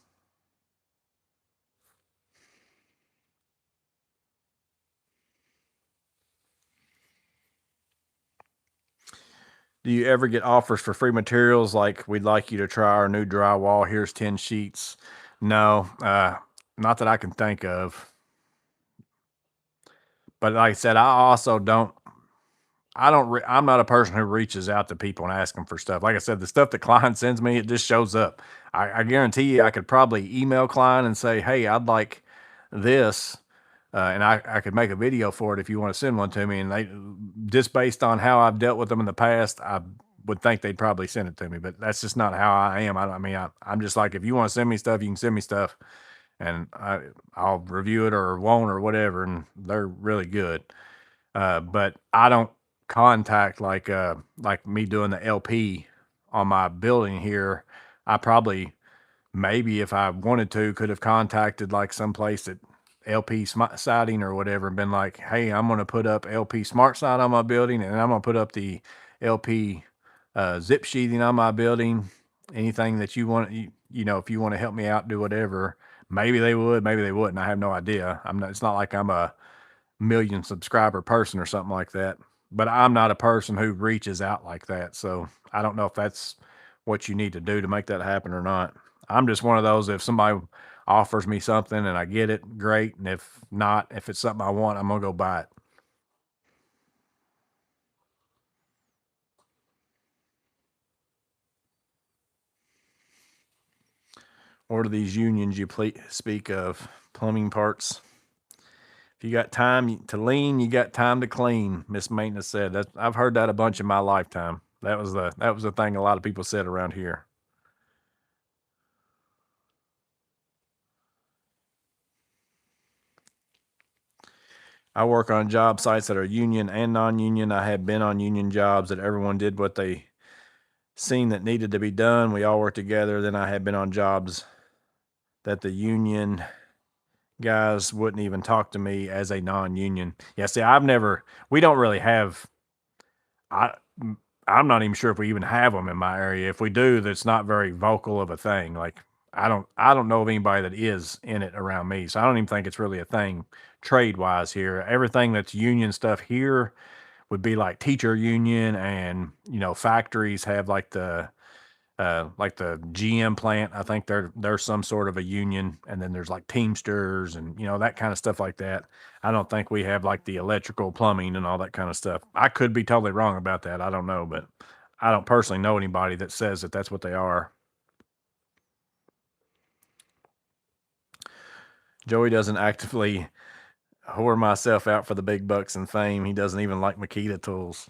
Do you ever get offers for free materials like, we'd like you to try our new drywall, here's 10 sheets? No, not that I can think of. But like I said, I'm not a person who reaches out to people and asks them for stuff. Like I said, the stuff that Klein sends me, it just shows up. I guarantee you I could probably email Klein and say, hey, I'd like this. And I could make a video for it if you want to send one to me. And they, just based on how I've dealt with them in the past, I would think they'd probably send it to me. But that's just not how I am. I'm just like, if you want to send me stuff, you can send me stuff, and I'll review it or won't or whatever. And they're really good. But I don't contact like me doing the LP on my building here. I probably, maybe if I wanted to, could have contacted like some place that LP siding or whatever, and been like, hey, I'm going to put up LP smart side on my building, and I'm going to put up the LP zip sheathing on my building. Anything that you want, if you want to help me out, do whatever. Maybe they would, maybe they wouldn't. I have no idea. It's not like I'm a million subscriber person or something like that, but I'm not a person who reaches out like that. So I don't know if that's what you need to do to make that happen or not. I'm just one of those, if somebody offers me something and I get it, great. And if not, if it's something I want, I'm going to go buy it. What are these unions you speak of? Plumbing parts. If you got time to lean, you got time to clean, Miss Maintenance said. I've heard that a bunch in my lifetime. That was the thing a lot of people said around here. I work on job sites that are union and non-union. I have been on union jobs that everyone did what they seen that needed to be done. We all worked together. Then I have been on jobs that the union guys wouldn't even talk to me as a non-union. Yeah, see, we don't really have, I, I'm not even sure if we even have them in my area. If we do, that's not very vocal of a thing. Like, I don't know of anybody that is in it around me. So I don't even think it's really a thing trade wise here. Everything that's union stuff here would be like teacher union, and, factories have like the GM plant. I think there's some sort of a union, and then there's like Teamsters and, that kind of stuff like that. I don't think we have like the electrical, plumbing, and all that kind of stuff. I could be totally wrong about that. I don't know, but I don't personally know anybody that says that that's what they are. Joey doesn't actively whore myself out for the big bucks and fame. He doesn't even like Makita tools.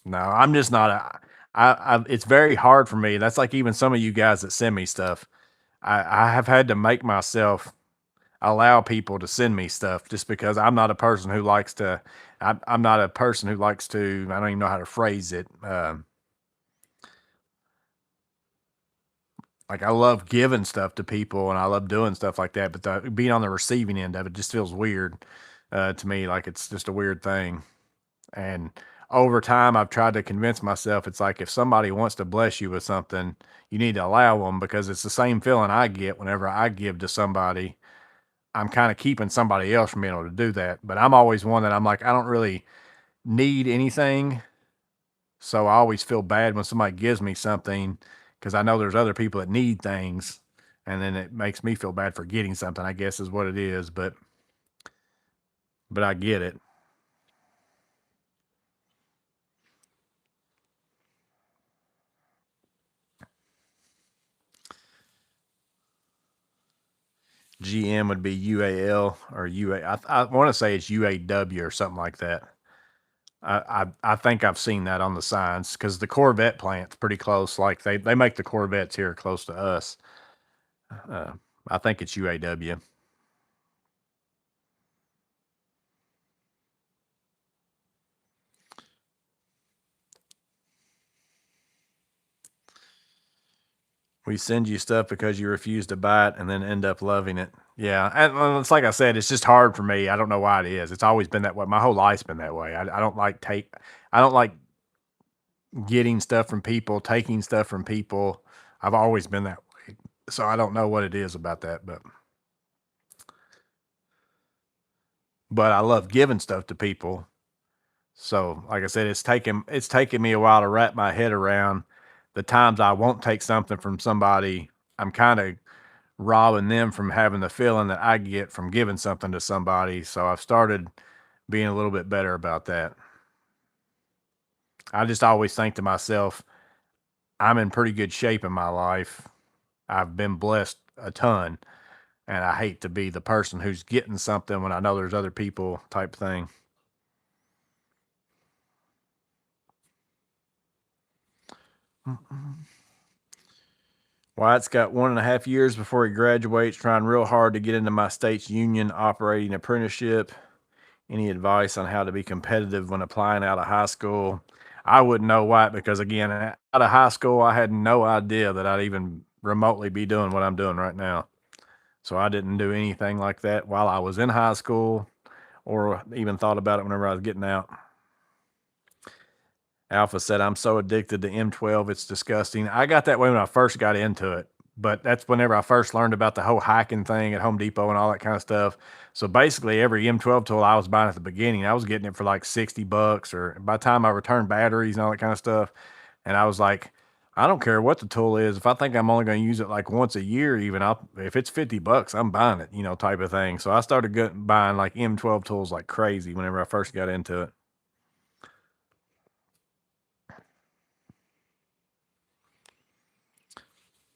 No, I'm just not it's very hard for me. That's like even some of you guys that send me stuff. I have had to make myself allow people to send me stuff, just because I'm not a person who likes to, I'm not a person who likes to, I don't even know how to phrase it. Like, I love giving stuff to people and I love doing stuff like that, but being on the receiving end of it just feels weird to me. Like, it's just a weird thing. And over time, I've tried to convince myself it's like if somebody wants to bless you with something, you need to allow them, because it's the same feeling I get whenever I give to somebody. I'm kind of keeping somebody else from being able to do that. But I'm always one that I'm like, I don't really need anything. So I always feel bad when somebody gives me something, because I know there's other people that need things. And then it makes me feel bad for getting something, I guess is what it is. But I get it. GM would be UAL or UA. I want to say it's UAW or something like that. I think I've seen that on the signs, because the Corvette plant's pretty close. Like they make the Corvettes here close to us. Uh, I think it's UAW. We send you stuff because you refuse to buy it and then end up loving it. Yeah, and it's like I said, it's just hard for me. I don't know why it is. It's always been that way. My whole life's been that way. I don't like I don't like getting stuff from people, taking stuff from people. I've always been that way. So I don't know what it is about that, but I love giving stuff to people. So like I said, it's taken me a while to wrap my head around the times I won't take something from somebody. I'm kind of robbing them from having the feeling that I get from giving something to somebody. So I've started being a little bit better about that. I just always think to myself, I'm in pretty good shape in my life. I've been blessed a ton, and I hate to be the person who's getting something when I know there's other people type thing. Wyatt's got 1.5 years before he graduates, trying real hard to get into my state's union operating apprenticeship. Any advice on how to be competitive when applying out of high school? I wouldn't know Wyatt, because again, out of high school, I had no idea that I'd even remotely be doing what I'm doing right now. So I didn't do anything like that while I was in high school, or even thought about it whenever I was getting out. Alpha said, I'm so addicted to M12, it's disgusting. I got that way when I first got into it, but that's whenever I first learned about the whole hiking thing at Home Depot and all that kind of stuff. So basically, every M12 tool I was buying at the beginning, I was getting it for like $60, or by the time I returned batteries and all that kind of stuff. And I was like, I don't care what the tool is. If I think I'm only going to use it like once a year, even if it's $50, I'm buying it, type of thing. So I started buying like M12 tools like crazy whenever I first got into it.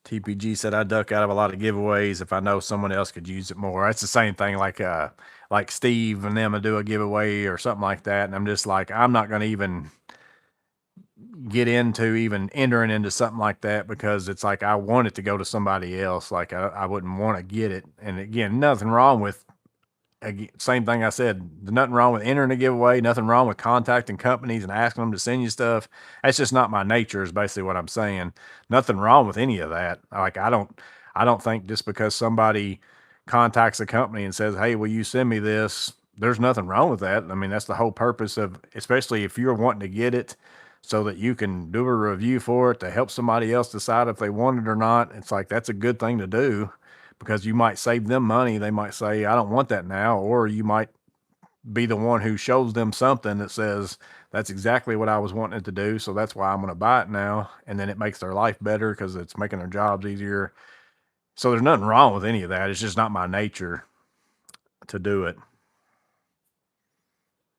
TPG said I duck out of a lot of giveaways if I know someone else could use it more. That's the same thing like Steve and them to do a giveaway or something like that. And I'm just like, I'm not going to even get into even entering into something like that, because it's like I want it to go to somebody else. Like I wouldn't want to get it. And again, nothing wrong with, same thing I said, nothing wrong with entering a giveaway, nothing wrong with contacting companies and asking them to send you stuff. That's just not my nature, is basically what I'm saying. Nothing wrong with any of that. Like I don't think just because somebody contacts a company and says, hey, will you send me this? There's nothing wrong with that. I mean, that's the whole purpose of, especially if you're wanting to get it so that you can do a review for it to help somebody else decide if they want it or not. It's like, that's a good thing to do, because you might save them money. They might say, I don't want that now. Or you might be the one who shows them something that says, that's exactly what I was wanting it to do. So that's why I'm going to buy it now. And then it makes their life better because it's making their jobs easier. So there's nothing wrong with any of that. It's just not my nature to do it.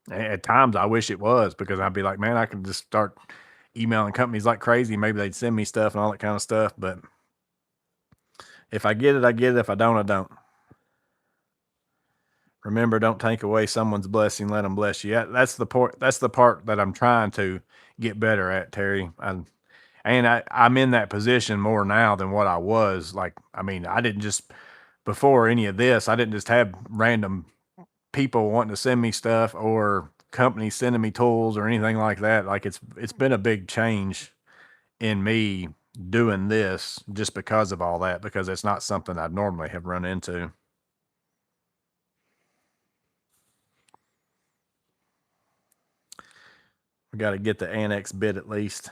At times I wish it was, because I'd be like, man, I could just start emailing companies like crazy. Maybe they'd send me stuff and all that kind of stuff. But if I get it, I get it. If I don't, I don't. Remember, don't take away someone's blessing. Let them bless you. That's the part. That's the part that I'm trying to get better at, Terry. I'm in that position more now than what I was. Like, I mean, I didn't just, before any of this, I didn't just have random people wanting to send me stuff or companies sending me tools or anything like that. Like it's been a big change in me doing this just because of all that, because it's not something I'd normally have run into. We got to get the annex bit at least.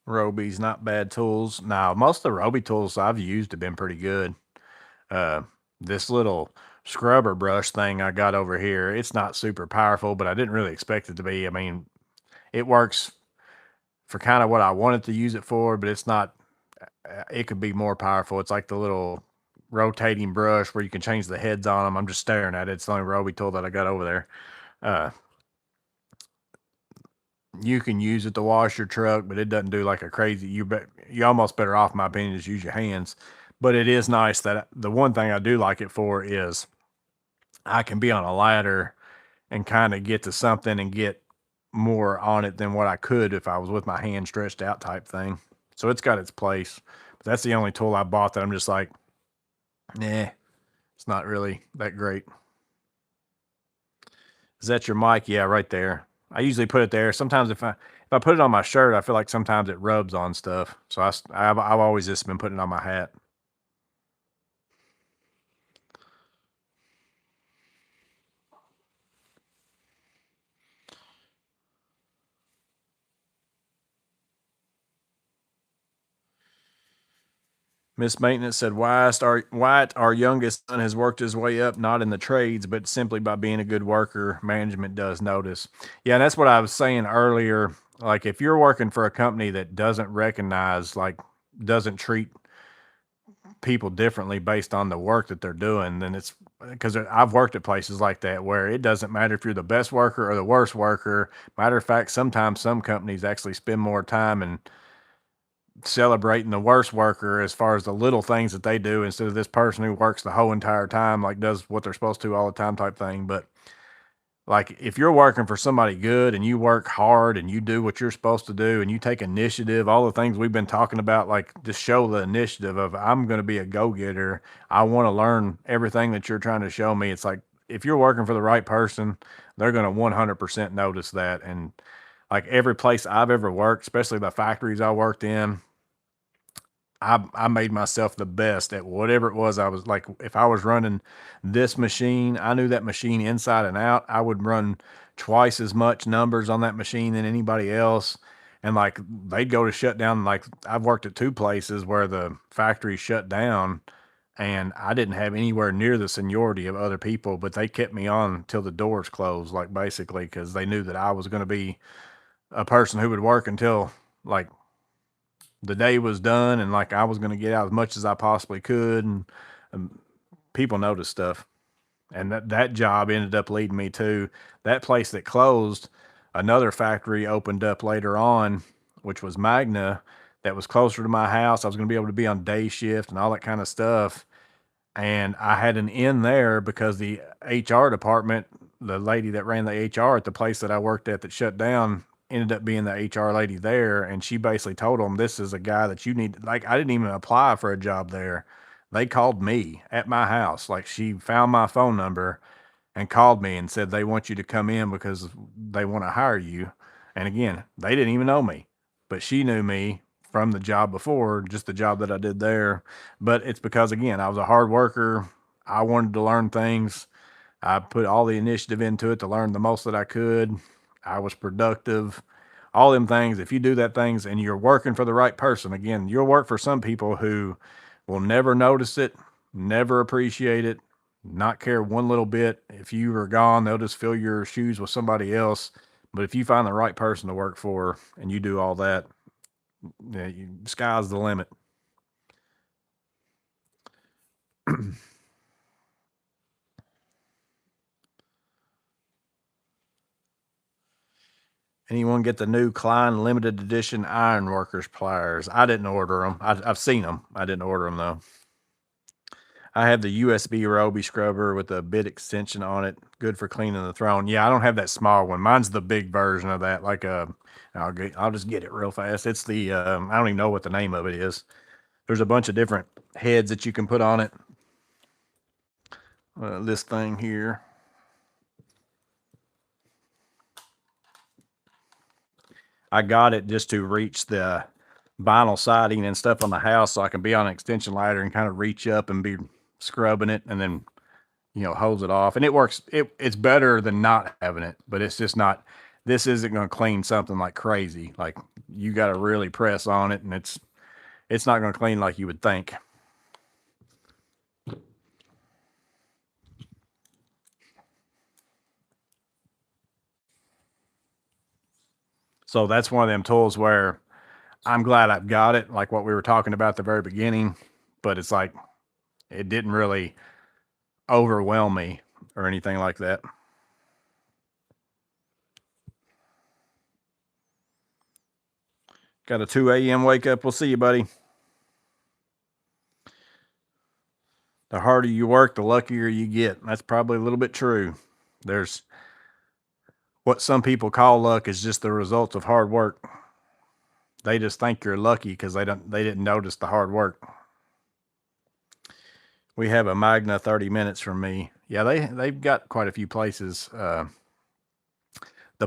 Roby's not bad tools. Now, most of the Roby tools I've used have been pretty good. This little scrubber brush thing I got over here, it's not super powerful, but I didn't really expect it to be. I mean, it works for kind of what I wanted to use it for, but it's not, it could be more powerful. It's like the little rotating brush where you can change the heads on them. I'm just staring at it. It's the only Roby tool that I got over there. You can use it to wash your truck, but it doesn't do like a crazy. You almost better off, in my opinion, just use your hands. But it is nice that the one thing I do like it for is I can be on a ladder and kind of get to something and get more on it than what I could if I was with my hand stretched out type thing. So it's got its place. But that's the only tool I bought that I'm just like, nah, it's not really that great. Is that your mic? Yeah, right there. I usually put it there. Sometimes if I put it on my shirt, I feel like sometimes it rubs on stuff. So I've always just been putting it on my hat. Miss Maintenance said, Wyatt, our youngest son, has worked his way up, not in the trades, but simply by being a good worker. Management does notice. Yeah, that's what I was saying earlier. Like, if you're working for a company that doesn't recognize, like, doesn't treat people differently based on the work that they're doing, then it's because I've worked at places like that where it doesn't matter if you're the best worker or the worst worker. Matter of fact, sometimes some companies actually spend more time and celebrating the worst worker as far as the little things that they do instead of this person who works the whole entire time, like does what they're supposed to all the time type thing. But like if you're working for somebody good and you work hard and you do what you're supposed to do and you take initiative, all the things we've been talking about, like just show the initiative of I'm going to be a go-getter. I want to learn everything that you're trying to show me. It's like if you're working for the right person, they're going to 100% notice that. And like every place I've ever worked, especially the factories I worked in, I made myself the best at whatever it was. I was like, if I was running this machine, I knew that machine inside and out. I would run twice as much numbers on that machine than anybody else. And like they'd go to shut down. Like I've worked at two places where the factory shut down and I didn't have anywhere near the seniority of other people, but they kept me on till the doors closed, like basically, because they knew that I was going to be a person who would work until like the day was done and like I was going to get out as much as I possibly could. And people noticed stuff. And that job ended up leading me to that place that closed. Another factory opened up later on, which was Magna, that was closer to my house. I was going to be able to be on day shift and all that kind of stuff. And I had an in there because the HR department, the lady that ran the HR at the place that I worked at that shut down, ended up being the HR lady there. And she basically told them, this is a guy that you need. Like, I didn't even apply for a job there. They called me at my house. Like, she found my phone number and called me and said, they want you to come in because they want to hire you. And again, they didn't even know me, but she knew me from the job before, just the job that I did there. But it's because, again, I was a hard worker. I wanted to learn things. I put all the initiative into it to learn the most that I could. I was productive, all them things. If you do that things and you're working for the right person, again, you'll work for some people who will never notice it, never appreciate it, not care one little bit. If you are gone, they'll just fill your shoes with somebody else. But if you find the right person to work for and you do all that, yeah, sky's the limit. Anyone get the new Klein limited edition Ironworkers pliers? I didn't order them. I've seen them. I didn't order them though. I have the USB Roby scrubber with a bit extension on it. Good for cleaning the throne. Yeah, I don't have that small one. Mine's the big version of that. Like I'll just get it real fast. It's the I don't even know what the name of it is. There's a bunch of different heads that you can put on it. This thing here. I got it just to reach the vinyl siding and stuff on the house so I can be on an extension ladder and kind of reach up and be scrubbing it and then, you know, hose it off. And it works. It's better than not having it, but it's just not, this isn't going to clean something like crazy. Like you got to really press on it and it's not going to clean like you would think. So that's one of them tools where I'm glad I've got it, like what we were talking about at the very beginning, but it's like, it didn't really overwhelm me or anything like that. Got a 2 a.m. wake up. We'll see you, buddy. The harder you work, the luckier you get. That's probably a little bit true. There's what some people call luck is just the result of hard work. They just think you're lucky because they didn't notice the hard work. We have a Magna 30 minutes from me. Yeah, they've got quite a few places. The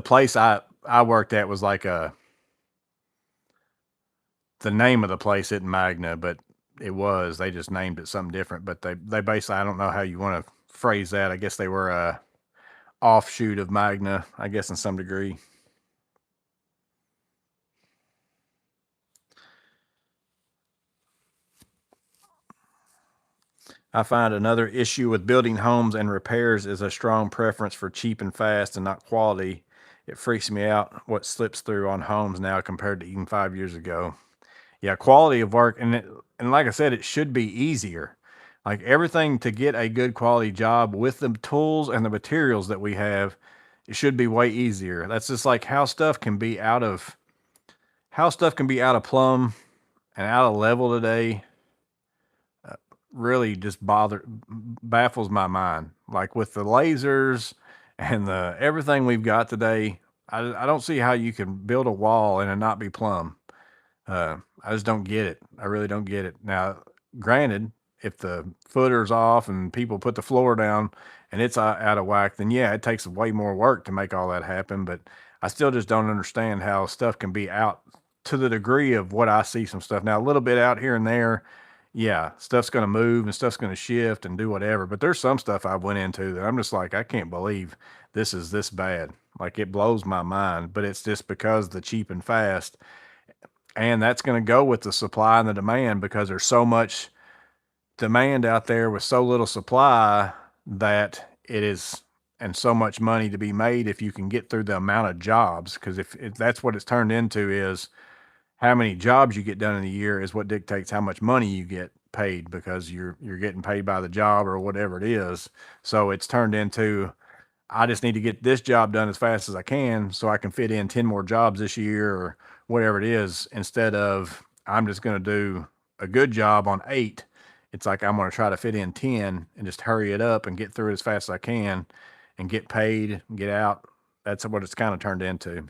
place I worked at was like the name of the place isn't Magna, but it was. They just named it something different. But they basically, I don't know how you want to phrase that. I guess they were a offshoot of Magna, I guess, in some degree. I find another issue with building homes and repairs is a strong preference for cheap and fast and not quality. It freaks me out what slips through on homes now compared to even 5 years ago. Yeah, quality of work, and like I said, it should be easier. Like everything to get a good quality job with the tools and the materials that we have, it should be way easier. That's just like how stuff can be out of plumb and out of level today. Really just baffles my mind. Like with the lasers and the everything we've got today, I don't see how you can build a wall and it not be plumb. I just don't get it. I really don't get it. Now, granted, if the footer's off and people put the floor down and it's out of whack, then yeah, it takes way more work to make all that happen. But I still just don't understand how stuff can be out to the degree of what I see some stuff. Now, a little bit out here and there, yeah, stuff's going to move and stuff's going to shift and do whatever. But there's some stuff I went into that I'm just like, I can't believe this is this bad. Like it blows my mind, but it's just because the cheap and fast. And that's going to go with the supply and the demand because there's so much demand out there with so little supply that it is, and so much money to be made if you can get through the amount of jobs. Because if that's what it's turned into is how many jobs you get done in a year is what dictates how much money you get paid because you're getting paid by the job or whatever it is. So it's turned into, I just need to get this job done as fast as I can so I can fit in 10 more jobs this year or whatever it is, instead of I'm just going to do a good job on 8. It's like I'm going to try to fit in 10 and just hurry it up and get through it as fast as I can and get paid and get out. That's what it's kind of turned into.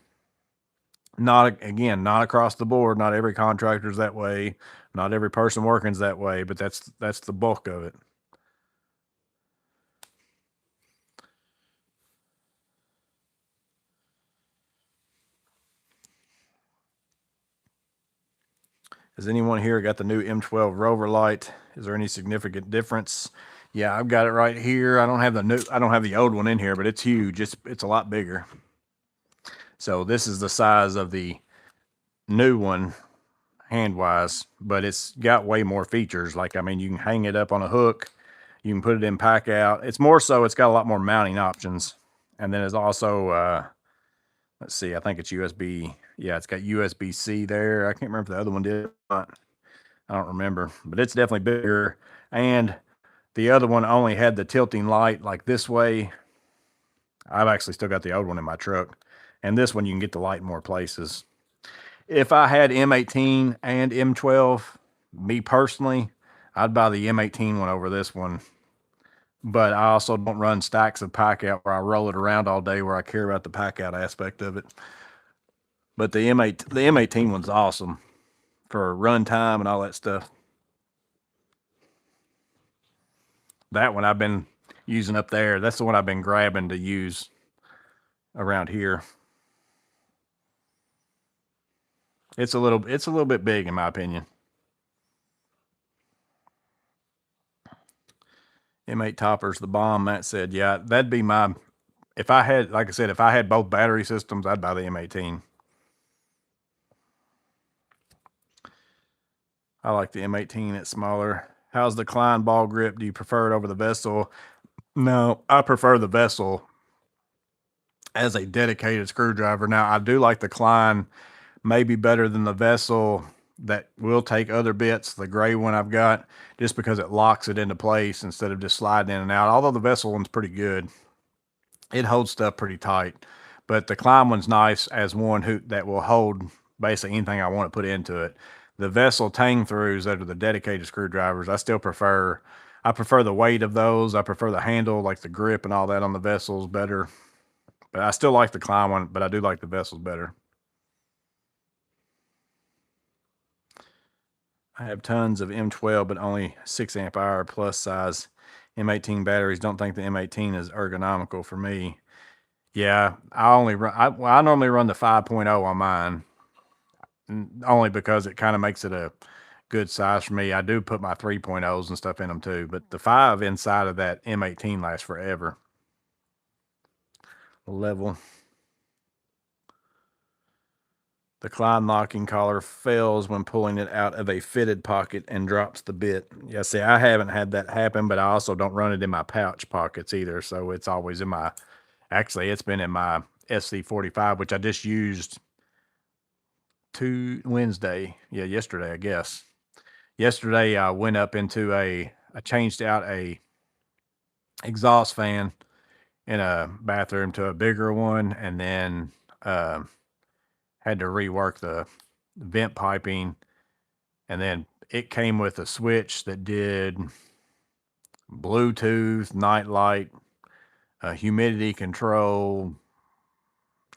Not across the board. Not every contractor's that way. Not every person working's that way, but that's the bulk of it. Has anyone here got the new M12 Rover light? Is there any significant difference? Yeah, I've got it right here. I don't have the old one in here, but it's huge. It's a lot bigger. So this is the size of the new one hand-wise, but it's got way more features. Like, I mean, you can hang it up on a hook. You can put it in pack out. It's more so, it's got a lot more mounting options. And then it's also, let's see, I think it's USB. Yeah, it's got USB-C there. I can't remember if the other one did. I don't remember, but it's definitely bigger. And the other one only had the tilting light like this way. I've actually still got the old one in my truck. And this one, you can get the light in more places. If I had M18 and M12, me personally, I'd buy the M18 one over this one. But I also don't run stacks of pack out where I roll it around all day where I care about the pack out aspect of it. But the M18 one's awesome for run time and all that stuff. That one I've been using up there. That's the one I've been grabbing to use around here. It's a little bit big in my opinion. M8 topper's the bomb. Matt said, yeah, that'd be my, if I had, like I said, if I had both battery systems, I'd buy the M18. I like the M18. It's smaller. How's the Klein ball grip? Do you prefer it over the Vessel? No, I prefer the Vessel as a dedicated screwdriver. Now, I do like the Klein maybe better than the Vessel that will take other bits, the gray one I've got, just because it locks it into place instead of just sliding in and out. Although the Vessel one's pretty good. It holds stuff pretty tight. But the Klein one's nice as one that will hold basically anything I want to put into it. The Vessel tang throughs that are the dedicated screwdrivers, I prefer the weight of those. I prefer the handle, like the grip and all that on the Vessels better. But I still like the Klein one, but I do like the Vessels better. I have tons of M12, but only 6 amp hour plus size M18 batteries. Don't think the M18 is ergonomical for me. Yeah, I normally run the 5.0 on mine, only because it kind of makes it a good size for me. I do put my 3.0s and stuff in them too, but the 5 inside of that M18 lasts forever. Level. The Klein locking collar fails when pulling it out of a fitted pocket and drops the bit. Yeah, see, I haven't had that happen, but I also don't run it in my pouch pockets either. So it's always in my, actually, it's been in my SC45, which I just used yesterday, I guess. Yesterday, I went up into I changed out a exhaust fan in a bathroom to a bigger one, and then had to rework the vent piping, and then it came with a switch that did Bluetooth, night light, humidity control.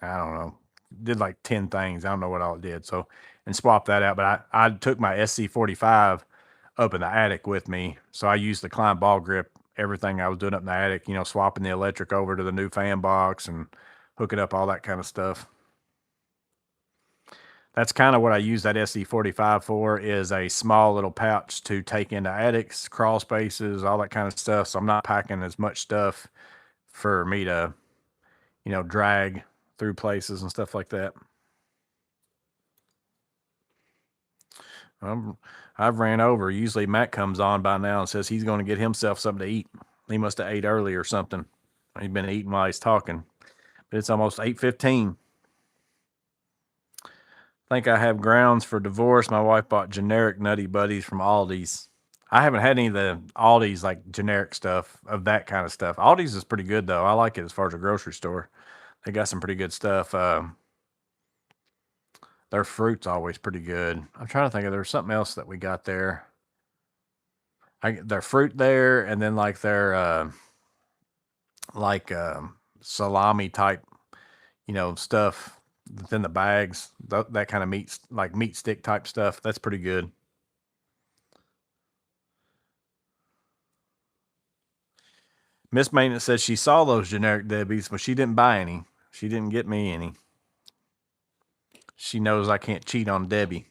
I don't know, did like 10 things. I don't know what all it did. So, and swapped that out. But I took my SC45 up in the attic with me. So I used the Klein ball grip, everything I was doing up in the attic, swapping the electric over to the new fan box and hooking up all that kind of stuff. That's kind of what I use that SC45 for, is a small little pouch to take into attics, crawl spaces, all that kind of stuff. So I'm not packing as much stuff for me to, drag through places and stuff like that. I've ran over. Usually Matt comes on by now and says he's going to get himself something to eat. He must have ate early or something. He's been eating while he's talking. But it's almost 8:15. Think I have grounds for divorce. My wife bought generic Nutty Buddies from Aldi's. I haven't had any of the Aldi's like generic stuff of that kind of stuff. Aldi's is pretty good though. I like it as far as a grocery store. They got some pretty good stuff. Their fruit's always pretty good. I'm trying to think if there's something else that we got there. Their fruit there, and then like their salami type, stuff within the bags. That kind of meat stick type stuff. That's pretty good. Miss Maintenance says she saw those generic Debbie's, but she didn't buy any. She didn't get me any. She knows I can't cheat on Debbie.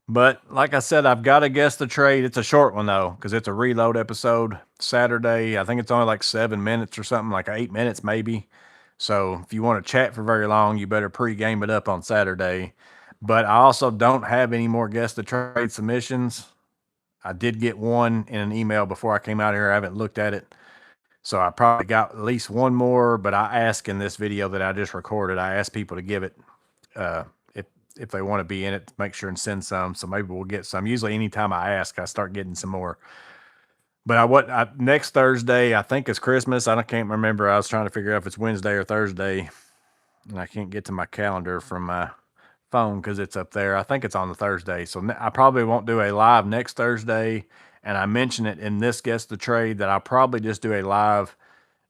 But like I said, I've got to guess the trade. It's a short one though, because it's a reload episode. Saturday, I think it's only like 7 minutes or something, like 8 minutes maybe. So if you want to chat for very long, you better pre-game it up on Saturday. But I also don't have any more guess the trade submissions. I did get one in an email before I came out here. I haven't looked at it. So I probably got at least one more, but I asked in this video that I just recorded, I asked people to give it, if they want to be in it, make sure and send some. So maybe we'll get some. Usually anytime I ask, I start getting some more. But next Thursday, I think it's Christmas. I can't remember. I was trying to figure out if it's Wednesday or Thursday, and I can't get to my calendar from my phone because it's up there. I think it's on the Thursday. So I probably won't do a live next Thursday. And I mentioned it in this Guess the Trade that I'll probably just do a live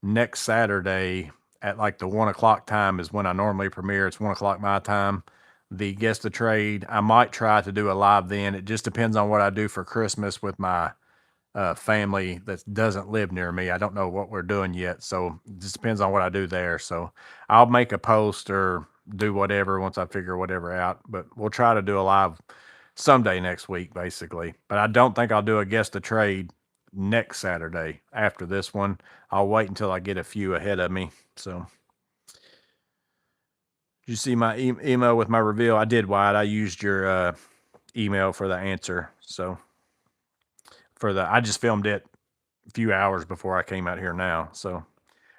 next Saturday at like the 1 o'clock time is when I normally premiere. It's 1 o'clock my time. The Guess the Trade, I might try to do a live then. It just depends on what I do for Christmas with my family that doesn't live near me. I don't know what we're doing yet. So it just depends on what I do there. So I'll make a post or do whatever once I figure whatever out. But we'll try to do a live someday next week, basically. But I don't think I'll do a guess the trade next Saturday after this one. I'll wait until I get a few ahead of me. So, did you see my email with my reveal? I did, Wyatt. I used your email for the answer. So, I just filmed it a few hours before I came out here now. So,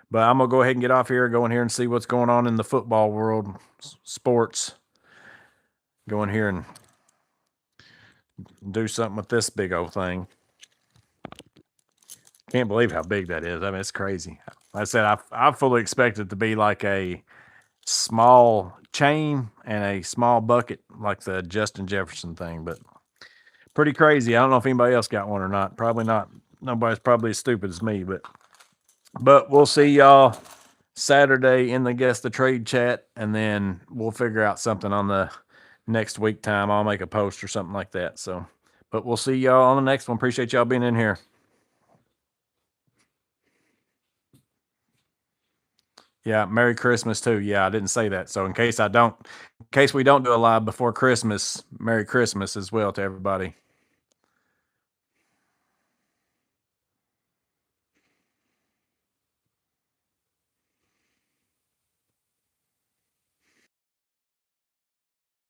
but I'm gonna go ahead and get off here, go in here and see what's going on in the football world, sports. Go in here and do something with this big old thing. Can't believe how big that is. I mean, it's crazy. Like I said, I fully expect it to be like a small chain and a small bucket, like the Justin Jefferson thing, but pretty crazy. I don't know if anybody else got one or not. Probably not. Nobody's probably as stupid as me, but we'll see y'all Saturday in the Guess the Trade chat, and then we'll figure out something on the next week time. I'll make a post or something like that. So, but we'll see y'all on the next one. Appreciate y'all being in here. Yeah, Merry Christmas too. Yeah, I didn't say that. So in case we don't do a live before Christmas, Merry Christmas as well to everybody.